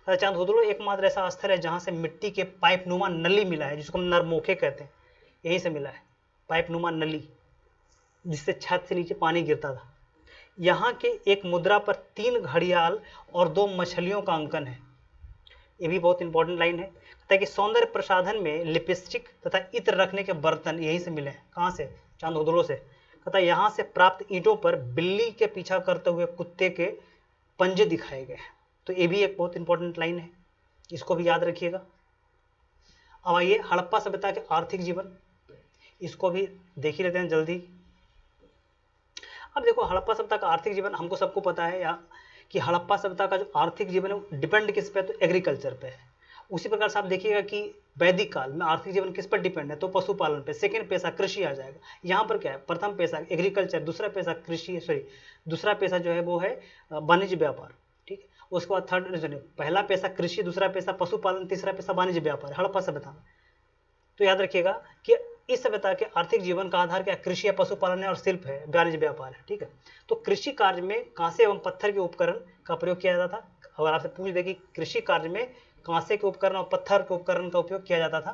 चांदहुदलो एकमात्र ऐसा स्थल है जहाँ से मिट्टी के पाइप नुमा नली मिला है, जिसको हम नरमोखे कहते हैं, यहीं से मिला है पाइप नुमा नली, जिससे छत से नीचे पानी गिरता था। यहाँ के एक मुद्रा पर 3 घड़ियाल और 2 मछलियों का अंकन है। ये भी बहुत इंपॉर्टेंट लाइन है। कहता है कि सौंदर्य प्रसाधन में लिपस्टिक तथा इत्र रखने के बर्तन यहीं से मिले हैं। कहाँ से? चांद उदलों से। कहता है यहाँ से प्राप्त ईंटों पर बिल्ली के पीछा करते हुए कुत्ते के पंजे दिखाए गए हैं। तो ये भी एक बहुत इंपॉर्टेंट लाइन है, इसको भी याद रखिएगा। अब आइए हड़प्पा सभ्यता के आर्थिक जीवन, इसको भी देख ही लेते हैं जल्दी। अब देखो हड़प्पा सभ्यता का आर्थिक जीवन हमको सबको पता है या कि हड़प्पा सभ्यता का जो आर्थिक जीवन है वो डिपेंड किस पे? तो एग्रीकल्चर पे है। उसी प्रकार से आप देखिएगा कि वैदिक काल में आर्थिक जीवन किस पर डिपेंड है? तो पशुपालन पे। सेकंड पैसा कृषि आ जाएगा। यहाँ पर क्या है? प्रथम पैसा एग्रीकल्चर, दूसरा पैसा कृषि, दूसरा पैसा जो है वो है वाणिज्य व्यापार। ठीक है, उसके बाद थर्ड, पहला पैसा कृषि, दूसरा पैसा पशुपालन, तीसरा पैसा वाणिज्य व्यापार हड़प्पा सभ्यता में। तो याद रखिएगा कि इस सभ्यता के आर्थिक जीवन का आधार क्या? कृषि या पशुपालन है और शिल्प है, वाणिज्य व्यापार है। ठीक है, तो कृषि कार्य में कांसे एवं पत्थर के उपकरण का प्रयोग किया जाता था। अगर आपसे पूछ दे कि कृषि कार्य में कांसे के उपकरण और पत्थर के उपकरण का उपयोग किया जाता था,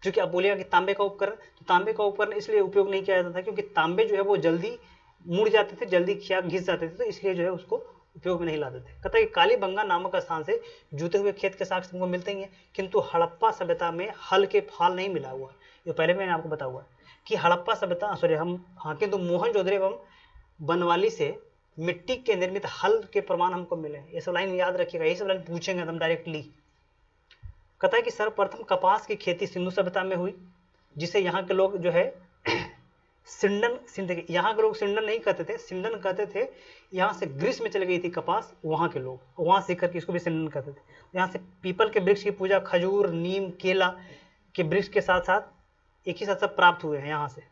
क्योंकि आप बोलिएगा कि तांबे का उपकरण, तो तांबे का उपकरण इसलिए उपयोग नहीं किया जाता था क्योंकि तांबे जो है वो जल्दी मुड़ जाते थे, जल्दी घिस जाते थे, तो इसलिए जो है उसको उपयोग में नहीं लाते थे। कहता है कि कालीबंगा नामक स्थान से जूते हुए खेत के साक्ष्य हमको मिलते ही हैं, किंतु हड़प्पा सभ्यता में हल के फाल नहीं मिला हुआ है। ये पहले मैंने आपको बताया हुआ है कि हड़प्पा सभ्यता किंतु मोहनजोदड़ो एवं बनवाली से मिट्टी के निर्मित हल के प्रमाण हमको मिले हैं। ये सब लाइन याद रखिएगा, ये सब लाइन पूछेंगे एकदम डायरेक्टली। कहता है कि सर्वप्रथम कपास की खेती सिंधु सभ्यता में हुई, जिसे यहाँ के लोग जो है सिंडन, यहाँ के लोग सिंडन नहीं कहते थे, सिंडन कहते थे। यहाँ से ग्रीस में चली गई थी कपास, वहाँ के लोग वहाँ सीख करके इसको भी सिंडन कहते थे। यहाँ से पीपल के वृक्ष की पूजा, खजूर, नीम, केला के वृक्ष के साथ साथ एक ही साथ सब प्राप्त हुए हैं यहाँ से,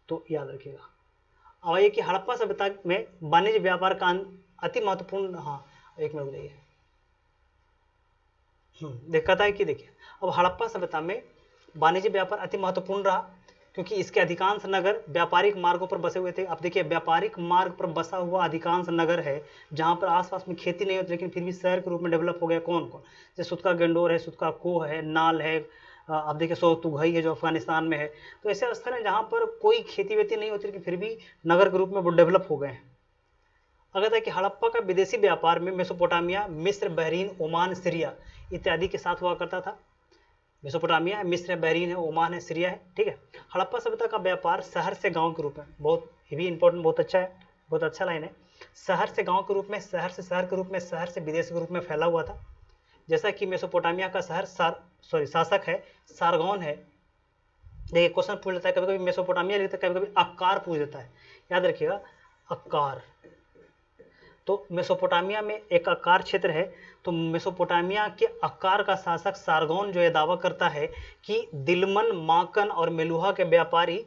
तो याद रखिएगा। अब आइए कि हड़प्पा सभ्यता में वाणिज्य व्यापार का अति महत्वपूर्ण, एक मिनट जाइए, कहता है कि देखिए अब हड़प्पा सभ्यता में वाणिज्य व्यापार अति महत्वपूर्ण रहा क्योंकि इसके अधिकांश नगर व्यापारिक मार्गों पर बसे हुए थे। अब देखिए व्यापारिक मार्ग पर बसा हुआ अधिकांश नगर है जहाँ पर आसपास में खेती नहीं होती, लेकिन फिर भी शहर के रूप में डेवलप हो गया। कौन कौन? जैसे सुतका गंडोर है, सुतका कोह है, नाल है, अब देखिए सोतुघई है जो अफगानिस्तान में है। तो ऐसे स्थल है जहाँ पर कोई खेती वेती नहीं होती, लेकिन फिर भी नगर के रूप में वो डेवलप हो गए हैं। अगर है कि हड़प्पा का विदेशी व्यापार में मेसोपोटामिया, मिस्र, बहरीन, ओमान, सीरिया इत्यादि के साथ हुआ करता था। मेसोपोटामिया है, मिस्र है, बहरीन है, ओमान है, सीरिया है। ठीक है, हड़प्पा सभ्यता का व्यापार शहर से गांव के रूप में, बहुत ये भी इंपॉर्टेंट, बहुत अच्छा है, बहुत अच्छा लाइन है। शहर से गांव के रूप में, शहर से शहर के रूप में, शहर से विदेश के रूप में फैला हुआ था। जैसा कि मेसोपोटामिया का शहर शासक है सारगोन है। देखिए क्वेश्चन पूछ लेता है कभी कभी मेसोपोटामिया लिखता है, कभी कभी अक्कार पूछ देता है, याद रखिएगा अक्कार। तो मेसोपोटामिया में एक अक्कार क्षेत्र है, तो मेसोपोटामिया के अक्कार का शासक सारगोन जो है दावा करता है कि दिलमन, माकन और मेलुहा के व्यापारी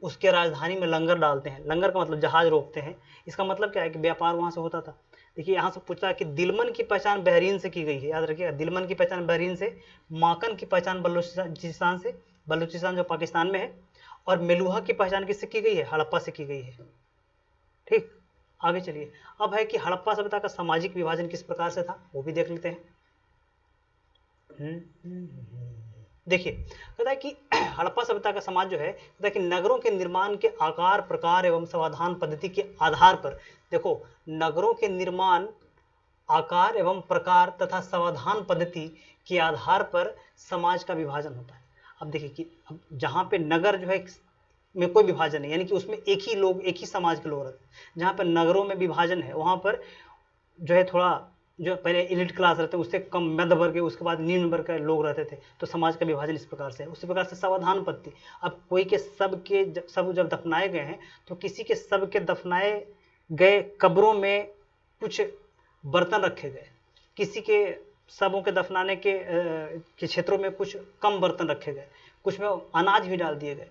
उसके राजधानी में लंगर डालते हैं। लंगर का मतलब जहाज रोकते हैं। इसका मतलब क्या है कि व्यापार वहां से होता था। देखिए यहाँ से पूछता है कि दिलमन की पहचान बहरीन से की गई है, याद रखिएगा दिलमन की पहचान बहरीन से, माकन की पहचान बलूचिस्तान से, बलूचिस्तान जो पाकिस्तान में है, और मेलुहा की पहचान किससे की गई है? हड़प्पा से की गई है। ठीक, आगे चलिए। अब है कि हड़प्पा सभ्यता का सामाजिक विभाजन किस प्रकार से था, वो भी देख लेते हैं। देखिए कहता है कि हड़प्पा सभ्यता का समाज जो है, कहता है कि नगरों के निर्माण के आकार, प्रकार एवं समाधान पद्धति के आधार पर, देखो नगरों के निर्माण, आकार एवं प्रकार तथा समाधान पद्धति के आधार पर समाज का विभाजन होता है। अब देखिए कि अब जहाँ पे नगर जो है में कोई विभाजन है, यानी कि उसमें एक ही लोग, एक ही समाज के लोग रहते हैं। जहाँ पर नगरों में विभाजन है वहाँ पर जो है थोड़ा जो पहले एलिट क्लास रहते हैं उससे कम मध्य वर्ग के, उसके बाद निम्न वर्ग के लोग रहते थे, तो समाज का विभाजन इस प्रकार से है। उसी प्रकार से समाधान पद्धति, अब कोई के सब जब दफनाए गए हैं तो किसी के सब के दफनाए गए कब्रों में कुछ बर्तन रखे गए, किसी के सबों के दफनाने के क्षेत्रों में कुछ कम बर्तन रखे गए, कुछ में अनाज भी डाल दिए गए,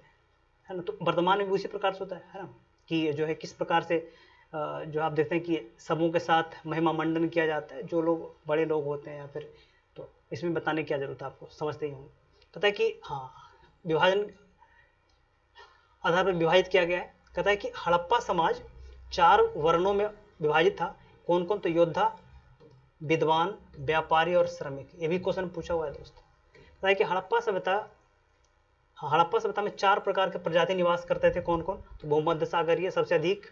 है ना। तो वर्तमान में भी उसी प्रकार से होता है ना, कि जो है किस प्रकार से जो आप देखते हैं कि सबों के साथ महिमा मंडन किया जाता है, जो लोग बड़े लोग होते हैं या फिर, तो इसमें बताने की क्या जरूरत है, आपको समझते ही होंगे। कहता है कि विभाजन आधार पर विभाजित किया गया है। कहता है कि हड़प्पा समाज 4 वर्णों में विभाजित था। कौन कौन? तो योद्धा, विद्वान, व्यापारी और श्रमिक। ये भी क्वेश्चन पूछा हुआ है दोस्त। कहता है कि हड़प्पा सभ्यता में 4 प्रकार के प्रजाति निवास करते थे। कौन कौन? तो भूमध्य सागरीय सबसे अधिक,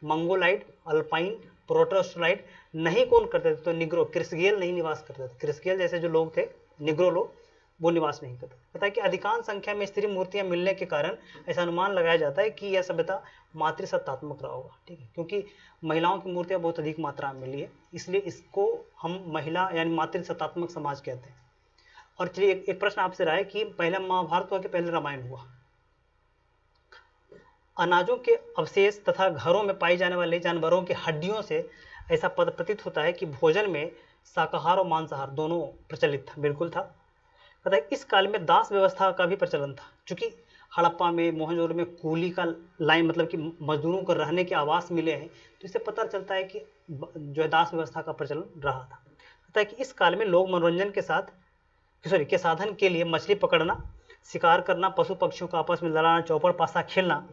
मंगोलाइड, अल्पाइन, प्रोटोस्टलाइड नहीं कौन करते थे? तो निग्रो, क्रिसगेल नहीं निवास करते थे। क्रिसगेल जैसे जो लोग थे, निग्रो लोग, वो निवास नहीं करते। पता है कि अधिकांश संख्या में स्त्री मूर्तियां मिलने के कारण ऐसा अनुमान लगाया जाता है कि यह सभ्यता मातृसत्तात्मक रहा होगा। ठीक है, क्योंकि महिलाओं की मूर्तियां बहुत अधिक मात्रा में मिली है, इसलिए इसको हम महिला यानी मातृसत्तात्मक समाज कहते हैं। और चलिए एक प्रश्न आपसे रहा है कि पहले महाभारत हुआ कि पहले रामायण हुआ? अनाजों के अवशेष तथा घरों में पाई जाने वाले जानवरों की हड्डियों से ऐसा प्रतीत होता है कि भोजन में शाकाहार और मांसाहार दोनों प्रचलित था, बिल्कुल था। पता है इस काल में दास व्यवस्था का भी प्रचलन था, क्योंकि हड़प्पा में, मोहनजोदड़ो में कूली का लाइन मतलब कि मजदूरों को रहने के आवास मिले हैं, तो इससे पता चलता है कि जो है दास व्यवस्था का प्रचलन रहा था। पता है कि इस काल में लोग मनोरंजन के साधन के लिए मछली पकड़ना, शिकार करना, पशु पक्षियों का आपस में लड़ाना, चौपड़ पासा खेलना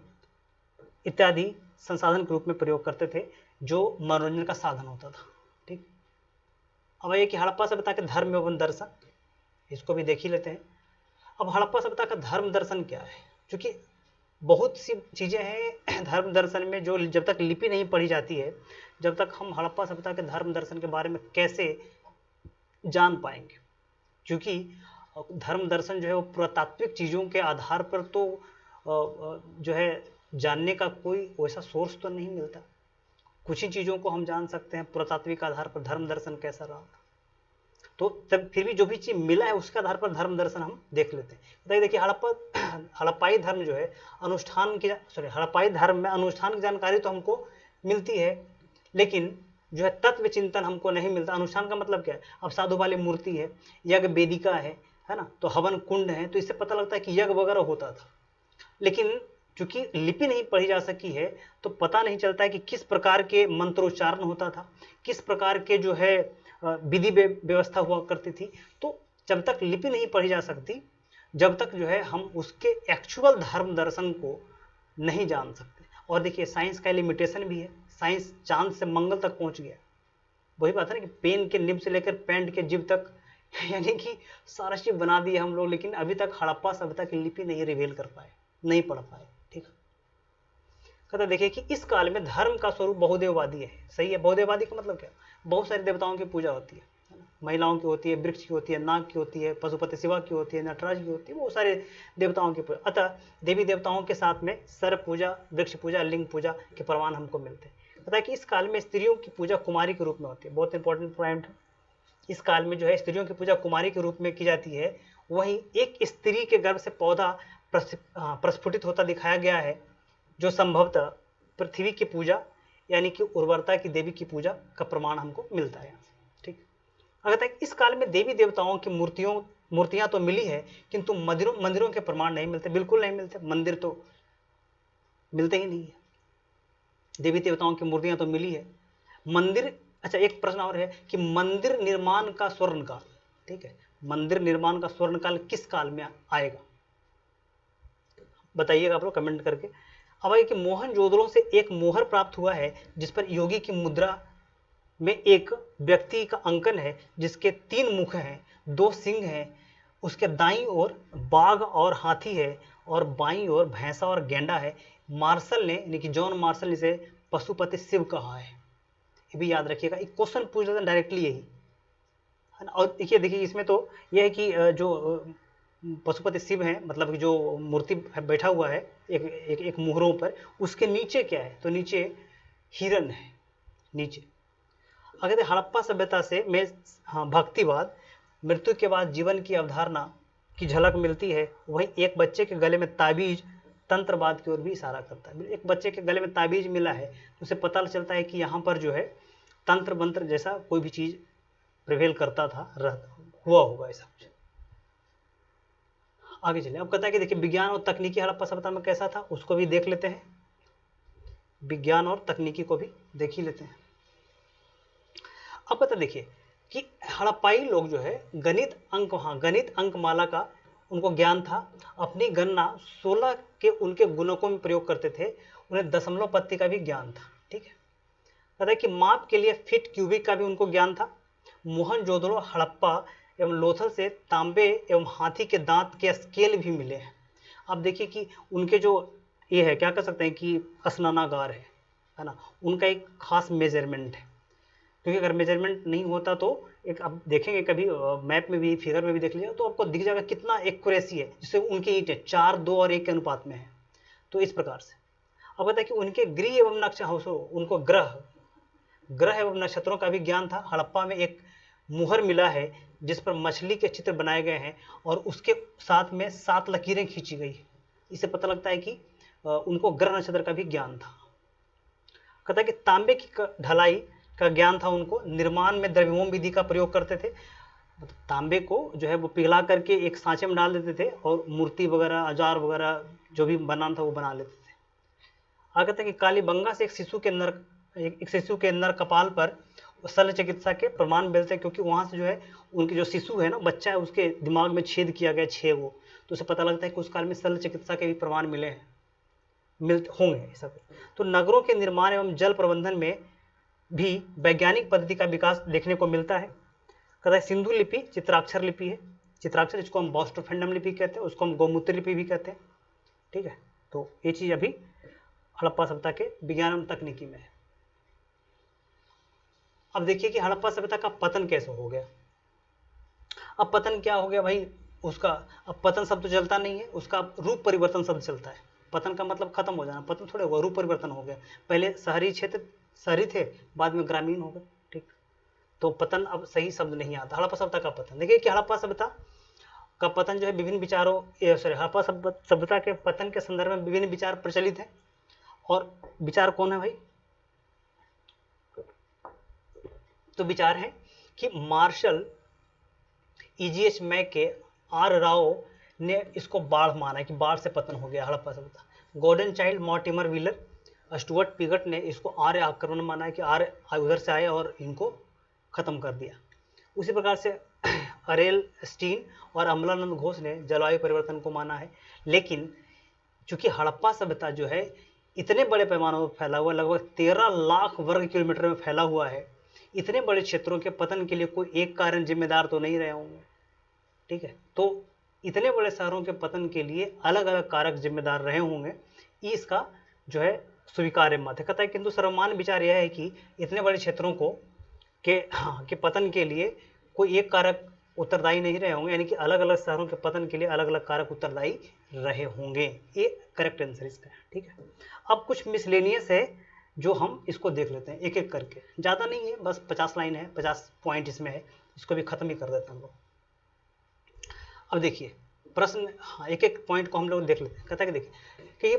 इत्यादि संसाधन के रूप में प्रयोग करते थे, जो मनोरंजन का साधन होता था। ठीक, अब ये कि हड़प्पा सभ्यता के धर्म एवं दर्शन, इसको भी देख ही लेते हैं। अब हड़प्पा सभ्यता का धर्म दर्शन क्या है? क्योंकि बहुत सी चीज़ें हैं धर्म दर्शन में जो जब तक लिपि नहीं पढ़ी जाती है, जब तक हम हड़प्पा सभ्यता के धर्म दर्शन के बारे में कैसे जान पाएंगे? क्योंकि धर्म दर्शन जो है वो पुरातात्विक चीज़ों के आधार पर तो जो है जानने का कोई वैसा सोर्स तो नहीं मिलता। कुछ ही चीज़ों को हम जान सकते हैं पुरातात्विक आधार पर धर्म दर्शन कैसा रहा था। तो तब फिर भी जो भी चीज़ मिला है उसके आधार पर धर्म दर्शन हम देख लेते हैं। देखिए हड़प्पाई धर्म जो है हड़प्पाई धर्म में अनुष्ठान की जानकारी तो हमको मिलती है, लेकिन जो है तत्व चिंतन हमको नहीं मिलता। अनुष्ठान का मतलब क्या है? अब साधु वाली मूर्ति है, यज्ञ वेदिका है ना, तो हवन कुंड है, तो इससे पता लगता है कि यज्ञ वगैरह होता था। लेकिन चूंकि लिपि नहीं पढ़ी जा सकी है, तो पता नहीं चलता है कि किस प्रकार के मंत्रोच्चारण होता था, किस प्रकार के जो है विधि व्यवस्था हुआ करती थी। तो जब तक लिपि नहीं पढ़ी जा सकती, जब तक जो है हम उसके एक्चुअल धर्म दर्शन को नहीं जान सकते। और देखिए साइंस का लिमिटेशन भी है, साइंस चांद से मंगल तक पहुंच गया। वही बात है ना कि पेन के निब से लेकर पैंट के जिब तक, यानी कि सारा चीज बना दी हम लोग, लेकिन अभी तक हड़प्पा सभ्यता की लिपि नहीं रिवील कर पाए, नहीं पढ़ पाए। ठीक है, कहता देखिए कि इस काल में धर्म का स्वरूप बहुदेववादी है। सही है, बहुदेववादी का मतलब क्या? बहुत सारे देवताओं की पूजा होती है, महिलाओं की होती है, वृक्ष की होती है, नाग की होती है, पशुपति शिवा की होती है, नटराज की होती है, बहुत सारे देवताओं की पूजा। अतः देवी देवताओं के साथ में सर्प पूजा, वृक्ष पूजा, लिंग पूजा के प्रमाण हमको मिलते हैं। पता है कि इस काल में स्त्रियों की पूजा कुमारी के रूप में होती है। बहुत इंपॉर्टेंट पॉइंट है, इस काल में जो है स्त्रियों की पूजा कुमारी के रूप में की जाती है। वहीं एक स्त्री के गर्भ से पौधा प्रस्फुटित होता दिखाया गया है, जो संभवतः पृथ्वी की पूजा यानी कि उर्वरता की देवी की पूजा का प्रमाण हमको मिलता है। ठीक, अगर इस काल में देवी देवताओं की मूर्तियां तो मिली है, किंतु मंदिरों के प्रमाण नहीं मिलते, बिल्कुल नहीं मिलते। मंदिर तो मिलते ही नहीं है, देवी देवताओं की मूर्तियां तो मिली है, मंदिर। अच्छा, एक प्रश्न और है कि मंदिर निर्माण का स्वर्णकाल, ठीक है, मंदिर निर्माण का स्वर्णकाल किस काल में आएगा? बताइएगा आप लोग कमेंट करके। अब आइए कि मोहनजोदड़ो से एक मोहर प्राप्त हुआ है जिस पर योगी की मुद्रा में एक व्यक्ति का अंकन है, जिसके 3 मुख हैं, 2 सिंह हैं, उसके दाईं ओर बाघ और हाथी है और बाईं ओर भैंसा और गेंडा है। मार्शल ने यानी कि जॉन मार्शल ने इसे पशुपति शिव कहा है। ये भी याद रखिएगा, एक क्वेश्चन पूछ रहे थे डायरेक्टली यही है ना। और देखिए इसमें तो यह है कि जो पशुपति शिव हैं, मतलब जो मूर्ति बैठा हुआ है एक मुहरों पर, उसके नीचे क्या है? तो नीचे हिरन है नीचे। अगर हड़प्पा सभ्यता से में भक्तिवाद, मृत्यु के बाद जीवन की अवधारणा की झलक मिलती है। वहीं एक बच्चे के गले में ताबीज तंत्रवाद की ओर भी इशारा करता है। एक बच्चे के गले में ताबीज मिला है, तो उसे पता चलता है कि यहाँ पर जो है तंत्र मंत्र जैसा कोई भी चीज प्रिवेल करता था, हुआ होगा ऐसा कुछ। आगे चले। अब कहता है कि देखिए विज्ञान और तकनीकी हड़प्पा सभ्यता में कैसा था, उसको भी देख लेते हैं। विज्ञान और तकनीकी को भी देख ही लेते हैं। अब कहते देखिए कि हड़प्पाई लोग जो है गणित अंकमाला का उनको ज्ञान था। अपनी गणना 16 के उनके गुणकों में प्रयोग करते थे। उन्हें दशमलव पत्ती का भी ज्ञान था। ठीक है, कहता है कि माप के लिए फीट क्यूबिक का भी उनको ज्ञान था। मोहनजोदड़ो, हड़प्पा एवं लोथल से तांबे एवं हाथी के दांत के स्केल भी मिले हैं। अब देखिए कि उनके जो ये है, क्या कह सकते हैं कि स्नानागार है, है ना, उनका एक खास मेजरमेंट है। क्योंकि अगर मेजरमेंट नहीं होता तो एक आप देखेंगे कभी मैप में भी, फिगर में भी देख लीजिए तो आपको दिख जाएगा कितना एक्यूरेसी है, जिससे उनकी ईंटें 4, 2 और 1 के अनुपात में है। तो इस प्रकार से अब कहता है कि उनके गृह एवं नक्शा, उनको ग्रह ग्रह एवं नक्षत्रों का भी ज्ञान था। हड़प्पा में एक मुहर मिला है जिस पर मछली के चित्र बनाए गए हैं और उसके साथ में 7 लकीरें खींची गई है। इससे पता लगता है कि उनको ग्रह नक्षत्र का भी ज्ञान था। कहता है कि तांबे की ढलाई का ज्ञान था उनको। निर्माण में द्रव्योम विधि का प्रयोग करते थे, मतलब तांबे को जो है वो पिघला करके एक सांचे में डाल देते थे और मूर्ति वगैरह, औजार वगैरह जो भी बनाना था वो बना लेते थे। आगे कहते हैं कि कालीबंगा से एक शिशु के नर कपाल पर शल्य चिकित्सा के प्रमाण मिलते हैं, क्योंकि वहां से जो है उनके जो शिशु है ना, बच्चा है, उसके दिमाग में छेद किया गया 6 वो, तो उसे पता लगता है कि उस काल में शल्य चिकित्सा के भी प्रमाण मिले हैं, मिलते होंगे सब। तो नगरों के निर्माण एवं जल प्रबंधन में भी वैज्ञानिक पद्धति का विकास देखने को मिलता है। कहता है सिंधु लिपि चित्राक्षर लिपि है। चित्राक्षर, इसको हम बॉस्टोफेंडम लिपि कहते हैं, उसको हम गौमूत्र लिपि भी कहते हैं। ठीक है, तो ये चीज अभी हड़प्पा सभ्यता के विज्ञान एवं तकनीकी में है। अब देखिए कि हड़प्पा सभ्यता का पतन कैसे हो गया। अब पतन क्या हो गया भाई उसका, अब पतन शब्द तो चलता नहीं है, उसका रूप परिवर्तन शब्द चलता है। पतन का मतलब खत्म हो जाना, पतन थोड़े हुआ, रूप परिवर्तन हो गया। पहले शहरी क्षेत्र शहरी थे, बाद में ग्रामीण हो गए। ठीक, तो पतन अब सही शब्द नहीं आता। हड़प्पा सभ्यता का पतन, देखिए कि हड़प्पा सभ्यता का पतन जो है विभिन्न विचारों, हड़प्पा सभ्यता के पतन के संदर्भ में विभिन्न विचार प्रचलित है। और विचार कौन है भाई, तो विचार है कि मार्शल EGH मैक के आर राव ने इसको बाढ़ माना है कि बाढ़ से पतन हो गया हड़प्पा सभ्यता। Gordon Childe, Mortimer Wheeler, Stuart Piggott ने इसको आर्य आक्रमण माना है कि आर्य उधर से आए और इनको खत्म कर दिया। उसी प्रकार से अरेल स्टीन और अमलानंद घोष ने जलवायु परिवर्तन को माना है। लेकिन चूंकि हड़प्पा सभ्यता जो है इतने बड़े पैमानों पर फैला हुआ, लगभग 13 लाख वर्ग किलोमीटर में फैला हुआ है, इतने बड़े क्षेत्रों के पतन के लिए कोई एक कारण जिम्मेदार तो नहीं रहे होंगे। ठीक है, तो इतने बड़े शहरों के पतन के लिए अलग अलग कारक जिम्मेदार रहे होंगे, इसका जो है स्वीकार्य मत है। कहता है किंतु सर्वमान्य विचार यह है कि इतने बड़े क्षेत्रों को के पतन के लिए कोई एक कारक उत्तरदायी नहीं रहे होंगे, यानी कि अलग अलग शहरों के पतन के लिए अलग अलग कारक उत्तरदायी रहे होंगे। ये करेक्ट आंसर इसका है। ठीक है, अब कुछ मिसलेनियस है जो हम इसको देख लेते हैं एक एक करके, ज़्यादा नहीं है, बस 50 लाइन है, 50 पॉइंट इसमें है, इसको भी खत्म ही कर देते हैं हम लोग। अब देखिए प्रश्न, हाँ एक एक पॉइंट को हम लोग देख लेते हैं। कहता है कि देखिए कि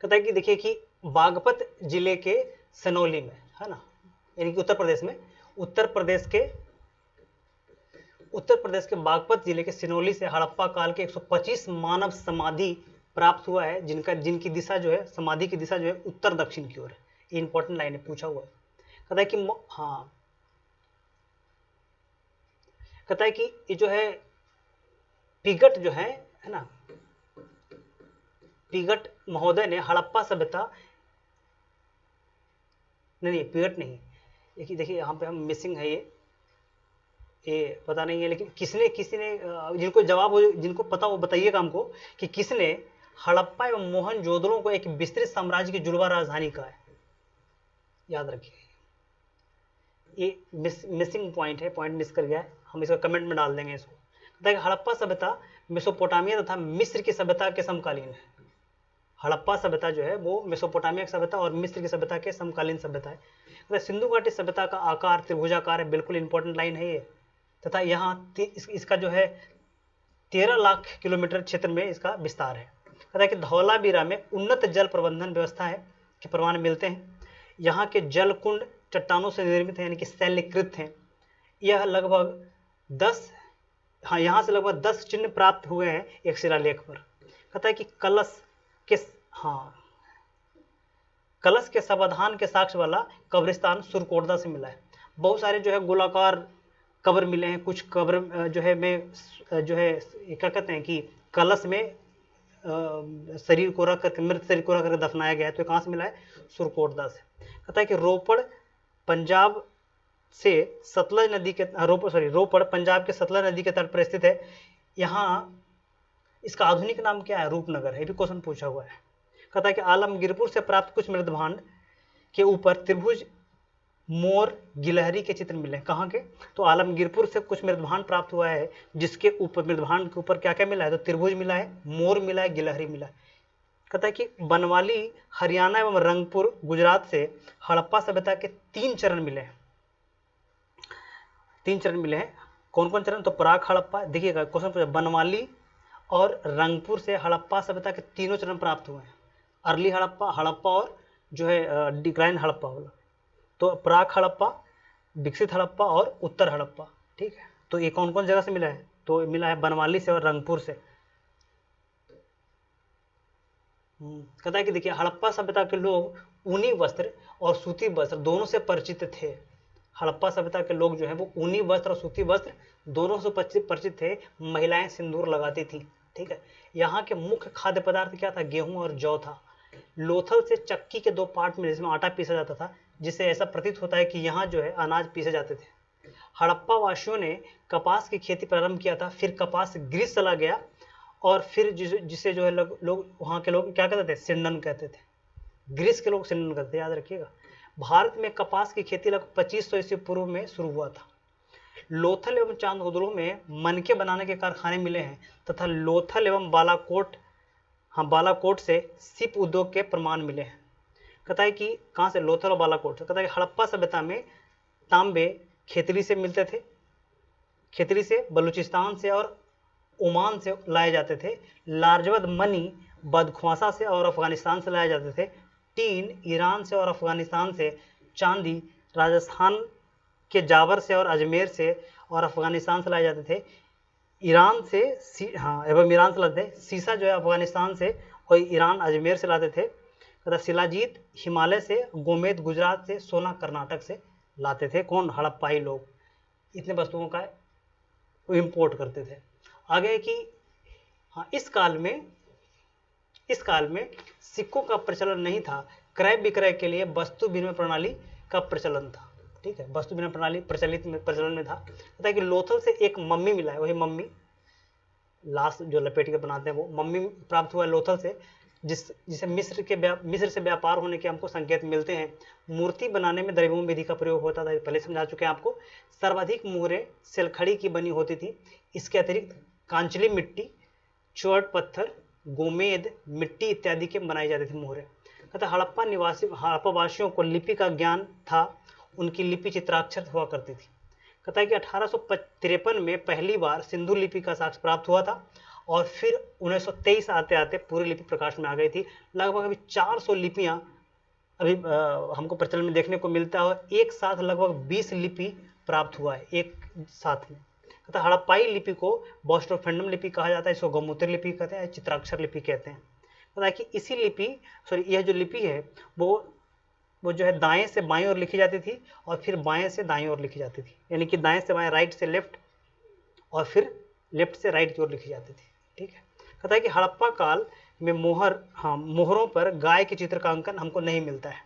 कहता है कि देखिए कि बागपत जिले के सनौली में, है ना, यानी कि उत्तर प्रदेश के बागपत जिले के सिनौली से हड़प्पा काल के 125 मानव समाधि प्राप्त हुआ है, जिनकी दिशा जो है, समाधि की दिशा जो है उत्तर दक्षिण की ओर है। ये इंपॉर्टेंट लाइन है, पूछा हुआ है। कहता है कि हाँ, कहता है कि ये जो है पिगट जो है ना, पिगट महोदय ने हड़प्पा सभ्यता, नहीं पिगट नहीं, देखिए यहाँ पे हम मिसिंग है, ये पता नहीं है, लेकिन किसने जिनको जवाब हो, जिनको पता हो बताइएगा हमको कि किसने हड़प्पा एवं मोहनजोदड़ो को एक विस्तृत साम्राज्य की जुड़वा राजधानी कहा है। याद रखिए, ये मिसिंग पॉइंट है, पॉइंट मिस कर गया है, हम इसको कमेंट में डाल देंगे इसको। हड़प्पा सभ्यता मेसोपोटामिया तथा मिस्र की सभ्यता के समकालीन है। हड़प्पा सभ्यता जो है वो मेसोपोटामिया की सभ्यता और मिस्र की सभ्यता के समकालीन सभ्यता है। सिंधु घाटी सभ्यता का आकार त्रिभुजाकार है, बिल्कुल इंपॉर्टेंट लाइन है ये। तथा यहाँ इसका जो है 13 लाख किलोमीटर क्षेत्र में इसका विस्तार है। कहता है कि धौलावीरा में उन्नत जल प्रबंधन व्यवस्था है के प्रमाण मिलते हैं। यहाँ के जल कुंड चट्टानों से निर्मित है, यानी कि शैलकृत हैं। यह लगभग 10, हाँ यहाँ से लगभग 10 चिन्ह प्राप्त हुए हैं एक शिलालेख पर। कहता है कि कलश के सावधान के साक्ष्य वाला कब्रिस्तान सुरकोटदा से मिला है। बहुत सारे जो है गोलाकार कब्र मिले हैं, कुछ कब्र जो है में जो है क्या कहते हैं कि कलश में शरीर को रख करके, मृत शरीर को रख करके दफनाया गया है। तो कहाँ से मिला है? सुरकोटदा से। कहता है कि रोपड़ पंजाब से सतलज नदी के रोपड़ पंजाब के सतलज नदी के तट पर स्थित है। यहाँ इसका आधुनिक नाम क्या है? रूपनगर है। ये भी क्वेश्चन पूछा हुआ है। कहता है कि आलमगीरपुर से प्राप्त कुछ मृदभांड के ऊपर त्रिभुज, मोर, गिलहरी के चित्र मिले। कहाँ के? तो आलमगीरपुर से कुछ मृदभांड प्राप्त हुआ है जिसके ऊपर, मृदभांड के ऊपर क्या क्या मिला है? तो त्रिभुज मिला है, मोर मिला है, गिलहरी मिला है। कहता है कि बनवाली हरियाणा एवं रंगपुर गुजरात से हड़प्पा सभ्यता के 3 चरण मिले हैं। 3 चरण मिले हैं। कौन कौन चरण? तो प्राक हड़प्पा, देखिएगा क्वेश्चन पूछा, बनवाली और रंगपुर से हड़प्पा सभ्यता के तीनों चरण प्राप्त हुए हैं। अर्ली हड़प्पा, हड़प्पा और जो है डिक्लाइन हड़प्पा वाला। तो प्राक हड़प्पा, विकसित हड़प्पा और उत्तर हड़प्पा। ठीक है, तो ये कौन कौन जगह से मिला है? तो मिला है बनवाली से और रंगपुर से। कहता है कि देखिए हड़प्पा सभ्यता के लोग ऊनी वस्त्र और सूती वस्त्र दोनों से परिचित थे। हड़प्पा सभ्यता के लोग जो है वो ऊनी वस्त्र और सूती वस्त्र दोनों से परिचित थे। महिलाएं सिंदूर लगाती थी। ठीक है, यहाँ के मुख्य खाद्य पदार्थ क्या था? गेहूं और जौ था। लोथल से चक्की के 2 पार्ट में जिसमें आटा पीसा जाता था, जिससे ऐसा प्रतीत होता है कि यहाँ जो है अनाज पीसे जाते थे। हड़प्पा वासियों ने कपास की खेती प्रारंभ किया था, फिर कपास ग्रीस चला गया और फिर जिसे जो है लोग वहाँ के लोग क्या कहते थे? सिंडन कहते थे। ग्रीस के लोग सिंडन कहते थे, याद रखिएगा। भारत में कपास की खेती लगभग 2500 ईस्वी पूर्व में शुरू हुआ था। लोथल एवं चांदोदड़ो में मनके बनाने के कारखाने मिले हैं तथा लोथल एवं बालाकोट से सिप उद्योग के प्रमाण मिले हैं। कहता है कि कहाँ से? लोथल और बालाकोट से। कहता है कि हड़प्पा सभ्यता में तांबे खेतरी से मिलते थे। खेतरी से, बलूचिस्तान से और ओमान से लाए जाते थे। लार्जवद मनी बदख्वासा से और अफगानिस्तान से लाए जाते थे। टीन ईरान से और अफगानिस्तान से। चांदी राजस्थान के जावर से और अजमेर से और अफगानिस्तान से लाए जाते थे। ईरान से एवं ईरान से लाते थे। सीसा जो है अफगानिस्तान से और ईरान अजमेर से लाते थे। तथा शिलाजीत हिमालय से, गोमेद गुजरात से, सोना कर्नाटक से लाते थे। कौन? हड़प्पाई लोग इतने वस्तुओं का इम्पोर्ट करते थे। आगे कि हाँ, इस काल में सिक्कों का प्रचलन नहीं था। क्रय विक्रय के लिए वस्तु विनिमय प्रणाली का प्रचलन था। ठीक है, वस्तु विनिमय प्रणाली प्रचलन में था। पता है कि लोथल से एक मम्मी मिला है, वही मम्मी, लाश जो लपेट के बनाते हैं वो मम्मी प्राप्त हुआ है लोथल से, जिसे मिस्र से व्यापार होने के हमको संकेत मिलते हैं। मूर्ति बनाने में द्रव्यों विधि का प्रयोग होता था, पहले समझा चुके हैं आपको। सर्वाधिक मोहरें सिलखड़ी की बनी होती थी। इसके अतिरिक्त कांचली मिट्टी, चौड़ पत्थर, गोमेद मिट्टी इत्यादि के बनाई जाती थी मोहरें। कहता हड़प्पा वासियों को लिपि का ज्ञान था। उनकी लिपि चित्राक्षर हुआ करती थी। कहता है कि 1853 में पहली बार सिंधु लिपि का साक्ष्य प्राप्त हुआ था और फिर 1923 आते आते पूरी लिपि प्रकाश में आ गई थी। लगभग अभी 400 लिपियां अभी हमको प्रचलन में देखने को मिलता है और एक साथ लगभग 20 लिपि प्राप्त हुआ है एक साथ में। कहता हड़प्पाई लिपि को बॉस्ट्रोफेंडम लिपि कहा जाता है, इसको गौमूत्र लिपि कहते हैं, चित्राक्षर लिपि कहते हैं। कहता है कि इसी लिपि यह जो लिपि है वो जो है दाएं से बाएं ओर लिखी जाती थी और फिर बाएं से दाएं ओर लिखी जाती थी, यानी कि दाएं से बाएं, राइट से लेफ्ट और फिर लेफ्ट से राइट की ओर लिखी जाती थी। ठीक है, कहता है कि हड़प्पा काल में मोहरों पर गाय के चित्र का अंकन हमको नहीं मिलता है।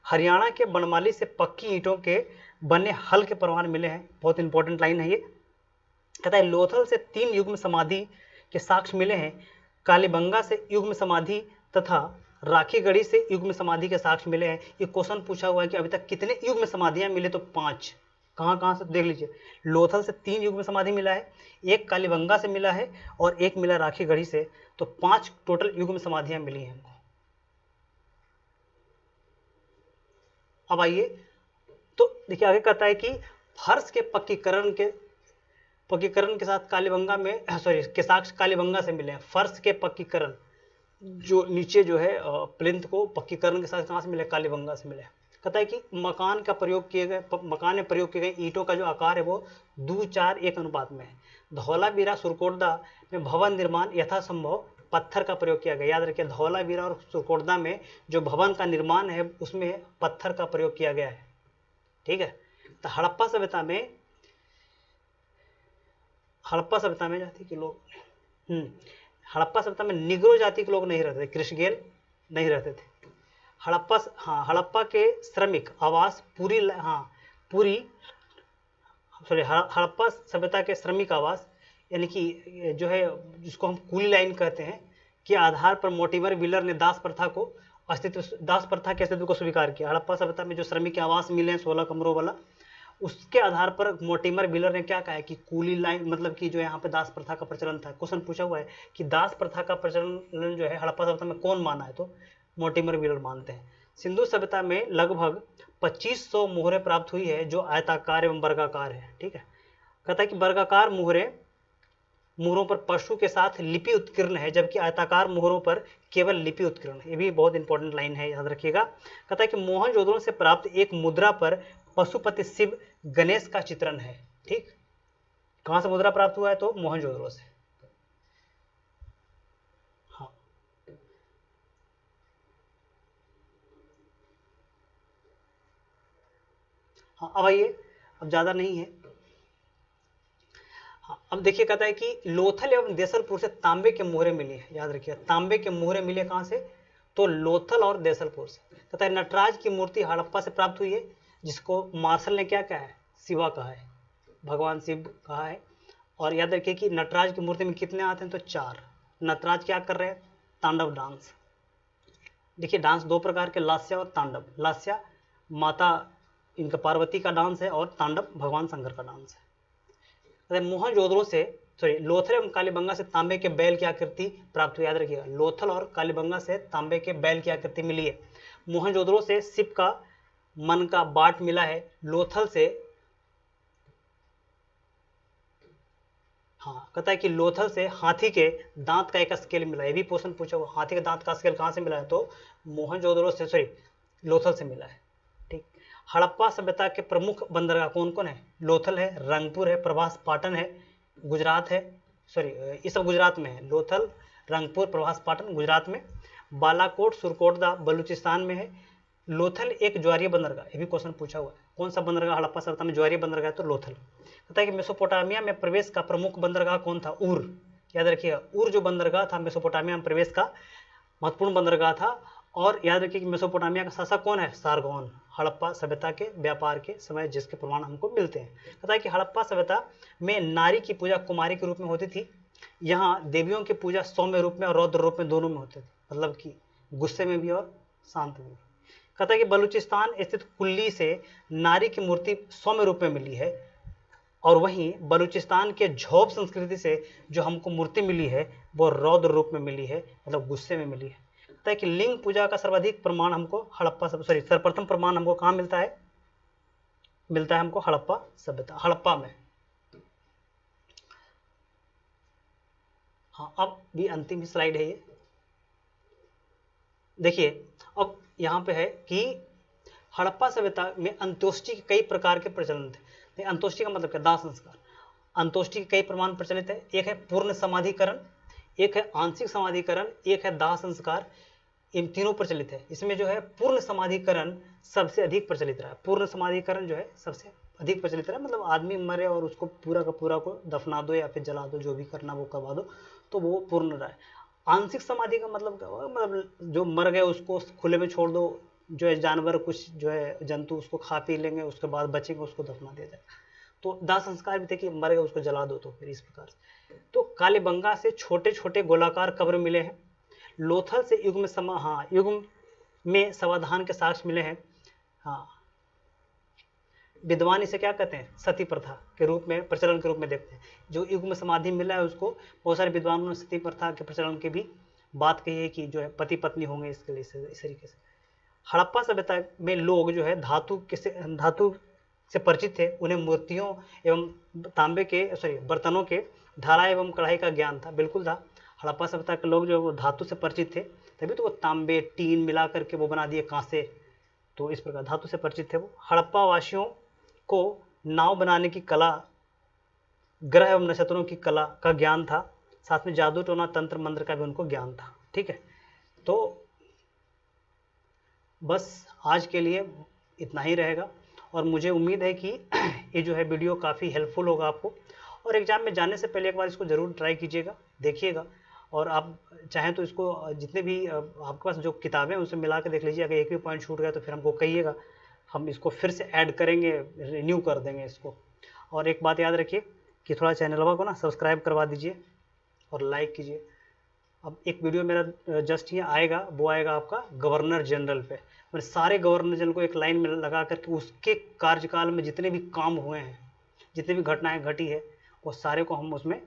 हरियाणा के बनमाली से पक्की ईंटों के बने हल के प्रमाण मिले हैं। बहुत इंपॉर्टेंट लाइन है ये। कहता है लोथल से 3 युग्म समाधि के साक्ष्य मिले हैं। कालीबंगा से युग्म समाधि तथा राखीगढ़ी से युग्म समाधि के साक्ष्य मिले हैं। ये क्वेश्चन पूछा हुआ है कि अभी तक कितने युग्म समाधियां मिले? तो 5। कहाँ से देख लीजिए। लोथल से 3 युग्म समाधि मिला है, एक कालीबंगा से मिला है और एक मिला राखीगढ़ी से, तो 5 टोटल युग्म समाधियां मिली हैं हमको। अब आइए तो देखिए आगे कहता है कि फर्श के पक्कीकरण के साथ कालीबंगा में के साक्ष्य कालीबंगा से मिले हैं। फर्श के पक्कीकरण जो नीचे जो है प्लिंथ को पक्कीकरण के साथ कहाँ से मिले? कालीबंगा से मिले। कहता है कि मकान में प्रयोग किए गए ईंटों का जो आकार है वो 2:4:1 अनुपात में है। धौलावीरा सुरकोटदा में भवन निर्माण यथासंभव पत्थर का प्रयोग किया गया। याद रखिए, धौलावीरा और सुरकोटदा में जो भवन का निर्माण है उसमें पत्थर का प्रयोग किया गया है। ठीक है, तो हड़प्पा सभ्यता में जाति के लोग हड़प्पा सभ्यता में निग्रो जाति के लोग नहीं रहते थे, कृषगेल नहीं रहते थे। हड़प्पा के श्रमिक आवास हड़प्पा सभ्यता के श्रमिक आवास यानी कि जो है जिसको हम कूली लाइन कहते हैं, के आधार पर मोर्टिमर व्हीलर ने दास प्रथा के अस्तित्व को स्वीकार किया। हड़प्पा सभ्यता में जो श्रमिक आवास मिले हैं 16 कमरों वाला, उसके आधार पर मोर्टिमर व्हीलर ने क्या कहा है कि कूली लाइन मतलब कि जो यहाँ पे दास प्रथा का प्रचलन था। क्वेश्चन पूछा हुआ है कि दास प्रथा का प्रचलन जो है हड़प्पा सभ्यता में कौन माना है, तो मोर्टिमर व्हीलर मानते हैं। सिंधु सभ्यता में लगभग 2500 मोहरें प्राप्त हुई है जो आयताकार एवं वर्गाकार है। ठीक है, कहता है कि वर्गाकार मोहरों पर पशु के साथ लिपि उत्कीर्ण है, जबकि आयताकार मोहरों पर केवल लिपि उत्कीर्ण है। ये भी बहुत इंपॉर्टेंट लाइन है, याद रखिएगा। कहता है कि मोहनजोदड़ो से प्राप्त एक मुद्रा पर पशुपति शिव गणेश का चित्रण है। ठीक, कहां से मुद्रा प्राप्त हुआ है, तो मोहनजोदड़ो से। हाँ, हाँ अब आइए, अब ज्यादा नहीं है। हाँ, अब देखिए, कहता है कि लोथल एवं देसलपुर से तांबे के मोहरे मिली है। याद रखिए, तांबे के मोहरे मिले कहां से, तो लोथल और देसलपुर से। कहता है नटराज की मूर्ति हड़प्पा से प्राप्त हुई है, जिसको मार्शल ने क्या कहा है, शिवा कहा है, भगवान शिव कहा है। और याद रखिए कि नटराज की मूर्ति में कितने आते हैं, तो 4। नटराज क्या कर रहे हैं, तांडव डांस। देखिए, डांस दो प्रकार के, लास्या और तांडव। लास्या माता इनका पार्वती का डांस है, और तांडव भगवान शंकर का डांस है। मोहनजोदड़ो से लोथल एवं कालीबंगा से तांबे के बैल की आकृति प्राप्त हुई। याद रखिएगा, लोथल और कालीबंगा से तांबे के बैल की आकृति मिली है। मोहनजोदड़ो से शिव का मन का बाट मिला है। लोथल से, हाँ, कहता है कि लोथल से हाथी के दांत का एक स्केल मिला है। ये भी क्वेश्चन पूछा हुआ, हाथी के दांत का स्केल कहां से मिला है, तो मोहनजोदड़ो से लोथल से मिला है। ठीक, हड़प्पा सभ्यता के प्रमुख बंदरगाह कौन कौन है, लोथल है, रंगपुर है, प्रभास पाटन है, गुजरात है, ये सब गुजरात में है। लोथल, रंगपुर, प्रभास पाटन गुजरात में। बालाकोट सुरकोटदा बलूचिस्तान में है। लोथल एक ज्वारीय बंदरगाह, ये भी क्वेश्चन पूछा हुआ है, कौन सा बंदरगाह हड़प्पा सभ्यता में ज्वारीय बंदरगाह है, तो लोथल। कहता है कि मेसोपोटामिया में प्रवेश का प्रमुख बंदरगाह कौन था, उर। याद रखिएगा, उर जो बंदरगाह था मेसोपोटामिया में प्रवेश का महत्वपूर्ण बंदरगाह था। और याद रखिए कि मेसोपोटामिया का शासक कौन है, सारगोन, हड़प्पा सभ्यता के व्यापार के समय जिसके प्रमाण हमको मिलते हैं। कहता है कि हड़प्पा सभ्यता में नारी की पूजा कुमारी के रूप में होती थी। यहाँ देवियों की पूजा सौम्य रूप में और रौद्र रूप में दोनों में होती थी, मतलब कि गुस्से में भी और शांत में भी। कहता है कि बलूचिस्तान स्थित कुल्ली से नारी की मूर्ति सौम्य रूप में मिली है, और वहीं बलूचिस्तान के झोब संस्कृति से जो हमको मूर्ति मिली है वो रौद्र रूप में मिली है, मतलब गुस्से में मिली है। कहता है कि लिंग पूजा का सर्वाधिक प्रमाण हमको सर्वप्रथम प्रमाण हमको कहाँ मिलता है, हमको हड़प्पा सभ्यता, हड़प्पा में। हाँ, अब भी अंतिम ही स्लाइड है ये। देखिए, अब यहाँ पे है कि हड़प्पा सभ्यता में अंत्येष्टि के कई प्रकार के प्रचलन थे। अंत्येष्टि का मतलब क्या, दाह संस्कार। अंत्येष्टि के कई प्रमाण प्रचलित है। एक है पूर्ण समाधिकरण, एक है आंशिक समाधिकरण, एक है दाह संस्कार। इन तीनों प्रचलित है। इसमें जो है पूर्ण समाधिकरण सबसे अधिक प्रचलित रहा है। पूर्ण समाधिकरण जो है सबसे अधिक प्रचलित रहा है, मतलब आदमी मरे और उसको पूरा का पूरा को दफना दो या फिर जला दो, जो भी करना वो करवा दो, तो वो पूर्ण रहा है। आंशिक समाधि का मतलब क्या होगा, मतलब जो मर गए उसको खुले में छोड़ दो, जो है जानवर कुछ जो है जंतु उसको खा पी लेंगे, उसके बाद बचेंगे, उसको दफना दिया जाएगा। तो दाह संस्कार भी थे कि मर गए उसको जला दो, तो फिर इस प्रकार से। तो कालीबंगा से छोटे छोटे गोलाकार कब्र मिले हैं। लोथल से युग्म में समाधान के साक्ष्य मिले हैं। हाँ, विद्वान इसे क्या कहते हैं, सती प्रथा के रूप में, प्रचलन के रूप में देखते हैं। जो युग्म समाधि मिला है उसको बहुत सारे विद्वानों ने सती प्रथा के प्रचलन की भी बात कही है कि जो है पति पत्नी होंगे इसके लिए, इस तरीके से। हड़प्पा सभ्यता में लोग जो है धातु से परिचित थे। उन्हें मूर्तियों एवं तांबे के बर्तनों के ढाला एवं कढ़ाई का ज्ञान था, बिल्कुल था। हड़प्पा सभ्यता के लोग जो धातु से परिचित थे, तभी तो वो तांबे टीन मिला करके वो बना दिए कांसे, तो इस प्रकार धातु से परिचित थे वो। हड़प्पा वासियों को नाव बनाने की कला, ग्रह एवं नक्षत्रों की कला का ज्ञान था, साथ में जादू टोना तंत्र मंत्र का भी उनको ज्ञान था। ठीक है, तो बस आज के लिए इतना ही रहेगा, और मुझे उम्मीद है कि ये जो है वीडियो काफ़ी हेल्पफुल होगा आपको। और एग्जाम में जाने से पहले एक बार इसको ज़रूर ट्राई कीजिएगा, देखिएगा, और आप चाहें तो इसको जितने भी आपके पास जो किताबें हैं उनसे मिला के देख लीजिए। अगर एक भी पॉइंट छूट गया तो फिर हमको कहिएगा, हम इसको फिर से ऐड करेंगे, रिन्यू कर देंगे इसको। और एक बात याद रखिए कि थोड़ा चैनलवा को ना सब्सक्राइब करवा दीजिए और लाइक कीजिए। अब एक वीडियो मेरा जस्ट ये आएगा, वो आएगा आपका गवर्नर जनरल पे। मैंने सारे गवर्नर जनरल को एक लाइन में लगा करके उसके कार्यकाल में जितने भी काम हुए हैं, जितनी भी घटनाएं घटी है, वो सारे को हम उसमें